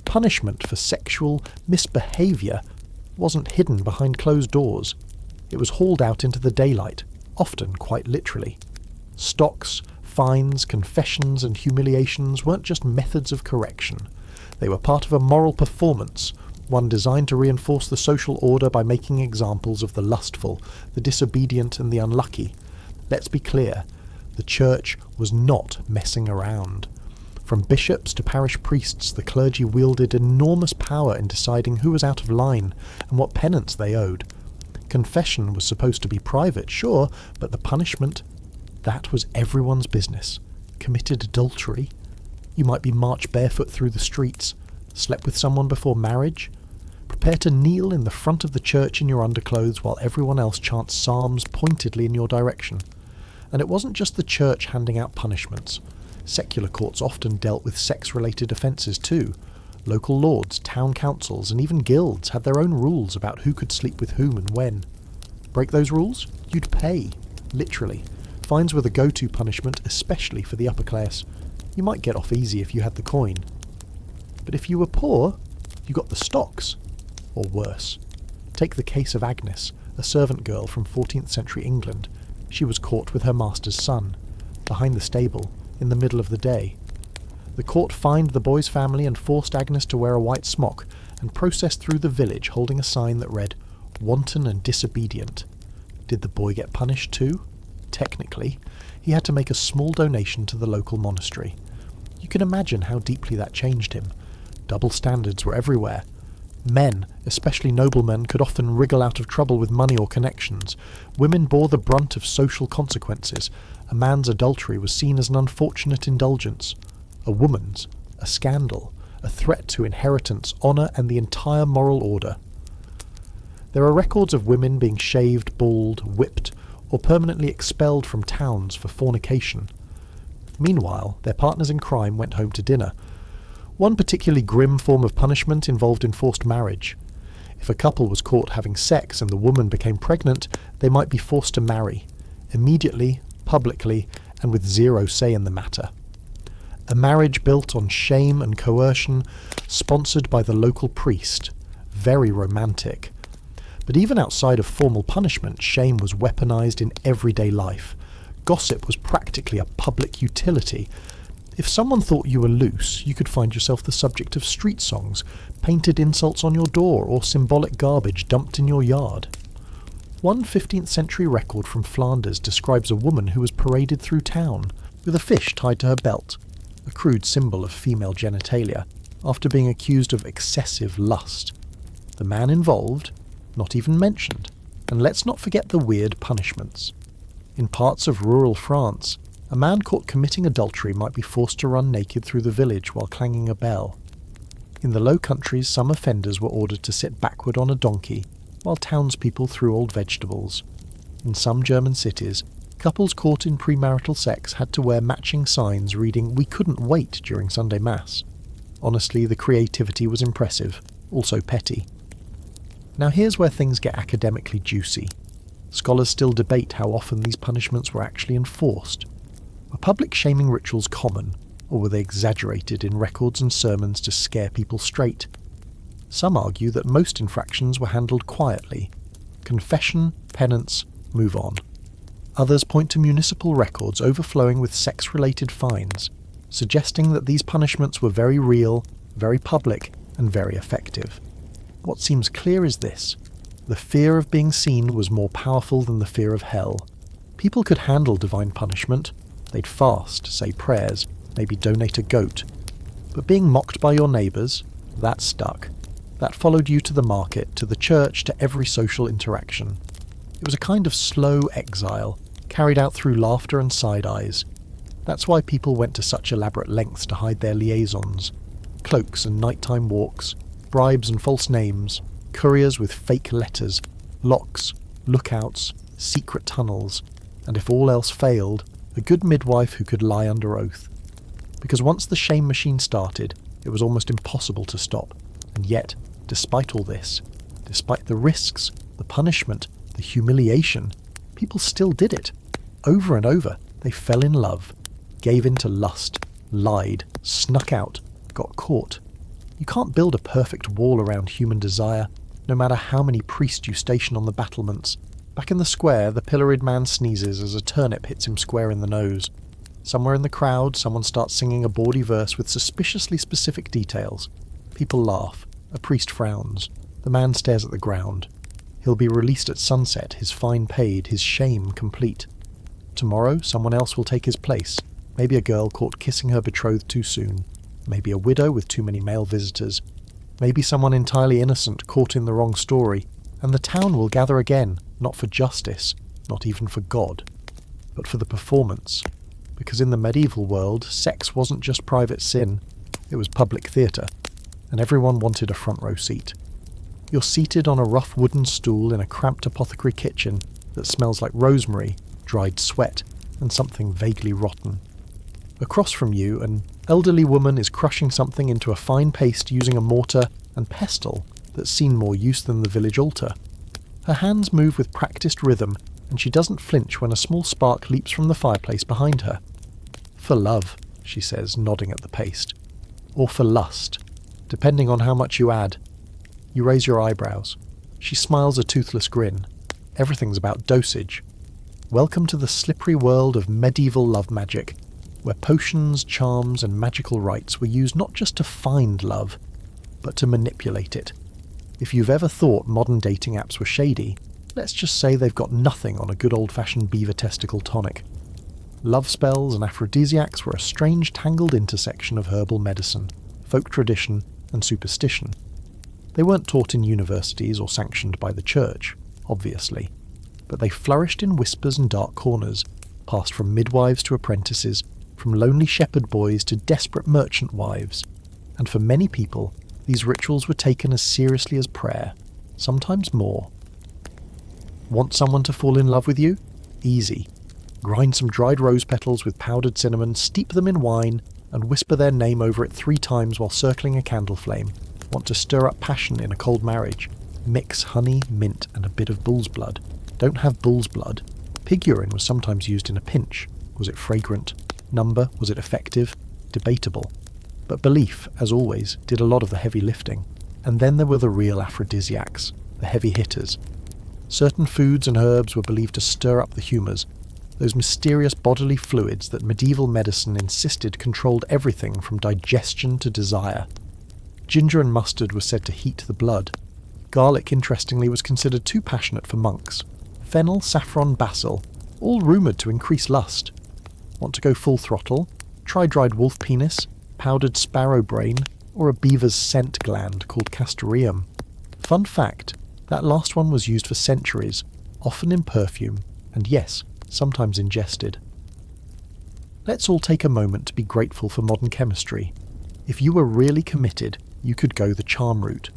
Punishment for sexual misbehaviour wasn't hidden behind closed doors. It was hauled out into the daylight, often quite literally. Stocks, fines, confessions and humiliations weren't just methods of correction. They were part of a moral performance, one designed to reinforce the social order by making examples of the lustful, the disobedient and the unlucky. Let's be clear, the church was not messing around. From bishops to parish priests, the clergy wielded enormous power in deciding who was out of line and what penance they owed. Confession was supposed to be private, sure, but the punishment, that was everyone's business. Committed adultery? You might be marched barefoot through the streets. Slept with someone before marriage? Prepare to kneel in the front of the church in your underclothes while everyone else chants psalms pointedly in your direction. And it wasn't just the church handing out punishments. Secular courts often dealt with sex-related offences too. Local lords, town councils, and even guilds had their own rules about who could sleep with whom and when. Break those rules? You'd pay. Literally. Fines were the go-to punishment, especially for the upper class. You might get off easy if you had the coin. But if you were poor, you got the stocks. Or worse. Take the case of Agnes, a servant girl from 14th century England. She was caught with her master's son, behind the stable, in the middle of the day. The court fined the boy's family and forced Agnes to wear a white smock and processed through the village holding a sign that read, "Wanton and disobedient." Did the boy get punished too? Technically, he had to make a small donation to the local monastery. You can imagine how deeply that changed him. Double standards were everywhere. Men, especially noblemen, could often wriggle out of trouble with money or connections. Women bore the brunt of social consequences. A man's adultery was seen as an unfortunate indulgence. A woman's, a scandal, a threat to inheritance, honour and the entire moral order. There are records of women being shaved, bald, whipped, or permanently expelled from towns for fornication. Meanwhile, their partners in crime went home to dinner. One particularly grim form of punishment involved enforced marriage. If a couple was caught having sex and the woman became pregnant, they might be forced to marry, immediately, publicly, and with zero say in the matter. A marriage built on shame and coercion, sponsored by the local priest. Very romantic. But even outside of formal punishment, shame was weaponized in everyday life. Gossip was practically a public utility. If someone thought you were loose, you could find yourself the subject of street songs, painted insults on your door, or symbolic garbage dumped in your yard. One 15th century record from Flanders describes a woman who was paraded through town, with a fish tied to her belt, a crude symbol of female genitalia, after being accused of excessive lust. The man involved, not even mentioned, and let's not forget the weird punishments. In parts of rural France, a man caught committing adultery might be forced to run naked through the village while clanging a bell. In the Low Countries, some offenders were ordered to sit backward on a donkey, while townspeople threw old vegetables. In some German cities, couples caught in premarital sex had to wear matching signs reading "We couldn't wait" during Sunday Mass. Honestly, the creativity was impressive, also petty. Now here's where things get academically juicy. Scholars still debate how often these punishments were actually enforced. Were public shaming rituals common, or were they exaggerated in records and sermons to scare people straight? Some argue that most infractions were handled quietly. Confession, penance, move on. Others point to municipal records overflowing with sex-related fines, suggesting that these punishments were very real, very public, and very effective. What seems clear is this: the fear of being seen was more powerful than the fear of hell. People could handle divine punishment. They'd fast, say prayers, maybe donate a goat. But being mocked by your neighbours, that stuck. That followed you to the market, to the church, to every social interaction. It was a kind of slow exile, carried out through laughter and side eyes. That's why people went to such elaborate lengths to hide their liaisons. Cloaks and nighttime walks, bribes and false names, couriers with fake letters, locks, lookouts, secret tunnels, and if all else failed, a good midwife who could lie under oath. Because once the shame machine started, it was almost impossible to stop. And yet, despite all this, despite the risks, the punishment, the humiliation, people still did it. Over and over, they fell in love, gave in to lust, lied, snuck out, got caught. You can't build a perfect wall around human desire, no matter how many priests you station on the battlements. Back in the square, the pilloried man sneezes as a turnip hits him square in the nose. Somewhere in the crowd, someone starts singing a bawdy verse with suspiciously specific details. People laugh. A priest frowns. The man stares at the ground. He'll be released at sunset, his fine paid, his shame complete. Tomorrow, someone else will take his place. Maybe a girl caught kissing her betrothed too soon. Maybe a widow with too many male visitors. Maybe someone entirely innocent caught in the wrong story. And the town will gather again, not for justice, not even for God, but for the performance. Because in the medieval world, sex wasn't just private sin, it was public theatre, and everyone wanted a front row seat. You're seated on a rough wooden stool in a cramped apothecary kitchen that smells like rosemary, dried sweat, and something vaguely rotten. Across from you, an elderly woman is crushing something into a fine paste using a mortar and pestle that's seen more use than the village altar. Her hands move with practiced rhythm, and she doesn't flinch when a small spark leaps from the fireplace behind her. For love, she says, nodding at the paste. Or for lust, depending on how much you add. You raise your eyebrows. She smiles a toothless grin. Everything's about dosage. Welcome to the slippery world of medieval love magic, where potions, charms, and magical rites were used not just to find love, but to manipulate it. If you've ever thought modern dating apps were shady, let's just say they've got nothing on a good old-fashioned beaver testicle tonic. Love spells and aphrodisiacs were a strange tangled intersection of herbal medicine, folk tradition, and superstition. They weren't taught in universities or sanctioned by the church, obviously, but they flourished in whispers and dark corners, passed from midwives to apprentices, from lonely shepherd boys to desperate merchant wives, and for many people, these rituals were taken as seriously as prayer, sometimes more. Want someone to fall in love with you? Easy. Grind some dried rose petals with powdered cinnamon, steep them in wine, and whisper their name over it 3 times while circling a candle flame, want to stir up passion in a cold marriage, mix honey, mint and a bit of bull's blood. Don't have bull's blood. Pig urine was sometimes used in a pinch. Was it fragrant? Number? Was it effective? Debatable. But belief, as always, did a lot of the heavy lifting. And then there were the real aphrodisiacs, the heavy hitters. Certain foods and herbs were believed to stir up the humours, those mysterious bodily fluids that medieval medicine insisted controlled everything from digestion to desire. Ginger and mustard were said to heat the blood. Garlic, interestingly, was considered too passionate for monks. Fennel, saffron, basil, all rumoured to increase lust. Want to go full throttle? Try dried wolf penis, powdered sparrow brain, or a beaver's scent gland called castoreum. Fun fact, that last one was used for centuries, often in perfume, and yes, sometimes ingested. Let's all take a moment to be grateful for modern chemistry. If you were really committed, you could go the charm route.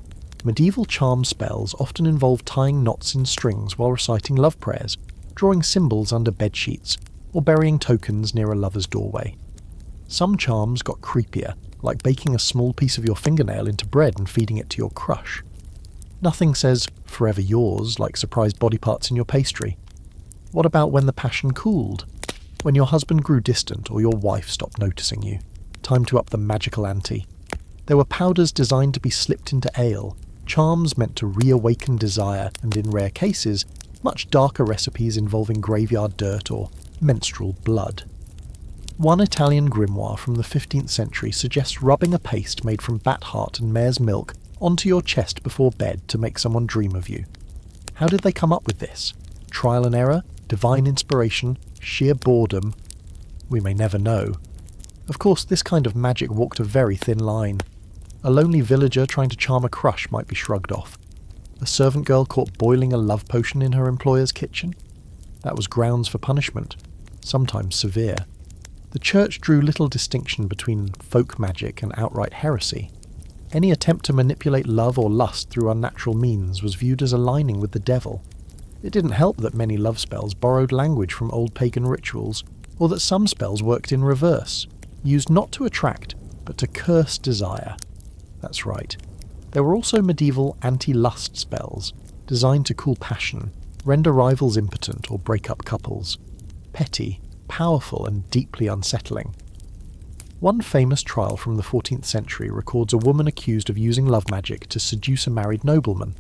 Medieval charm spells often involved tying knots in strings while reciting love prayers, drawing symbols under bedsheets, or burying tokens near a lover's doorway. Some charms got creepier, like baking a small piece of your fingernail into bread and feeding it to your crush. Nothing says, forever yours, like surprise body parts in your pastry. What about when the passion cooled? When your husband grew distant or your wife stopped noticing you? Time to up the magical ante. There were powders designed to be slipped into ale, charms meant to reawaken desire, and in rare cases, much darker recipes involving graveyard dirt or menstrual blood. One Italian grimoire from the 15th century suggests rubbing a paste made from bat heart and mare's milk onto your chest before bed to make someone dream of you. How did they come up with this? Trial and error? Divine inspiration? Sheer boredom? We may never know. Of course, this kind of magic walked a very thin line. A lonely villager trying to charm a crush might be shrugged off. A servant girl caught boiling a love potion in her employer's kitchen? That was grounds for punishment, sometimes severe. The church drew little distinction between folk magic and outright heresy. Any attempt to manipulate love or lust through unnatural means was viewed as aligning with the devil. It didn't help that many love spells borrowed language from old pagan rituals, or that some spells worked in reverse, used not to attract, but to curse desire. That's right. There were also medieval anti-lust spells, designed to cool passion, render rivals impotent or break up couples. Petty, powerful and deeply unsettling. One famous trial from the 14th century records a woman accused of using love magic to seduce a married nobleman.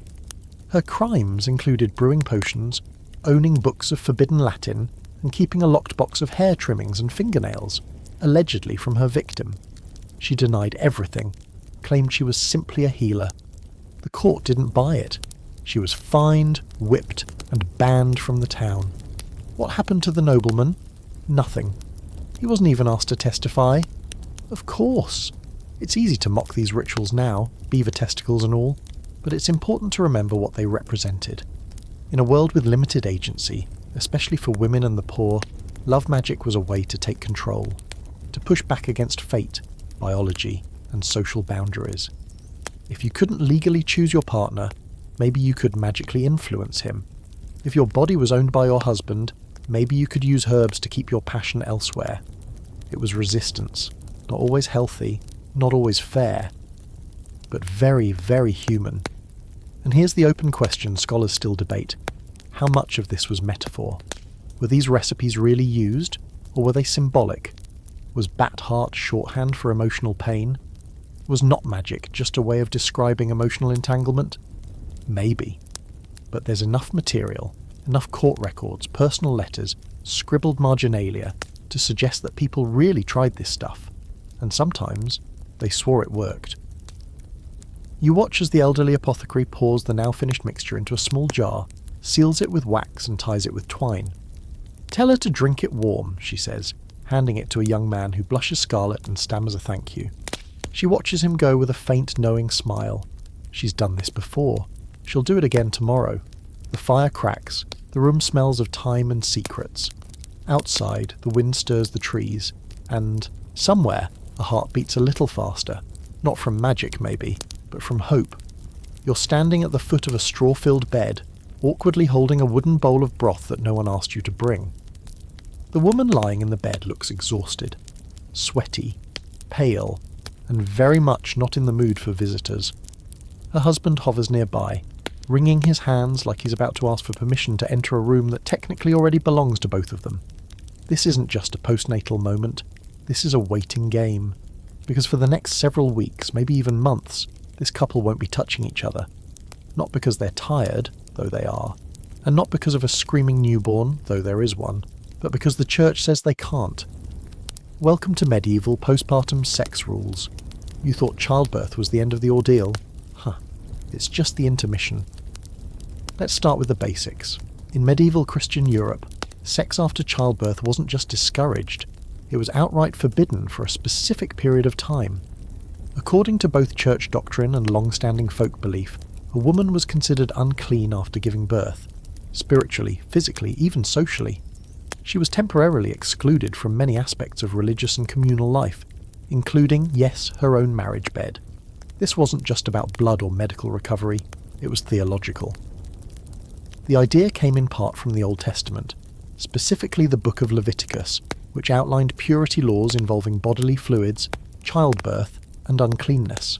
Her crimes included brewing potions, owning books of forbidden Latin, and keeping a locked box of hair trimmings and fingernails, allegedly from her victim. She denied everything, claimed she was simply a healer. The court didn't buy it. She was fined, whipped, and banned from the town. What happened to the nobleman? Nothing. He wasn't even asked to testify. Of course. It's easy to mock these rituals now, beaver testicles and all, but it's important to remember what they represented. In a world with limited agency, especially for women and the poor, love magic was a way to take control, to push back against fate, biology, and social boundaries. If you couldn't legally choose your partner, maybe you could magically influence him. If your body was owned by your husband, maybe you could use herbs to keep your passion elsewhere. It was resistance, not always healthy, not always fair, but very, very human. And here's the open question scholars still debate. How much of this was metaphor? Were these recipes really used, or were they symbolic? Was bat heart shorthand for emotional pain? Was not magic just a way of describing emotional entanglement? Maybe. But there's enough material, enough court records, personal letters, scribbled marginalia, to suggest that people really tried this stuff, and sometimes they swore it worked. You watch as the elderly apothecary pours the now finished mixture into a small jar, seals it with wax and ties it with twine. "Tell her to drink it warm," she says, handing it to a young man who blushes scarlet and stammers a thank you. She watches him go with a faint, knowing smile. She's done this before. She'll do it again tomorrow. The fire cracks. The room smells of time and secrets. Outside, the wind stirs the trees, and somewhere, a heart beats a little faster. Not from magic, maybe, but from hope. You're standing at the foot of a straw-filled bed, awkwardly holding a wooden bowl of broth that no one asked you to bring. The woman lying in the bed looks exhausted, sweaty, pale, and very much not in the mood for visitors. Her husband hovers nearby, wringing his hands like he's about to ask for permission to enter a room that technically already belongs to both of them. This isn't just a postnatal moment, this is a waiting game. Because for the next several weeks, maybe even months, this couple won't be touching each other. Not because they're tired, though they are, and not because of a screaming newborn, though there is one, but because the church says they can't. Welcome to medieval postpartum sex rules. You thought childbirth was the end of the ordeal? Huh, it's just the intermission. Let's start with the basics. In medieval Christian Europe, sex after childbirth wasn't just discouraged, it was outright forbidden for a specific period of time. According to both church doctrine and long-standing folk belief, a woman was considered unclean after giving birth, spiritually, physically, even socially. She was temporarily excluded from many aspects of religious and communal life, including, yes, her own marriage bed. This wasn't just about blood or medical recovery, it was theological. The idea came in part from the Old Testament, specifically the book of Leviticus, which outlined purity laws involving bodily fluids, childbirth, and uncleanness.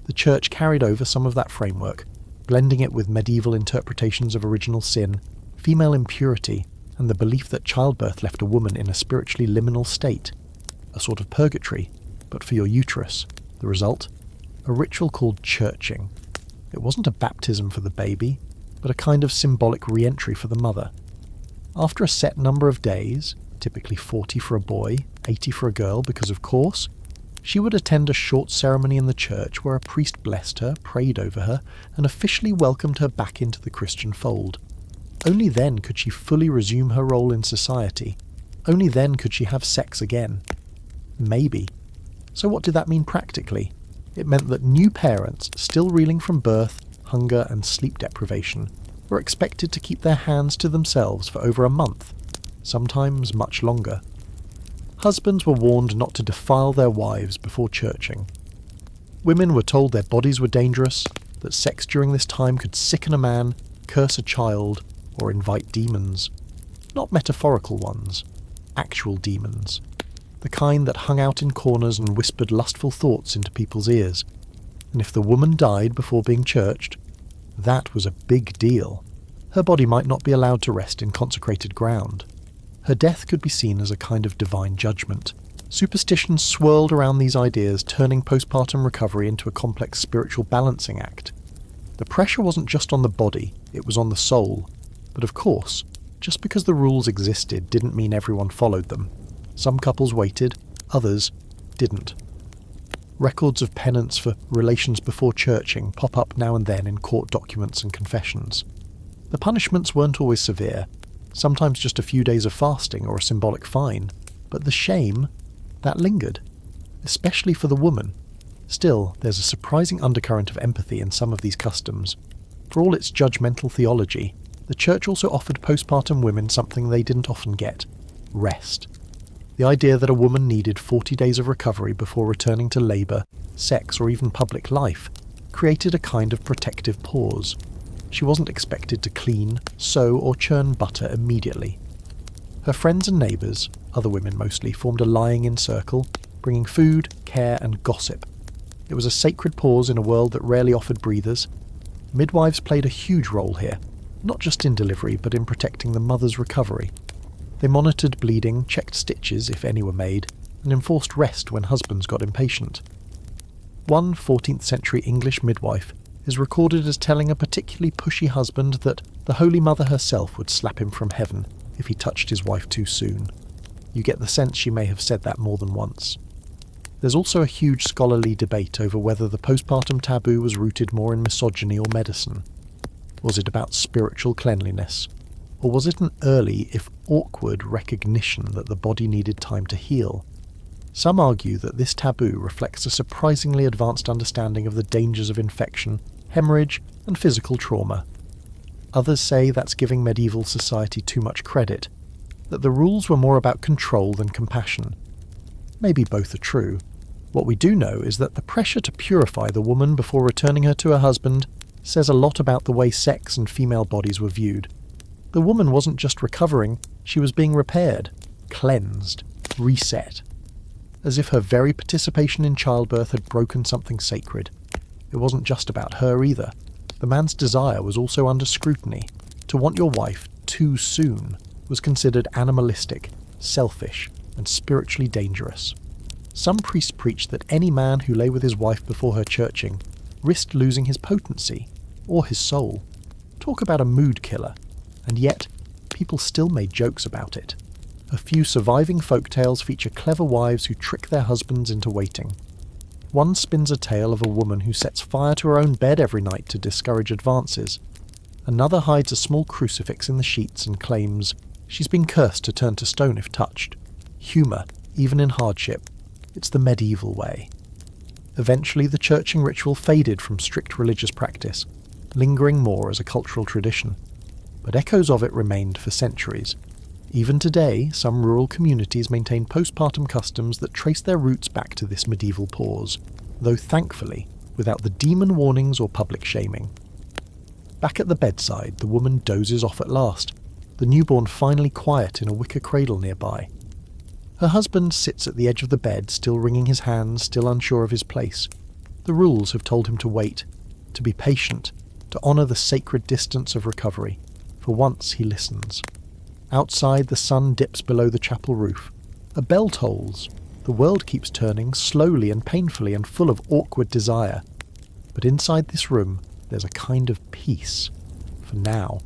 The church carried over some of that framework, blending it with medieval interpretations of original sin, female impurity, and the belief that childbirth left a woman in a spiritually liminal state, a sort of purgatory, but for your uterus. The result? A ritual called churching. It wasn't a baptism for the baby, but a kind of symbolic re-entry for the mother. After a set number of days, typically 40 for a boy, 80 for a girl, because of course, she would attend a short ceremony in the church where a priest blessed her, prayed over her, and officially welcomed her back into the Christian fold. Only then could she fully resume her role in society. Only then could she have sex again. Maybe. So what did that mean practically? It meant that new parents, still reeling from birth, hunger, and sleep deprivation, were expected to keep their hands to themselves for over a month, sometimes much longer. Husbands were warned not to defile their wives before churching. Women were told their bodies were dangerous, that sex during this time could sicken a man, curse a child, or invite demons. Not metaphorical ones, actual demons. The kind that hung out in corners and whispered lustful thoughts into people's ears. And if the woman died before being churched, that was a big deal. Her body might not be allowed to rest in consecrated ground. Her death could be seen as a kind of divine judgment. Superstition swirled around these ideas, turning postpartum recovery into a complex spiritual balancing act. The pressure wasn't just on the body, it was on the soul. But of course, just because the rules existed didn't mean everyone followed them. Some couples waited, others didn't. Records of penance for relations before churching pop up now and then in court documents and confessions. The punishments weren't always severe, sometimes just a few days of fasting or a symbolic fine, but the shame, that lingered, especially for the woman. Still, there's a surprising undercurrent of empathy in some of these customs. For all its judgmental theology, the church also offered postpartum women something they didn't often get: rest. The idea that a woman needed 40 days of recovery before returning to labour, sex, or even public life created a kind of protective pause. She wasn't expected to clean, sew, or churn butter immediately. Her friends and neighbours, other women mostly, formed a lying-in circle, bringing food, care, and gossip. It was a sacred pause in a world that rarely offered breathers. Midwives played a huge role here, not just in delivery, but in protecting the mother's recovery. They monitored bleeding, checked stitches if any were made, and enforced rest when husbands got impatient. One 14th century English midwife is recorded as telling a particularly pushy husband that the Holy Mother herself would slap him from heaven if he touched his wife too soon. You get the sense she may have said that more than once. There's also a huge scholarly debate over whether the postpartum taboo was rooted more in misogyny or medicine. Was it about spiritual cleanliness? Or was it an early, if awkward, recognition that the body needed time to heal? Some argue that this taboo reflects a surprisingly advanced understanding of the dangers of infection, hemorrhage, and physical trauma. Others say that's giving medieval society too much credit, that the rules were more about control than compassion. Maybe both are true. What we do know is that the pressure to purify the woman before returning her to her husband says a lot about the way sex and female bodies were viewed. The woman wasn't just recovering, she was being repaired, cleansed, reset. as if her very participation in childbirth had broken something sacred. It wasn't just about her either. The man's desire was also under scrutiny. To want your wife too soon was considered animalistic, selfish, and spiritually dangerous. Some priests preached that any man who lay with his wife before her churching risked losing his potency, or his soul. Talk about a mood killer, and yet people still made jokes about it. A few surviving folktales feature clever wives who trick their husbands into waiting. One spins a tale of a woman who sets fire to her own bed every night to discourage advances. Another hides a small crucifix in the sheets and claims she's been cursed to turn to stone if touched. Humour, even in hardship. It's the medieval way. Eventually the churching ritual faded from strict religious practice, lingering more as a cultural tradition. But echoes of it remained for centuries. Even today, some rural communities maintain postpartum customs that trace their roots back to this medieval pause, though thankfully without the demon warnings or public shaming. Back at the bedside, the woman dozes off at last, the newborn finally quiet in a wicker cradle nearby. Her husband sits at the edge of the bed, still wringing his hands, still unsure of his place. The rules have told him to wait, to be patient, to honour the sacred distance of recovery. For once he listens. Outside, the sun dips below the chapel roof. A bell tolls. The world keeps turning, slowly and painfully and full of awkward desire. But inside this room, there's a kind of peace. For now,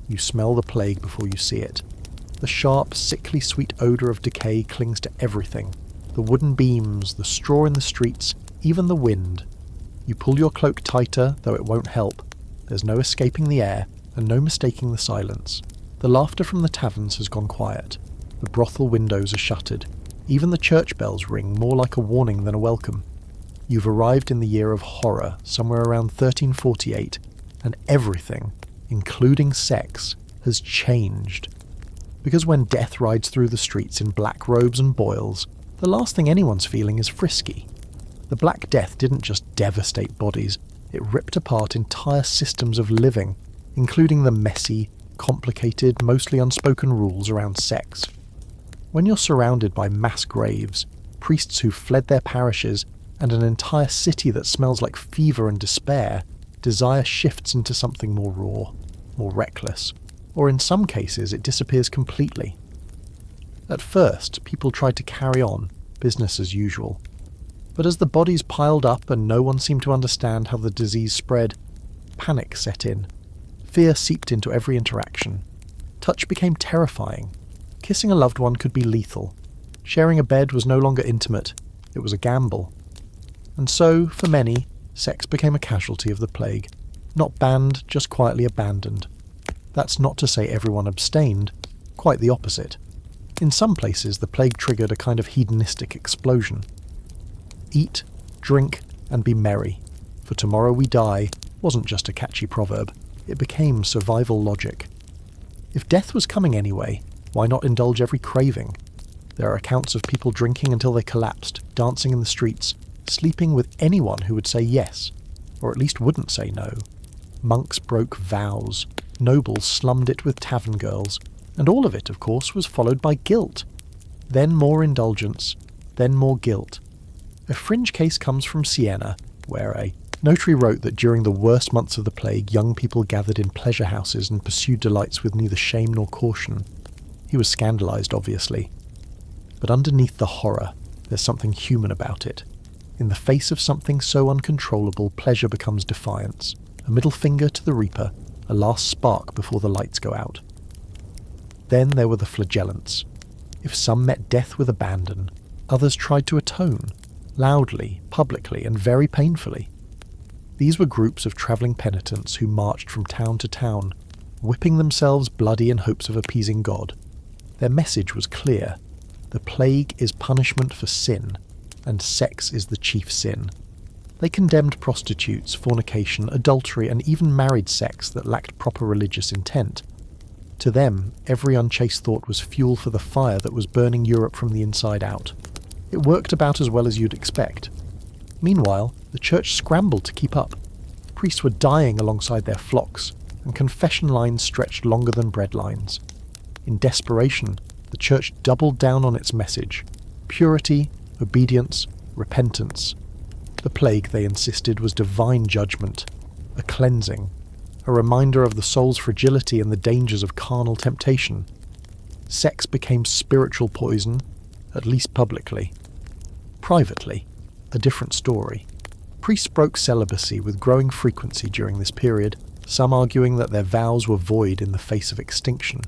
you smell the plague before you see it. The sharp, sickly sweet odour of decay clings to everything. The wooden beams, the straw in the streets, even the wind. You pull your cloak tighter, though it won't help. There's no escaping the air, and no mistaking the silence. The laughter from the taverns has gone quiet. The brothel windows are shuttered. Even the church bells ring more like a warning than a welcome. You've arrived in the year of horror, somewhere around 1348, and everything, including sex, has changed. Because when death rides through the streets in black robes and boils, the last thing anyone's feeling is frisky. The Black Death didn't just devastate bodies, it ripped apart entire systems of living, including the messy, complicated, mostly unspoken rules around sex. When you're surrounded by mass graves, priests who've fled their parishes, and an entire city that smells like fever and despair, desire shifts into something more raw, more reckless, or in some cases it disappears completely. At first, people tried to carry on, business as usual. But as the bodies piled up and no one seemed to understand how the disease spread, panic set in. Fear seeped into every interaction. Touch became terrifying. Kissing a loved one could be lethal. Sharing a bed was no longer intimate, it was a gamble. And so, for many, sex became a casualty of the plague. Not banned, just quietly abandoned. That's not to say everyone abstained, quite the opposite. In some places, the plague triggered a kind of hedonistic explosion. Eat, drink, and be merry, for tomorrow we die wasn't just a catchy proverb, it became survival logic. If death was coming anyway, why not indulge every craving? There are accounts of people drinking until they collapsed, dancing in the streets, sleeping with anyone who would say yes, or at least wouldn't say no. Monks broke vows, nobles slummed it with tavern girls, and all of it, of course, was followed by guilt. Then more indulgence, then more guilt. A fringe case comes from Siena, where a notary wrote that during the worst months of the plague, young people gathered in pleasure houses and pursued delights with neither shame nor caution. He was scandalised, obviously. But underneath the horror, there's something human about it. In the face of something so uncontrollable, pleasure becomes defiance. A middle finger to the reaper, a last spark before the lights go out. Then there were the flagellants. If some met death with abandon, others tried to atone, loudly, publicly, and very painfully. These were groups of travelling penitents who marched from town to town, whipping themselves bloody in hopes of appeasing God. Their message was clear. The plague is punishment for sin, and sex is the chief sin. They condemned prostitutes, fornication, adultery, and even married sex that lacked proper religious intent. To them, every unchaste thought was fuel for the fire that was burning Europe from the inside out. It worked about as well as you'd expect. Meanwhile, the church scrambled to keep up. Priests were dying alongside their flocks, and confession lines stretched longer than bread lines. In desperation, the church doubled down on its message: purity, obedience, repentance. The plague, they insisted, was divine judgment, a cleansing, a reminder of the soul's fragility and the dangers of carnal temptation. Sex became spiritual poison, at least publicly. Privately, a different story. Priests broke celibacy with growing frequency during this period, some arguing that their vows were void in the face of extinction.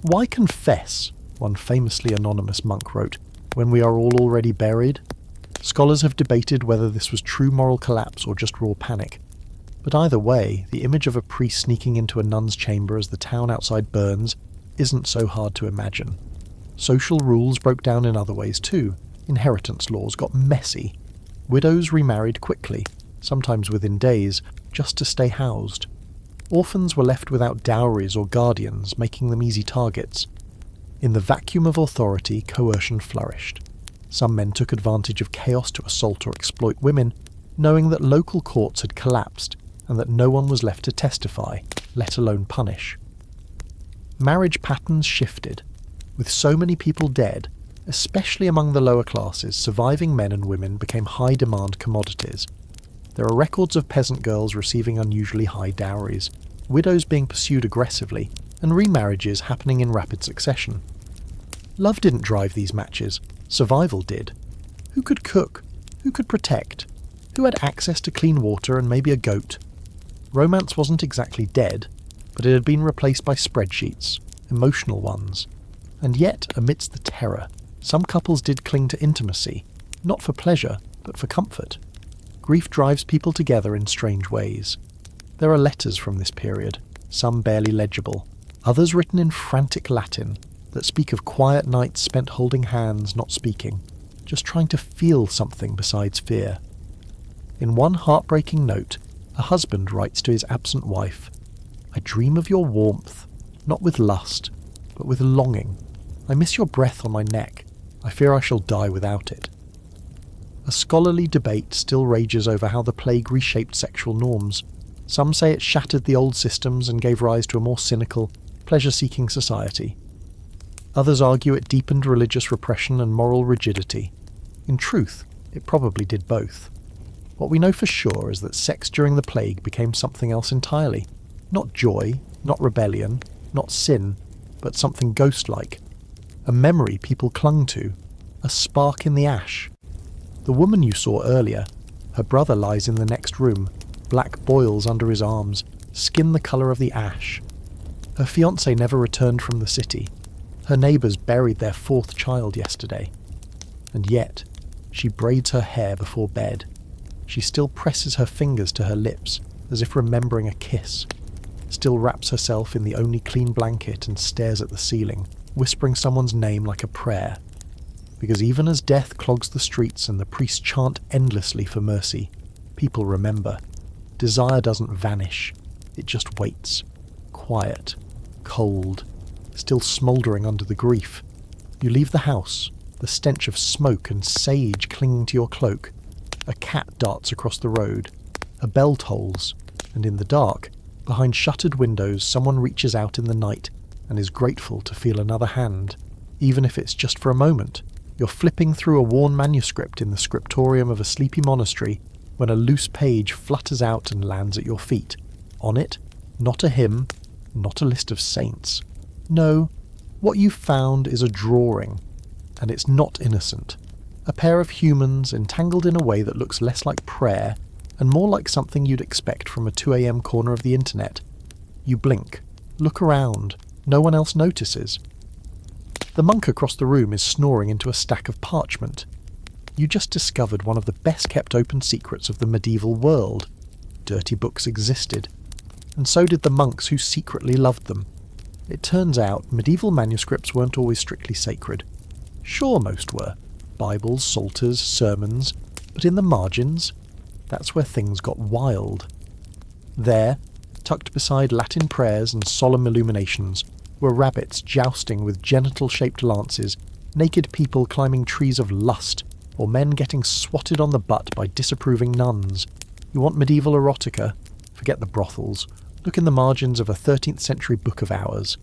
"Why confess?" one famously anonymous monk wrote, "when we are all already buried?" Scholars have debated whether this was true moral collapse or just raw panic. But either way, the image of a priest sneaking into a nun's chamber as the town outside burns isn't so hard to imagine. Social rules broke down in other ways too. Inheritance laws got messy. Widows remarried quickly, sometimes within days, just to stay housed. Orphans were left without dowries or guardians, making them easy targets. In the vacuum of authority, coercion flourished. Some men took advantage of chaos to assault or exploit women, knowing that local courts had collapsed and that no one was left to testify, let alone punish. Marriage patterns shifted. With so many people dead, especially among the lower classes, surviving men and women became high-demand commodities. There are records of peasant girls receiving unusually high dowries, widows being pursued aggressively, and remarriages happening in rapid succession. Love didn't drive these matches, survival did. Who could cook? Who could protect? Who had access to clean water and maybe a goat? Romance wasn't exactly dead, but it had been replaced by spreadsheets, emotional ones. And yet, amidst the terror, some couples did cling to intimacy, not for pleasure, but for comfort. Grief drives people together in strange ways. There are letters from this period, some barely legible, others written in frantic Latin, that speak of quiet nights spent holding hands, not speaking, just trying to feel something besides fear. In one heartbreaking note, a husband writes to his absent wife, "I dream of your warmth, not with lust, but with longing. I miss your breath on my neck. I fear I shall die without it." A scholarly debate still rages over how the plague reshaped sexual norms. Some say it shattered the old systems and gave rise to a more cynical, pleasure-seeking society. Others argue it deepened religious repression and moral rigidity. In truth, it probably did both. What we know for sure is that sex during the plague became something else entirely. Not joy, not rebellion, not sin, but something ghost-like. A memory people clung to, a spark in the ash. The woman you saw earlier, her brother lies in the next room, black boils under his arms, skin the colour of the ash. Her fiancé never returned from the city. Her neighbours buried their fourth child yesterday. And yet, she braids her hair before bed. She still presses her fingers to her lips, as if remembering a kiss. Still wraps herself in the only clean blanket and stares at the ceiling, whispering someone's name like a prayer. Because even as death clogs the streets and the priests chant endlessly for mercy, people remember. Desire doesn't vanish. It just waits. Quiet. Cold. Still smouldering under the grief. You leave the house, the stench of smoke and sage clinging to your cloak. A cat darts across the road. A bell tolls. And in the dark, behind shuttered windows, someone reaches out in the night and is grateful to feel another hand, even if it's just for a moment. You're flipping through a worn manuscript in the scriptorium of a sleepy monastery when a loose page flutters out and lands at your feet. On it, not a hymn, not a list of saints. No, what you've found is a drawing, and it's not innocent. A pair of humans entangled in a way that looks less like prayer and more like something you'd expect from a 2 a.m. corner of the internet. You blink, look around, no one else notices. The monk across the room is snoring into a stack of parchment. You just discovered one of the best-kept open secrets of the medieval world. Dirty books existed, and so did the monks who secretly loved them. It turns out medieval manuscripts weren't always strictly sacred. Sure, most were. Bibles, psalters, sermons, but in the margins, that's where things got wild. There, tucked beside Latin prayers and solemn illuminations, were rabbits jousting with genital-shaped lances, naked people climbing trees of lust, or men getting swatted on the butt by disapproving nuns. You want medieval erotica? Forget the brothels. Look in the margins of a 13th century book of hours.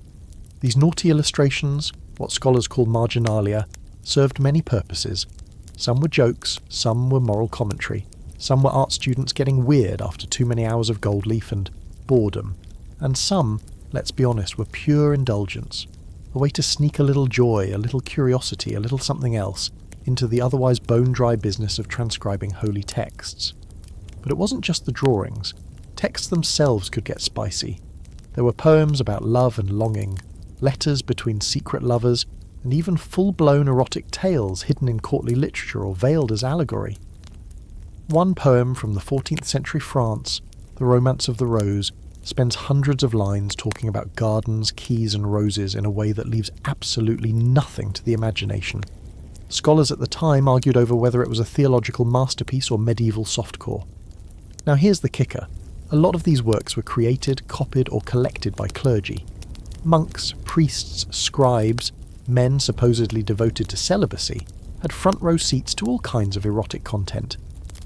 These naughty illustrations, what scholars call marginalia, served many purposes. Some were jokes, some were moral commentary, some were art students getting weird after too many hours of gold leaf and boredom, and some, let's be honest, were pure indulgence, a way to sneak a little joy, a little curiosity, a little something else into the otherwise bone-dry business of transcribing holy texts. But it wasn't just the drawings. Texts themselves could get spicy. There were poems about love and longing, letters between secret lovers, and even full-blown erotic tales hidden in courtly literature or veiled as allegory. One poem from the 14th century France, The Romance of the Rose, spends hundreds of lines talking about gardens, keys and roses in a way that leaves absolutely nothing to the imagination. Scholars at the time argued over whether it was a theological masterpiece or medieval softcore. Now here's the kicker. A lot of these works were created, copied or collected by clergy. Monks, priests, scribes, men supposedly devoted to celibacy, had front row seats to all kinds of erotic content.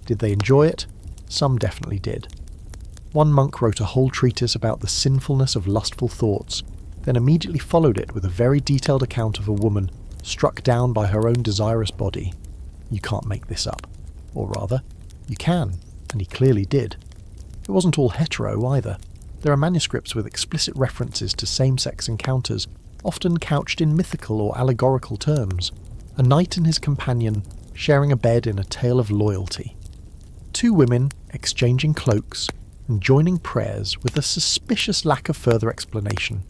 Did they enjoy it? Some definitely did. One monk wrote a whole treatise about the sinfulness of lustful thoughts, then immediately followed it with a very detailed account of a woman struck down by her own desirous body. You can't make this up. Or rather, you can, and he clearly did. It wasn't all hetero either. There are manuscripts with explicit references to same-sex encounters, often couched in mythical or allegorical terms. A knight and his companion sharing a bed in a tale of loyalty. Two women exchanging cloaks and joining prayers with a suspicious lack of further explanation.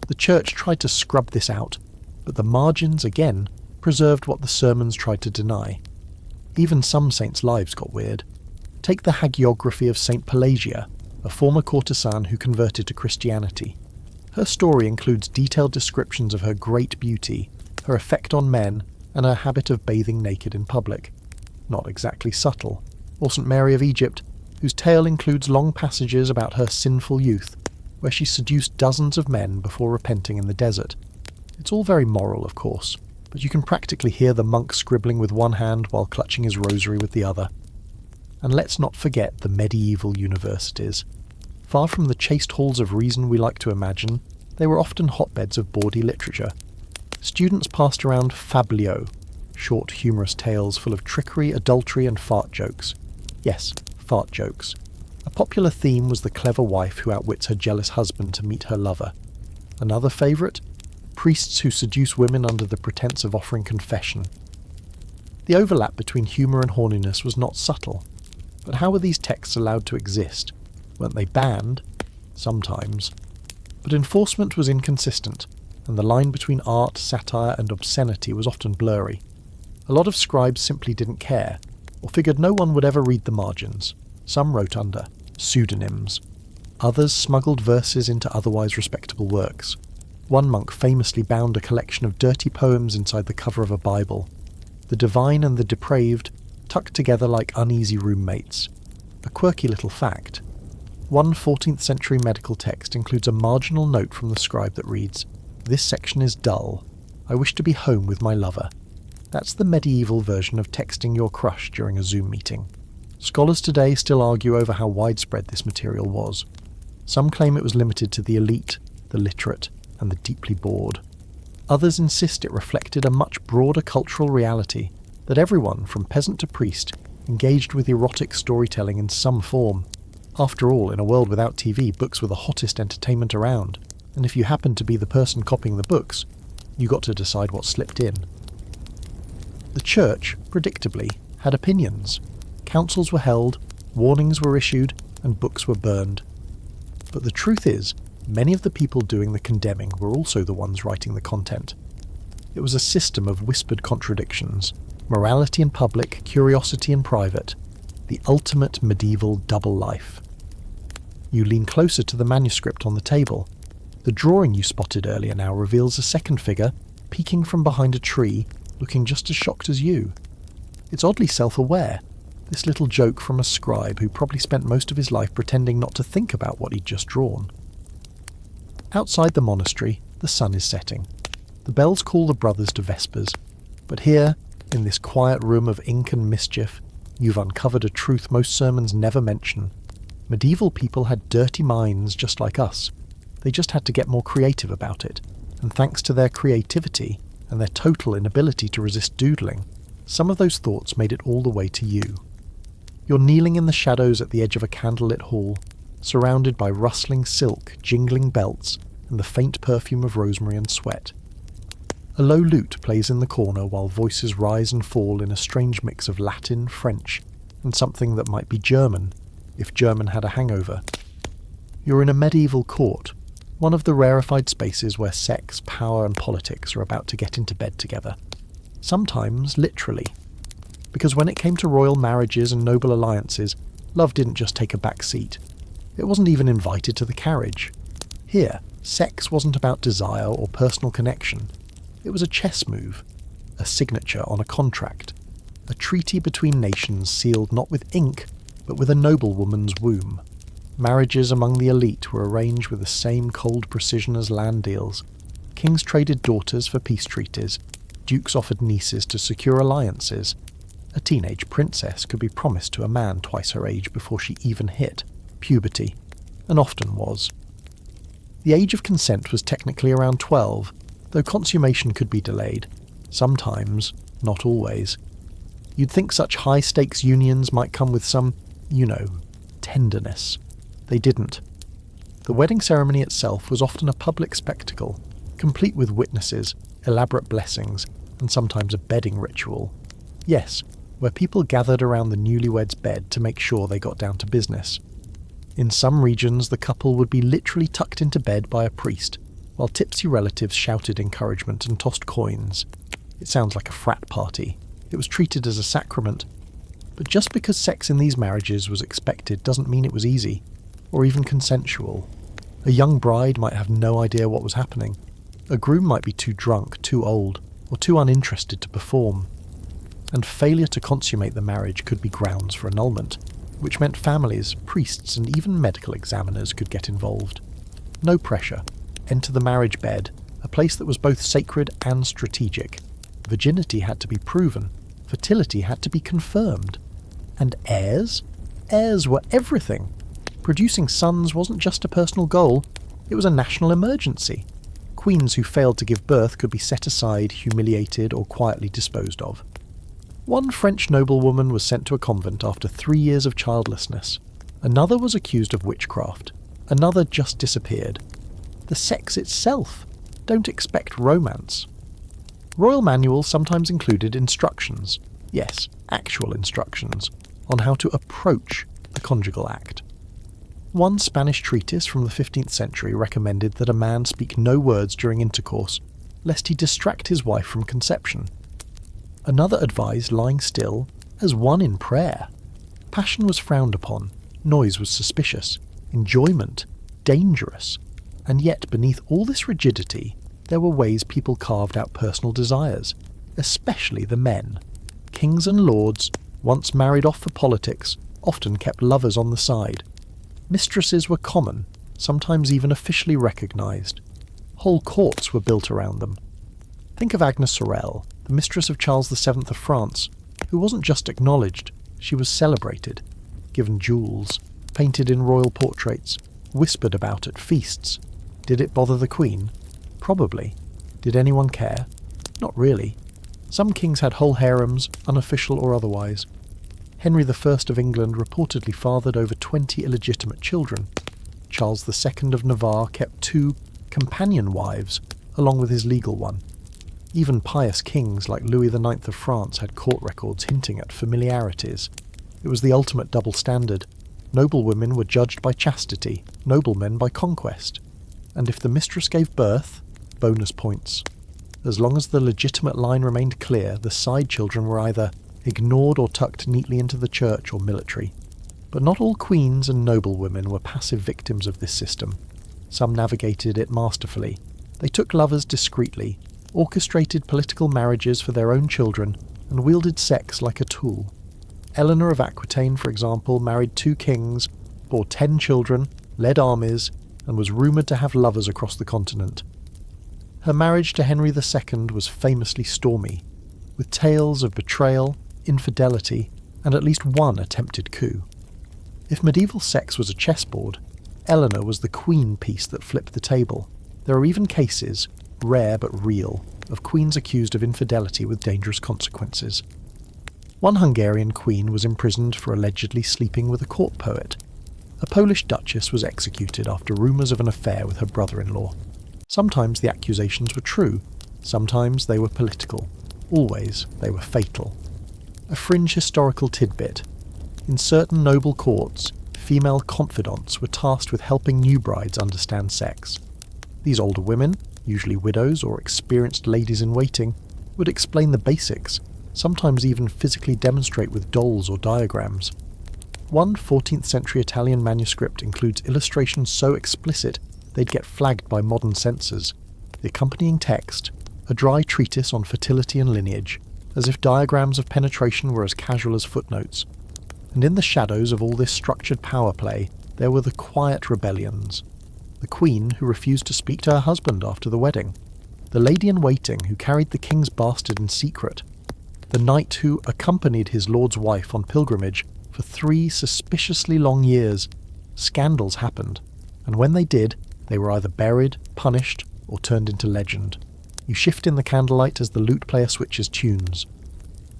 The church tried to scrub this out, but the margins, again, preserved what the sermons tried to deny. Even some saints' lives got weird. Take the hagiography of Saint Pelagia, a former courtesan who converted to Christianity. Her story includes detailed descriptions of her great beauty, her effect on men, and her habit of bathing naked in public. Not exactly subtle. Or St. Mary of Egypt, whose tale includes long passages about her sinful youth, where she seduced dozens of men before repenting in the desert. It's all very moral, of course, but you can practically hear the monk scribbling with one hand while clutching his rosary with the other. And let's not forget the medieval universities. Far from the chaste halls of reason we like to imagine, they were often hotbeds of bawdy literature. Students passed around fabliaux, short humorous tales full of trickery, adultery and fart jokes. Yes, fart jokes. A popular theme was the clever wife who outwits her jealous husband to meet her lover. Another favourite? Priests who seduce women under the pretense of offering confession. The overlap between humour and horniness was not subtle. But how were these texts allowed to exist? Weren't they banned? Sometimes. But enforcement was inconsistent, and the line between art, satire and obscenity was often blurry. A lot of scribes simply didn't care, or figured no one would ever read the margins. Some wrote under pseudonyms. Others smuggled verses into otherwise respectable works. One monk famously bound a collection of dirty poems inside the cover of a Bible. The divine and the depraved tucked together like uneasy roommates. A quirky little fact. One 14th century medical text includes a marginal note from the scribe that reads, "This section is dull. I wish to be home with my lover." That's the medieval version of texting your crush during a Zoom meeting. Scholars today still argue over how widespread this material was. Some claim it was limited to the elite, the literate, and the deeply bored. Others insist it reflected a much broader cultural reality, that everyone, from peasant to priest, engaged with erotic storytelling in some form. After all, in a world without TV, books were the hottest entertainment around, and if you happened to be the person copying the books, you got to decide what slipped in. The church, predictably, had opinions. Councils were held, warnings were issued, and books were burned. But the truth is, many of the people doing the condemning were also the ones writing the content. It was a system of whispered contradictions, morality in public, curiosity in private, the ultimate medieval double life. You lean closer to the manuscript on the table. The drawing you spotted earlier now reveals a second figure, peeking from behind a tree, looking just as shocked as you. It's oddly self-aware, this little joke from a scribe who probably spent most of his life pretending not to think about what he'd just drawn. Outside the monastery, the sun is setting. The bells call the brothers to vespers, but here, in this quiet room of ink and mischief, you've uncovered a truth most sermons never mention. Medieval people had dirty minds just like us. They just had to get more creative about it, and thanks to their creativity and their total inability to resist doodling, some of those thoughts made it all the way to you. You're kneeling in the shadows at the edge of a candlelit hall, surrounded by rustling silk, jingling belts, and the faint perfume of rosemary and sweat. A low lute plays in the corner while voices rise and fall in a strange mix of Latin, French, and something that might be German, if German had a hangover. You're in a medieval court, one of the rarefied spaces where sex, power, and politics are about to get into bed together. Sometimes literally. Because when it came to royal marriages and noble alliances, love didn't just take a back seat. It wasn't even invited to the carriage. Here, sex wasn't about desire or personal connection. It was a chess move, a signature on a contract, a treaty between nations sealed not with ink, but with a noblewoman's womb. Marriages among the elite were arranged with the same cold precision as land deals. Kings traded daughters for peace treaties. Dukes offered nieces to secure alliances. A teenage princess could be promised to a man twice her age before she even hit puberty, and often was. The age of consent was technically around 12, though consummation could be delayed. Sometimes, not always. You'd think such high-stakes unions might come with some, tenderness. They didn't. The wedding ceremony itself was often a public spectacle, complete with witnesses, elaborate blessings, and sometimes a bedding ritual. Yes, where people gathered around the newlyweds' bed to make sure they got down to business. In some regions, the couple would be literally tucked into bed by a priest, while tipsy relatives shouted encouragement and tossed coins. It sounds like a frat party. It was treated as a sacrament. But just because sex in these marriages was expected doesn't mean it was easy, or even consensual. A young bride might have no idea what was happening. A groom might be too drunk, too old, or too uninterested to perform. And failure to consummate the marriage could be grounds for annulment, which meant families, priests, and even medical examiners could get involved. No pressure. Enter the marriage bed, a place that was both sacred and strategic. Virginity had to be proven. Fertility had to be confirmed. And heirs? Heirs were everything. Producing sons wasn't just a personal goal, it was a national emergency. Queens who failed to give birth could be set aside, humiliated, or quietly disposed of. One French noblewoman was sent to a convent after 3 years of childlessness. Another was accused of witchcraft. Another just disappeared. The sex itself. Don't expect romance. Royal manuals sometimes included instructions, yes, actual instructions, on how to approach the conjugal act. One Spanish treatise from the 15th century recommended that a man speak no words during intercourse, lest he distract his wife from conception. Another advised lying still, as one in prayer. Passion was frowned upon, noise was suspicious, enjoyment dangerous, and yet beneath all this rigidity, there were ways people carved out personal desires, especially the men. Kings and lords, once married off for politics, often kept lovers on the side. Mistresses were common, sometimes even officially recognised. Whole courts were built around them. Think of Agnes Sorel, the mistress of Charles VII of France, who wasn't just acknowledged, she was celebrated, given jewels, painted in royal portraits, whispered about at feasts. Did it bother the Queen? Probably. Did anyone care? Not really. Some kings had whole harems, unofficial or otherwise. Henry I of England reportedly fathered over 20 illegitimate children. Charles II of Navarre kept 2 companion wives, along with his legal one. Even pious kings like Louis IX of France had court records hinting at familiarities. It was the ultimate double standard. Noble women were judged by chastity, noblemen by conquest. And if the mistress gave birth, bonus points. As long as the legitimate line remained clear, the side children were either ignored or tucked neatly into the church or military. But not all queens and noblewomen were passive victims of this system. Some navigated it masterfully. They took lovers discreetly, orchestrated political marriages for their own children, and wielded sex like a tool. Eleanor of Aquitaine, for example, married 2 kings, bore 10 children, led armies, and was rumoured to have lovers across the continent. Her marriage to Henry II was famously stormy, with tales of betrayal, infidelity, and at least one attempted coup. If medieval sex was a chessboard, Eleanor was the queen piece that flipped the table. There are even cases, rare but real, of queens accused of infidelity with dangerous consequences. One Hungarian queen was imprisoned for allegedly sleeping with a court poet. A Polish duchess was executed after rumours of an affair with her brother-in-law. Sometimes the accusations were true, sometimes they were political, always they were fatal. A fringe historical tidbit. In certain noble courts, female confidants were tasked with helping new brides understand sex. These older women, usually widows or experienced ladies-in-waiting, would explain the basics, sometimes even physically demonstrate with dolls or diagrams. One 14th century Italian manuscript includes illustrations so explicit they'd get flagged by modern censors. The accompanying text, a dry treatise on fertility and lineage, as if diagrams of penetration were as casual as footnotes. And in the shadows of all this structured power play, there were the quiet rebellions. The queen who refused to speak to her husband after the wedding. The lady-in-waiting who carried the king's bastard in secret. The knight who accompanied his lord's wife on pilgrimage for 3 suspiciously long years. Scandals happened, and when they did, they were either buried, punished, or turned into legend. You shift in the candlelight as the lute player switches tunes.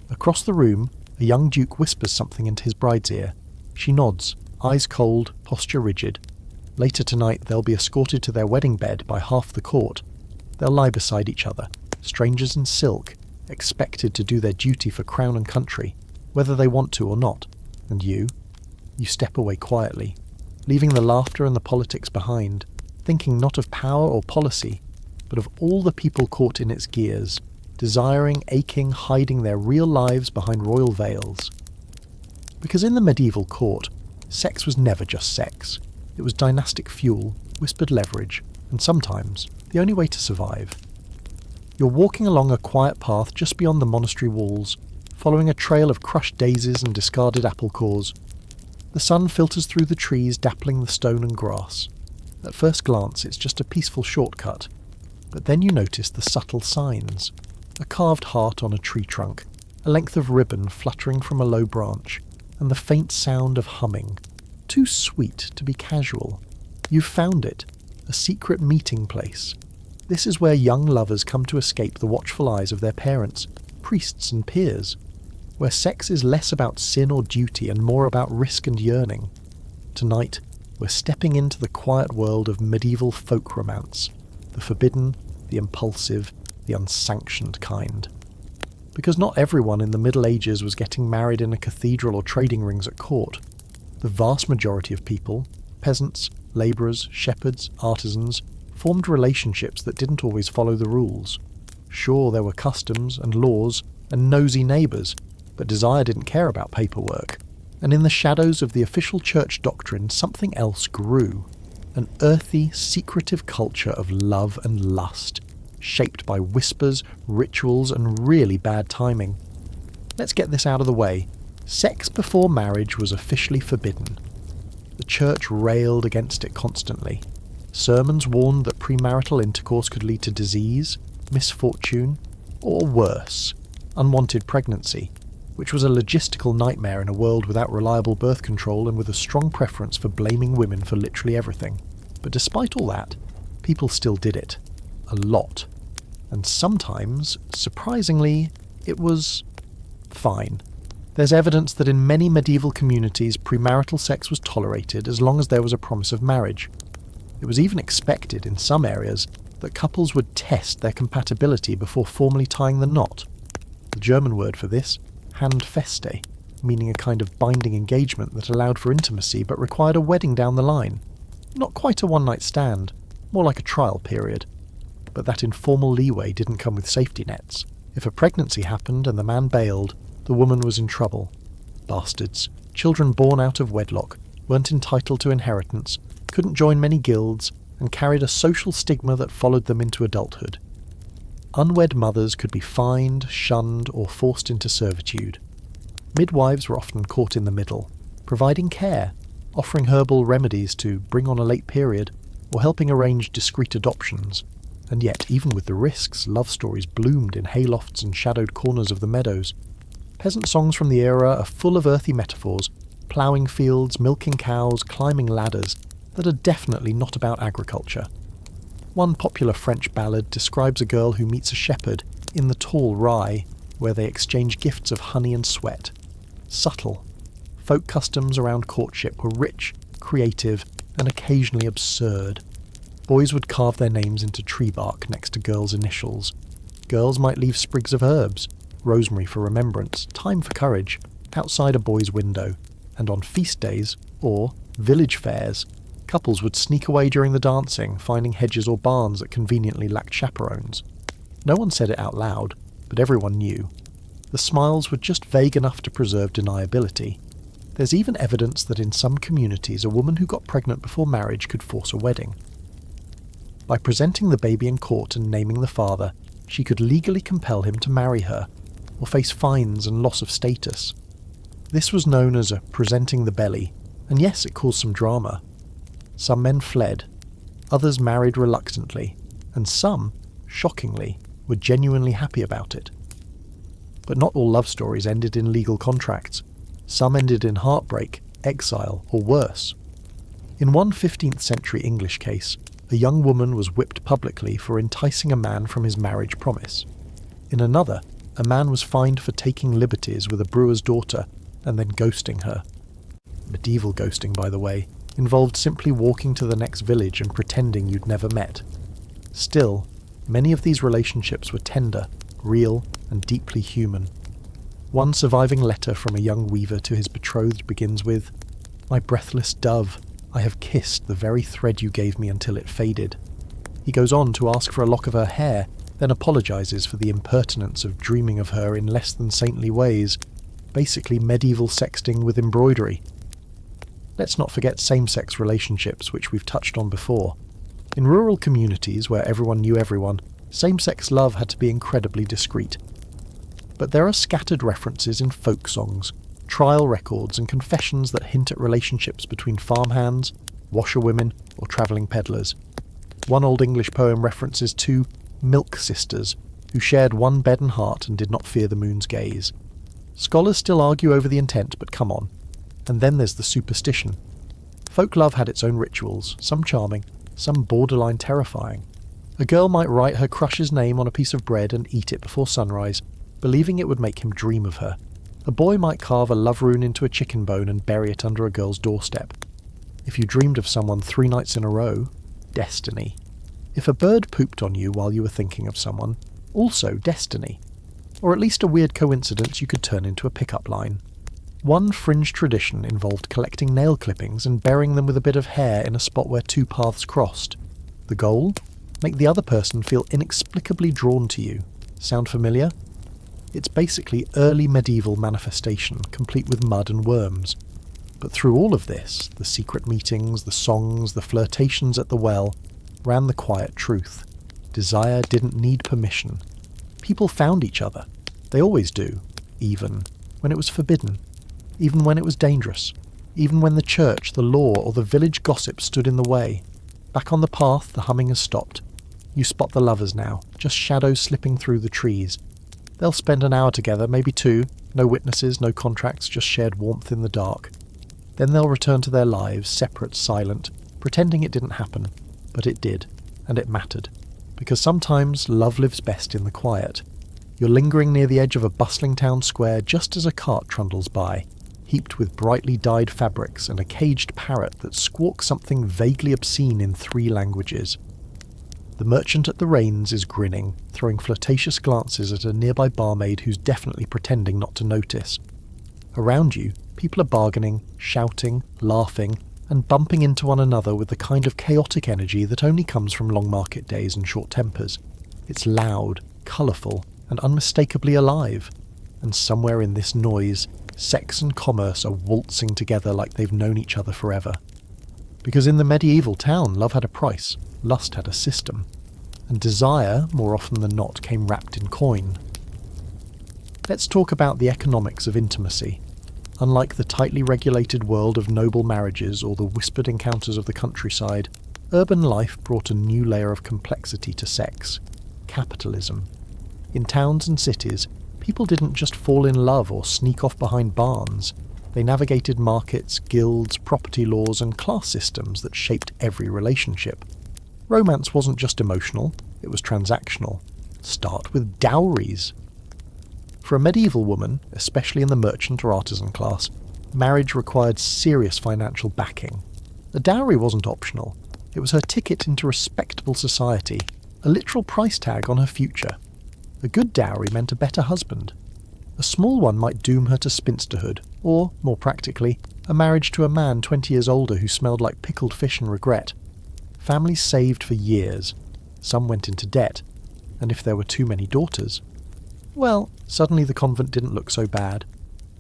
Across the room, a young duke whispers something into his bride's ear. She nods, eyes cold, posture rigid. Later tonight they'll be escorted to their wedding bed by half the court. They'll lie beside each other, strangers in silk, expected to do their duty for crown and country, whether they want to or not. And you step away quietly, leaving the laughter and the politics behind, thinking not of power or policy, but of all the people caught in its gears, desiring, aching, hiding their real lives behind royal veils. Because in the medieval court, sex was never just sex. It was dynastic fuel, whispered leverage, and sometimes the only way to survive. You're walking along a quiet path just beyond the monastery walls, following a trail of crushed daisies and discarded apple cores. The sun filters through the trees, dappling the stone and grass. At first glance, it's just a peaceful shortcut, but then you notice the subtle signs. A carved heart on a tree trunk, a length of ribbon fluttering from a low branch, and the faint sound of humming. Too sweet to be casual. You've found it, a secret meeting place. This is where young lovers come to escape the watchful eyes of their parents, priests and peers, where sex is less about sin or duty and more about risk and yearning. Tonight, we're stepping into the quiet world of medieval folk romance, the forbidden, the impulsive, the unsanctioned kind. Because not everyone in the Middle Ages was getting married in a cathedral or trading rings at court. The vast majority of people, peasants, labourers, shepherds, artisans, formed relationships that didn't always follow the rules. Sure, there were customs and laws and nosy neighbours, but desire didn't care about paperwork. And in the shadows of the official church doctrine, something else grew. An earthy, secretive culture of love and lust, shaped by whispers, rituals, and really bad timing. Let's get this out of the way. Sex before marriage was officially forbidden. The church railed against it constantly. Sermons warned that premarital intercourse could lead to disease, misfortune, or worse, unwanted pregnancy, which was a logistical nightmare in a world without reliable birth control and with a strong preference for blaming women for literally everything. But despite all that, people still did it. A lot. And sometimes, surprisingly, it was fine. There's evidence that in many medieval communities premarital sex was tolerated as long as there was a promise of marriage. It was even expected in some areas that couples would test their compatibility before formally tying the knot. The German word for this, handfeste, meaning a kind of binding engagement that allowed for intimacy but required a wedding down the line. Not quite a one-night stand, more like a trial period. But that informal leeway didn't come with safety nets. If a pregnancy happened and the man bailed, the woman was in trouble. Bastards, children born out of wedlock, weren't entitled to inheritance, couldn't join many guilds, and carried a social stigma that followed them into adulthood. Unwed mothers could be fined, shunned, or forced into servitude. Midwives were often caught in the middle, providing care, offering herbal remedies to bring on a late period, or helping arrange discreet adoptions. And yet, even with the risks, love stories bloomed in haylofts and shadowed corners of the meadows. Peasant songs from the era are full of earthy metaphors, ploughing fields, milking cows, climbing ladders, that are definitely not about agriculture. One popular French ballad describes a girl who meets a shepherd in the tall rye, where they exchange gifts of honey and sweat. Subtle. Folk customs around courtship were rich, creative, and occasionally absurd. Boys would carve their names into tree bark next to girls' initials. Girls might leave sprigs of herbs, rosemary for remembrance, thyme for courage, outside a boy's window, and on feast days, or village fairs, couples would sneak away during the dancing, finding hedges or barns that conveniently lacked chaperones. No one said it out loud, but everyone knew. The smiles were just vague enough to preserve deniability. There's even evidence that in some communities a woman who got pregnant before marriage could force a wedding. By presenting the baby in court and naming the father, she could legally compel him to marry her, or face fines and loss of status. This was known as a presenting the belly, and yes, it caused some drama. Some men fled, others married reluctantly, and some, shockingly, were genuinely happy about it. But not all love stories ended in legal contracts. Some ended in heartbreak, exile, or worse. In one 15th century English case, a young woman was whipped publicly for enticing a man from his marriage promise. In another, a man was fined for taking liberties with a brewer's daughter and then ghosting her. Medieval ghosting, by the way, involved simply walking to the next village and pretending you'd never met. Still, many of these relationships were tender, real, and deeply human. One surviving letter from a young weaver to his betrothed begins with, "My breathless dove, I have kissed the very thread you gave me until it faded." He goes on to ask for a lock of her hair, then apologises for the impertinence of dreaming of her in less than saintly ways, basically medieval sexting with embroidery. Let's not forget same-sex relationships, which we've touched on before. In rural communities where everyone knew everyone, same-sex love had to be incredibly discreet. But there are scattered references in folk songs, trial records and confessions that hint at relationships between farmhands, washerwomen, or travelling peddlers. One Old English poem references two milk sisters who shared one bed and heart and did not fear the moon's gaze. Scholars still argue over the intent, but come on. And then there's the superstition. Folk love had its own rituals, some charming, some borderline terrifying. A girl might write her crush's name on a piece of bread and eat it before sunrise, believing it would make him dream of her. A boy might carve a love rune into a chicken bone and bury it under a girl's doorstep. If you dreamed of someone 3 nights in a row, destiny. If a bird pooped on you while you were thinking of someone, also destiny. Or at least a weird coincidence you could turn into a pickup line. One fringe tradition involved collecting nail clippings and burying them with a bit of hair in a spot where 2 paths crossed. The goal? Make the other person feel inexplicably drawn to you. Sound familiar? It's basically early medieval manifestation, complete with mud and worms. But through all of this, the secret meetings, the songs, the flirtations at the well, ran the quiet truth. Desire didn't need permission. People found each other. They always do, even when it was forbidden, even when it was dangerous, even when the church, the law, or the village gossip stood in the way. Back on the path, the humming has stopped. You spot the lovers now, just shadows slipping through the trees. They'll spend an hour together, maybe 2, no witnesses, no contracts, just shared warmth in the dark. Then they'll return to their lives, separate, silent, pretending it didn't happen. But it did, and it mattered. Because sometimes love lives best in the quiet. You're lingering near the edge of a bustling town square just as a cart trundles by, heaped with brightly dyed fabrics and a caged parrot that squawks something vaguely obscene in 3 languages. The merchant at the reins is grinning, throwing flirtatious glances at a nearby barmaid who's definitely pretending not to notice. Around you, people are bargaining, shouting, laughing, and bumping into one another with the kind of chaotic energy that only comes from long market days and short tempers. It's loud, colourful, and unmistakably alive. And somewhere in this noise, sex and commerce are waltzing together like they've known each other forever. Because in the medieval town, love had a price, lust had a system, and desire, more often than not, came wrapped in coin. Let's talk about the economics of intimacy. Unlike the tightly regulated world of noble marriages or the whispered encounters of the countryside, urban life brought a new layer of complexity to sex: capitalism. In towns and cities, people didn't just fall in love or sneak off behind barns. They navigated markets, guilds, property laws, and class systems that shaped every relationship. Romance wasn't just emotional, it was transactional. Start with dowries. For For a medieval woman, especially in the merchant or artisan class, marriage required serious financial backing. A dowry wasn't optional. It was her ticket into respectable society, a literal price tag on her future. A good dowry meant a better husband. A small one might doom her to spinsterhood, or, more practically, a marriage to a man 20 years older who smelled like pickled fish and regret. Families saved for years. Some went into debt. And if there were too many daughters, well, suddenly the convent didn't look so bad.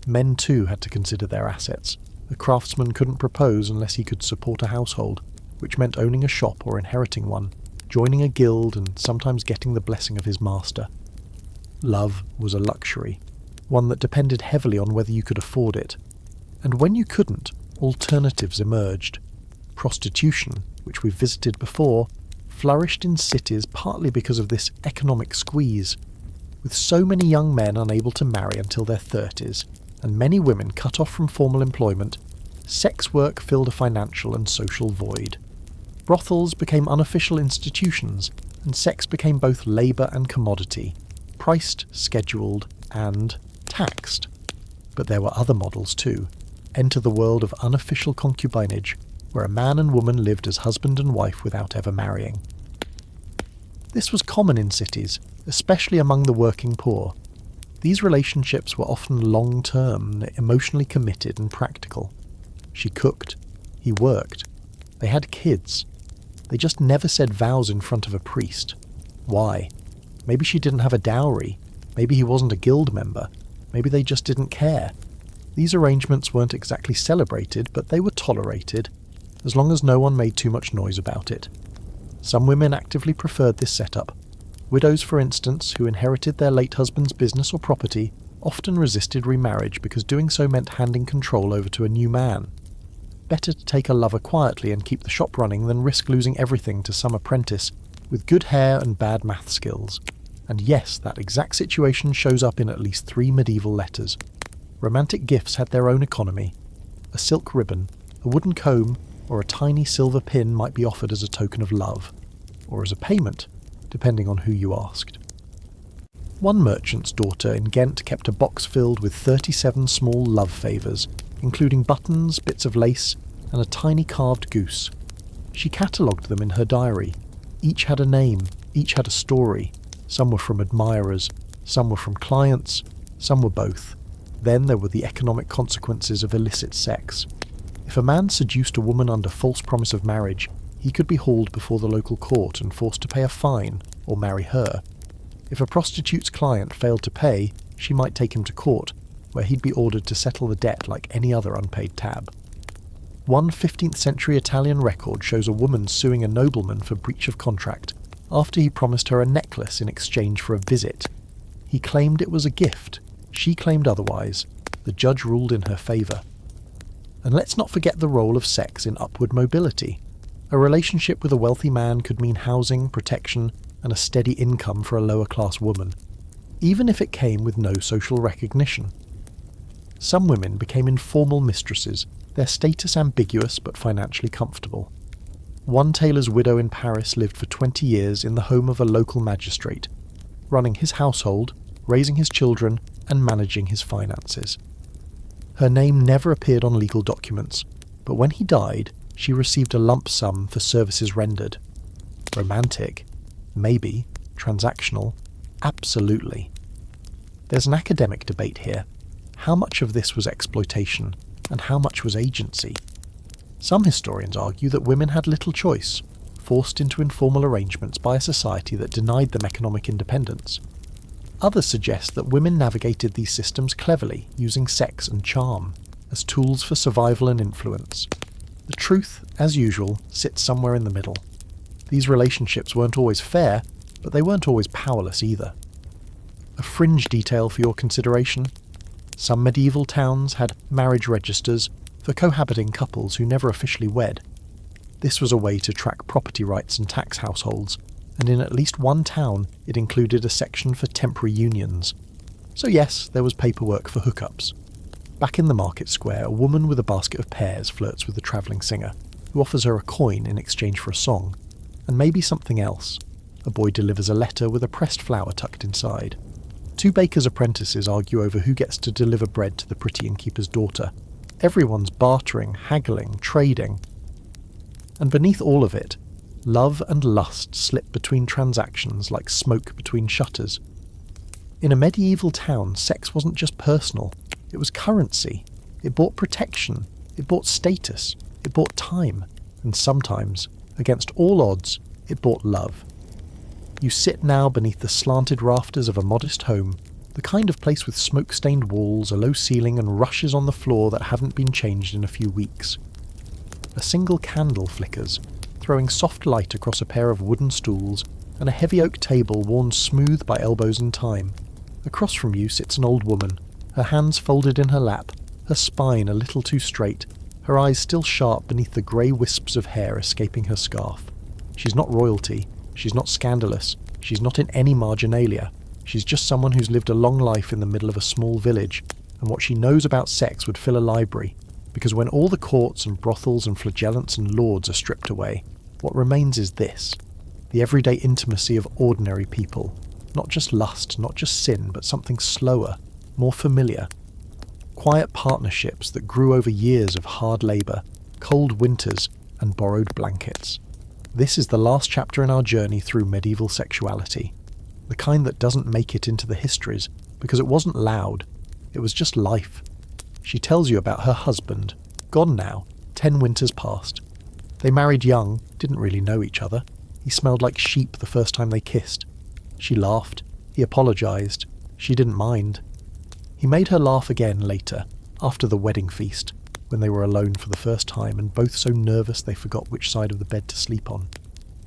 Men too had to consider their assets. A craftsman couldn't propose unless he could support a household, which meant owning a shop or inheriting one, joining a guild and sometimes getting the blessing of his master. Love was a luxury, one that depended heavily on whether you could afford it. And when you couldn't, alternatives emerged. Prostitution, which we've visited before, flourished in cities partly because of this economic squeeze. With so many young men unable to marry until their 30s, and many women cut off from formal employment, sex work filled a financial and social void. Brothels became unofficial institutions, and sex became both labour and commodity, priced, scheduled, and taxed. But there were other models too. Enter the world of unofficial concubinage, where a man and woman lived as husband and wife without ever marrying. This was common in cities, especially among the working poor. These relationships were often long-term, emotionally committed and practical. She cooked, he worked, they had kids. They just never said vows in front of a priest. Why? Maybe she didn't have a dowry, maybe he wasn't a guild member, maybe they just didn't care. These arrangements weren't exactly celebrated, but they were tolerated, as long as no one made too much noise about it. Some women actively preferred this setup. Widows, for instance, who inherited their late husband's business or property, often resisted remarriage because doing so meant handing control over to a new man. Better to take a lover quietly and keep the shop running than risk losing everything to some apprentice with good hair and bad math skills. And yes, that exact situation shows up in at least 3 medieval letters. Romantic gifts had their own economy. A silk ribbon, a wooden comb, or a tiny silver pin might be offered as a token of love, or as a payment, depending on who you asked. One merchant's daughter in Ghent kept a box filled with 37 small love favours, including buttons, bits of lace, and a tiny carved goose. She catalogued them in her diary. Each had a name, each had a story. Some were from admirers, some were from clients, some were both. Then there were the economic consequences of illicit sex. If a man seduced a woman under false promise of marriage, he could be hauled before the local court and forced to pay a fine or marry her. If a prostitute's client failed to pay, she might take him to court, where he'd be ordered to settle the debt like any other unpaid tab. One 15th century Italian record shows a woman suing a nobleman for breach of contract after he promised her a necklace in exchange for a visit. He claimed it was a gift. She claimed otherwise. The judge ruled in her favour. And let's not forget the role of sex in upward mobility. A relationship with a wealthy man could mean housing, protection, and a steady income for a lower-class woman, even if it came with no social recognition. Some women became informal mistresses, their status ambiguous but financially comfortable. One tailor's widow in Paris lived for 20 years in the home of a local magistrate, running his household, raising his children, and managing his finances. Her name never appeared on legal documents, but when he died, she received a lump sum for services rendered. Romantic? Maybe. Transactional? Absolutely. There's an academic debate here. How much of this was exploitation, and how much was agency? Some historians argue that women had little choice, forced into informal arrangements by a society that denied them economic independence. Others suggest that women navigated these systems cleverly, using sex and charm as tools for survival and influence. The truth, as usual, sits somewhere in the middle. These relationships weren't always fair, but they weren't always powerless either. A fringe detail for your consideration: some medieval towns had marriage registers for cohabiting couples who never officially wed. This was a way to track property rights and tax households, and in at least one town it included a section for temporary unions. So yes, there was paperwork for hookups. Back in the market square, a woman with a basket of pears flirts with a travelling singer, who offers her a coin in exchange for a song, and maybe something else. A boy delivers a letter with a pressed flower tucked inside. Two baker's apprentices argue over who gets to deliver bread to the pretty innkeeper's daughter. Everyone's bartering, haggling, trading. And beneath all of it, love and lust slip between transactions like smoke between shutters. In a medieval town, sex wasn't just personal, it was currency. It bought protection, it bought status, it bought time, and sometimes, against all odds, it bought love. You sit now beneath the slanted rafters of a modest home, the kind of place with smoke-stained walls, a low ceiling and rushes on the floor that haven't been changed in a few weeks. A single candle flickers, throwing soft light across a pair of wooden stools and a heavy oak table worn smooth by elbows and time. Across from you sits an old woman, her hands folded in her lap, her spine a little too straight, her eyes still sharp beneath the grey wisps of hair escaping her scarf. She's not royalty, she's not scandalous, she's not in any marginalia. She's just someone who's lived a long life in the middle of a small village, and what she knows about sex would fill a library, because when all the courts and brothels and flagellants and lords are stripped away, what remains is this, the everyday intimacy of ordinary people. Not just lust, not just sin, but something slower, more familiar. Quiet partnerships that grew over years of hard labour, cold winters, and borrowed blankets. This is the last chapter in our journey through medieval sexuality. The kind that doesn't make it into the histories, because it wasn't loud, it was just life. She tells you about her husband, gone now, 10 winters past. They married young, didn't really know each other. He smelled like sheep the first time they kissed. She laughed, he apologised, she didn't mind. He made her laugh again later, after the wedding feast, when they were alone for the first time and both so nervous they forgot which side of the bed to sleep on.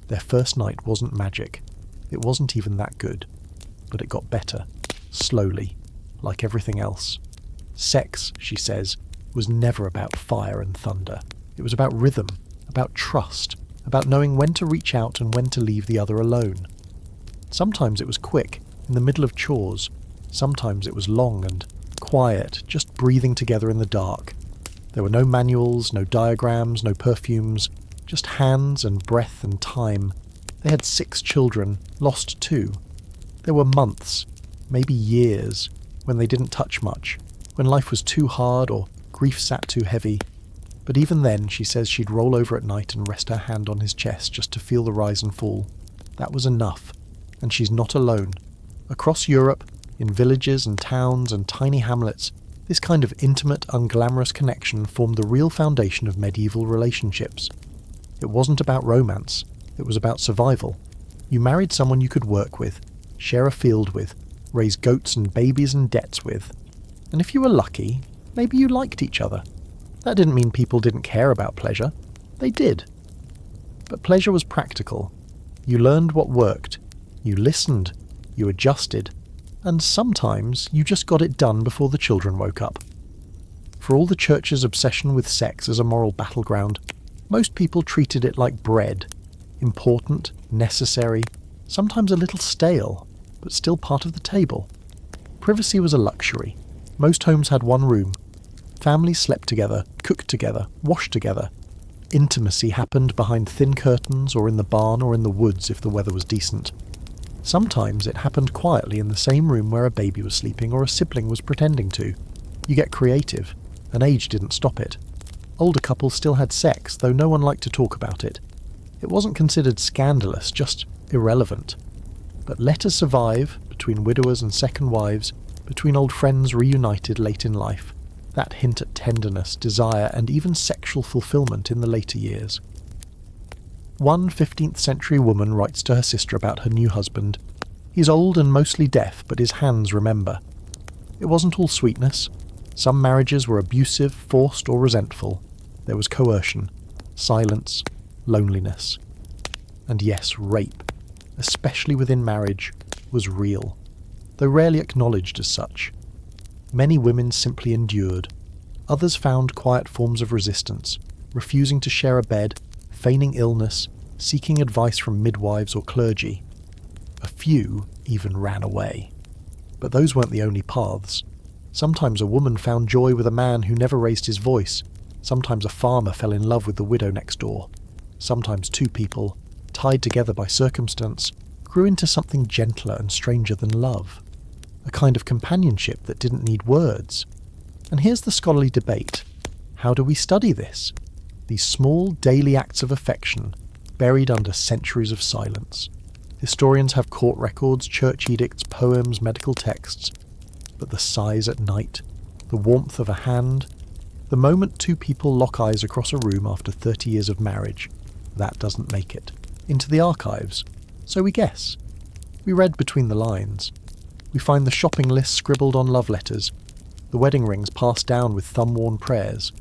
Their first night wasn't magic. It wasn't even that good, but it got better, slowly, like everything else. Sex, she says, was never about fire and thunder. It was about rhythm, about trust, about knowing when to reach out and when to leave the other alone. Sometimes it was quick, in the middle of chores. Sometimes it was long and quiet, just breathing together in the dark. There were no manuals, no diagrams, no perfumes, just hands and breath and time. They had 6 children, lost 2. There were months, maybe years, when they didn't touch much, when life was too hard or grief sat too heavy. But even then, she says she'd roll over at night and rest her hand on his chest just to feel the rise and fall. That was enough. And she's not alone. Across Europe, in villages and towns and tiny hamlets, this kind of intimate, unglamorous connection formed the real foundation of medieval relationships. It wasn't about romance. It was about survival. You married someone you could work with, share a field with, raise goats and babies and debts with. And if you were lucky, maybe you liked each other. That didn't mean people didn't care about pleasure. They did. But pleasure was practical. You learned what worked. You listened. You adjusted. And sometimes you just got it done before the children woke up. For all the church's obsession with sex as a moral battleground, most people treated it like bread. Important, necessary, sometimes a little stale, but still part of the table. Privacy was a luxury. Most homes had one room. Families slept together, cooked together, washed together. Intimacy happened behind thin curtains or in the barn or in the woods if the weather was decent. Sometimes it happened quietly in the same room where a baby was sleeping or a sibling was pretending to. You get creative, and age didn't stop it. Older couples still had sex, though no one liked to talk about it. It wasn't considered scandalous, just irrelevant. But letters survive, between widowers and second wives, between old friends reunited late in life. That hint at tenderness, desire, and even sexual fulfillment in the later years. One 15th century woman writes to her sister about her new husband. He's old and mostly deaf, but his hands remember. It wasn't all sweetness. Some marriages were abusive, forced, or resentful. There was coercion, silence, loneliness. And yes, rape, especially within marriage, was real, though rarely acknowledged as such. Many women simply endured. Others found quiet forms of resistance, refusing to share a bed, feigning illness, seeking advice from midwives or clergy. A few even ran away. But those weren't the only paths. Sometimes a woman found joy with a man who never raised his voice. Sometimes a farmer fell in love with the widow next door. Sometimes 2 people, tied together by circumstance, grew into something gentler and stranger than love. a kind of companionship that didn't need words. And here's the scholarly debate. How do we study this? These small daily acts of affection, buried under centuries of silence. Historians have court records, church edicts, poems, medical texts. But the sighs at night, the warmth of a hand, the moment two people lock eyes across a room after 30 years of marriage, that doesn't make it into the archives. So we guess. We read between the lines. We find the shopping list scribbled on love letters, the wedding rings passed down with thumb-worn prayers,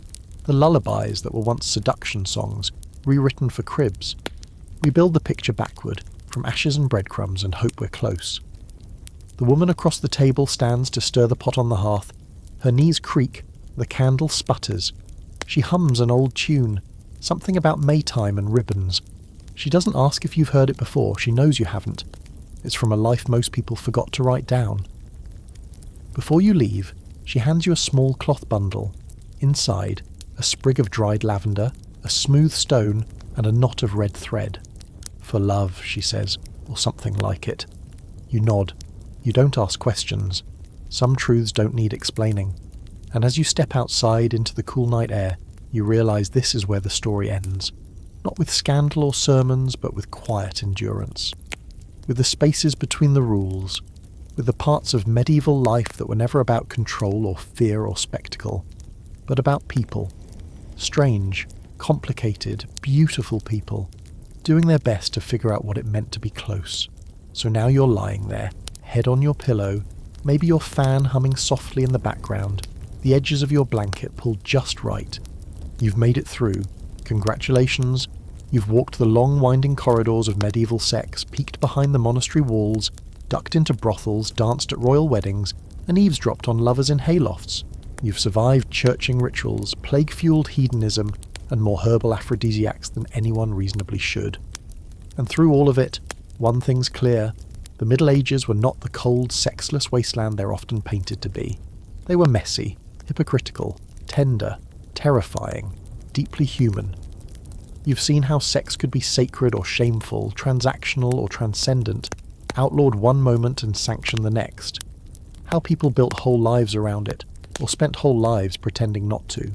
the lullabies that were once seduction songs, rewritten for cribs. We build the picture backward, from ashes and breadcrumbs, and hope we're close. The woman across the table stands to stir the pot on the hearth. Her knees creak, the candle sputters. She hums an old tune, something about Maytime and ribbons. She doesn't ask if you've heard it before, she knows you haven't. It's from a life most people forgot to write down. Before you leave, she hands you a small cloth bundle. Inside, a sprig of dried lavender, a smooth stone, and a knot of red thread. For love, she says, or something like it. You nod. You don't ask questions. Some truths don't need explaining. And as you step outside into the cool night air, you realise this is where the story ends. Not with scandal or sermons, but with quiet endurance. With the spaces between the rules. With the parts of medieval life that were never about control or fear or spectacle, but about people. Strange, complicated, beautiful people, doing their best to figure out what it meant to be close. So now you're lying there, head on your pillow, maybe your fan humming softly in the background, the edges of your blanket pulled just right. You've made it through. Congratulations. You've walked the long winding corridors of medieval sex, peeked behind the monastery walls, ducked into brothels, danced at royal weddings, and eavesdropped on lovers in haylofts. You've survived churching rituals, plague-fueled hedonism, and more herbal aphrodisiacs than anyone reasonably should. And through all of it, one thing's clear. The Middle Ages were not the cold, sexless wasteland they're often painted to be. They were messy, hypocritical, tender, terrifying, deeply human. You've seen how sex could be sacred or shameful, transactional or transcendent, outlawed one moment and sanctioned the next. How people built whole lives around it, or spent whole lives pretending not to.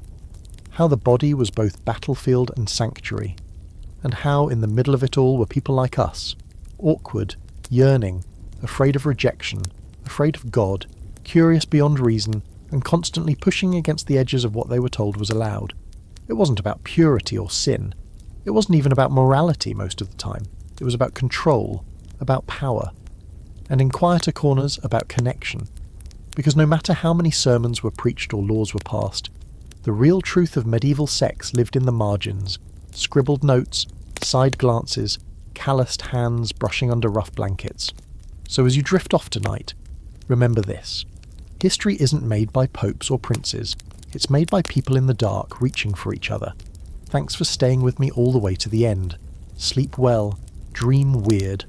How the body was both battlefield and sanctuary. And how in the middle of it all were people like us, awkward, yearning, afraid of rejection, afraid of God, curious beyond reason, and constantly pushing against the edges of what they were told was allowed. It wasn't about purity or sin. It wasn't even about morality most of the time. It was about control, about power, and in quieter corners about connection. Because no matter how many sermons were preached or laws were passed, the real truth of medieval sex lived in the margins, scribbled notes, side glances, calloused hands brushing under rough blankets. So as you drift off tonight, remember this. History isn't made by popes or princes. It's made by people in the dark reaching for each other. Thanks for staying with me all the way to the end. Sleep well, dream weird,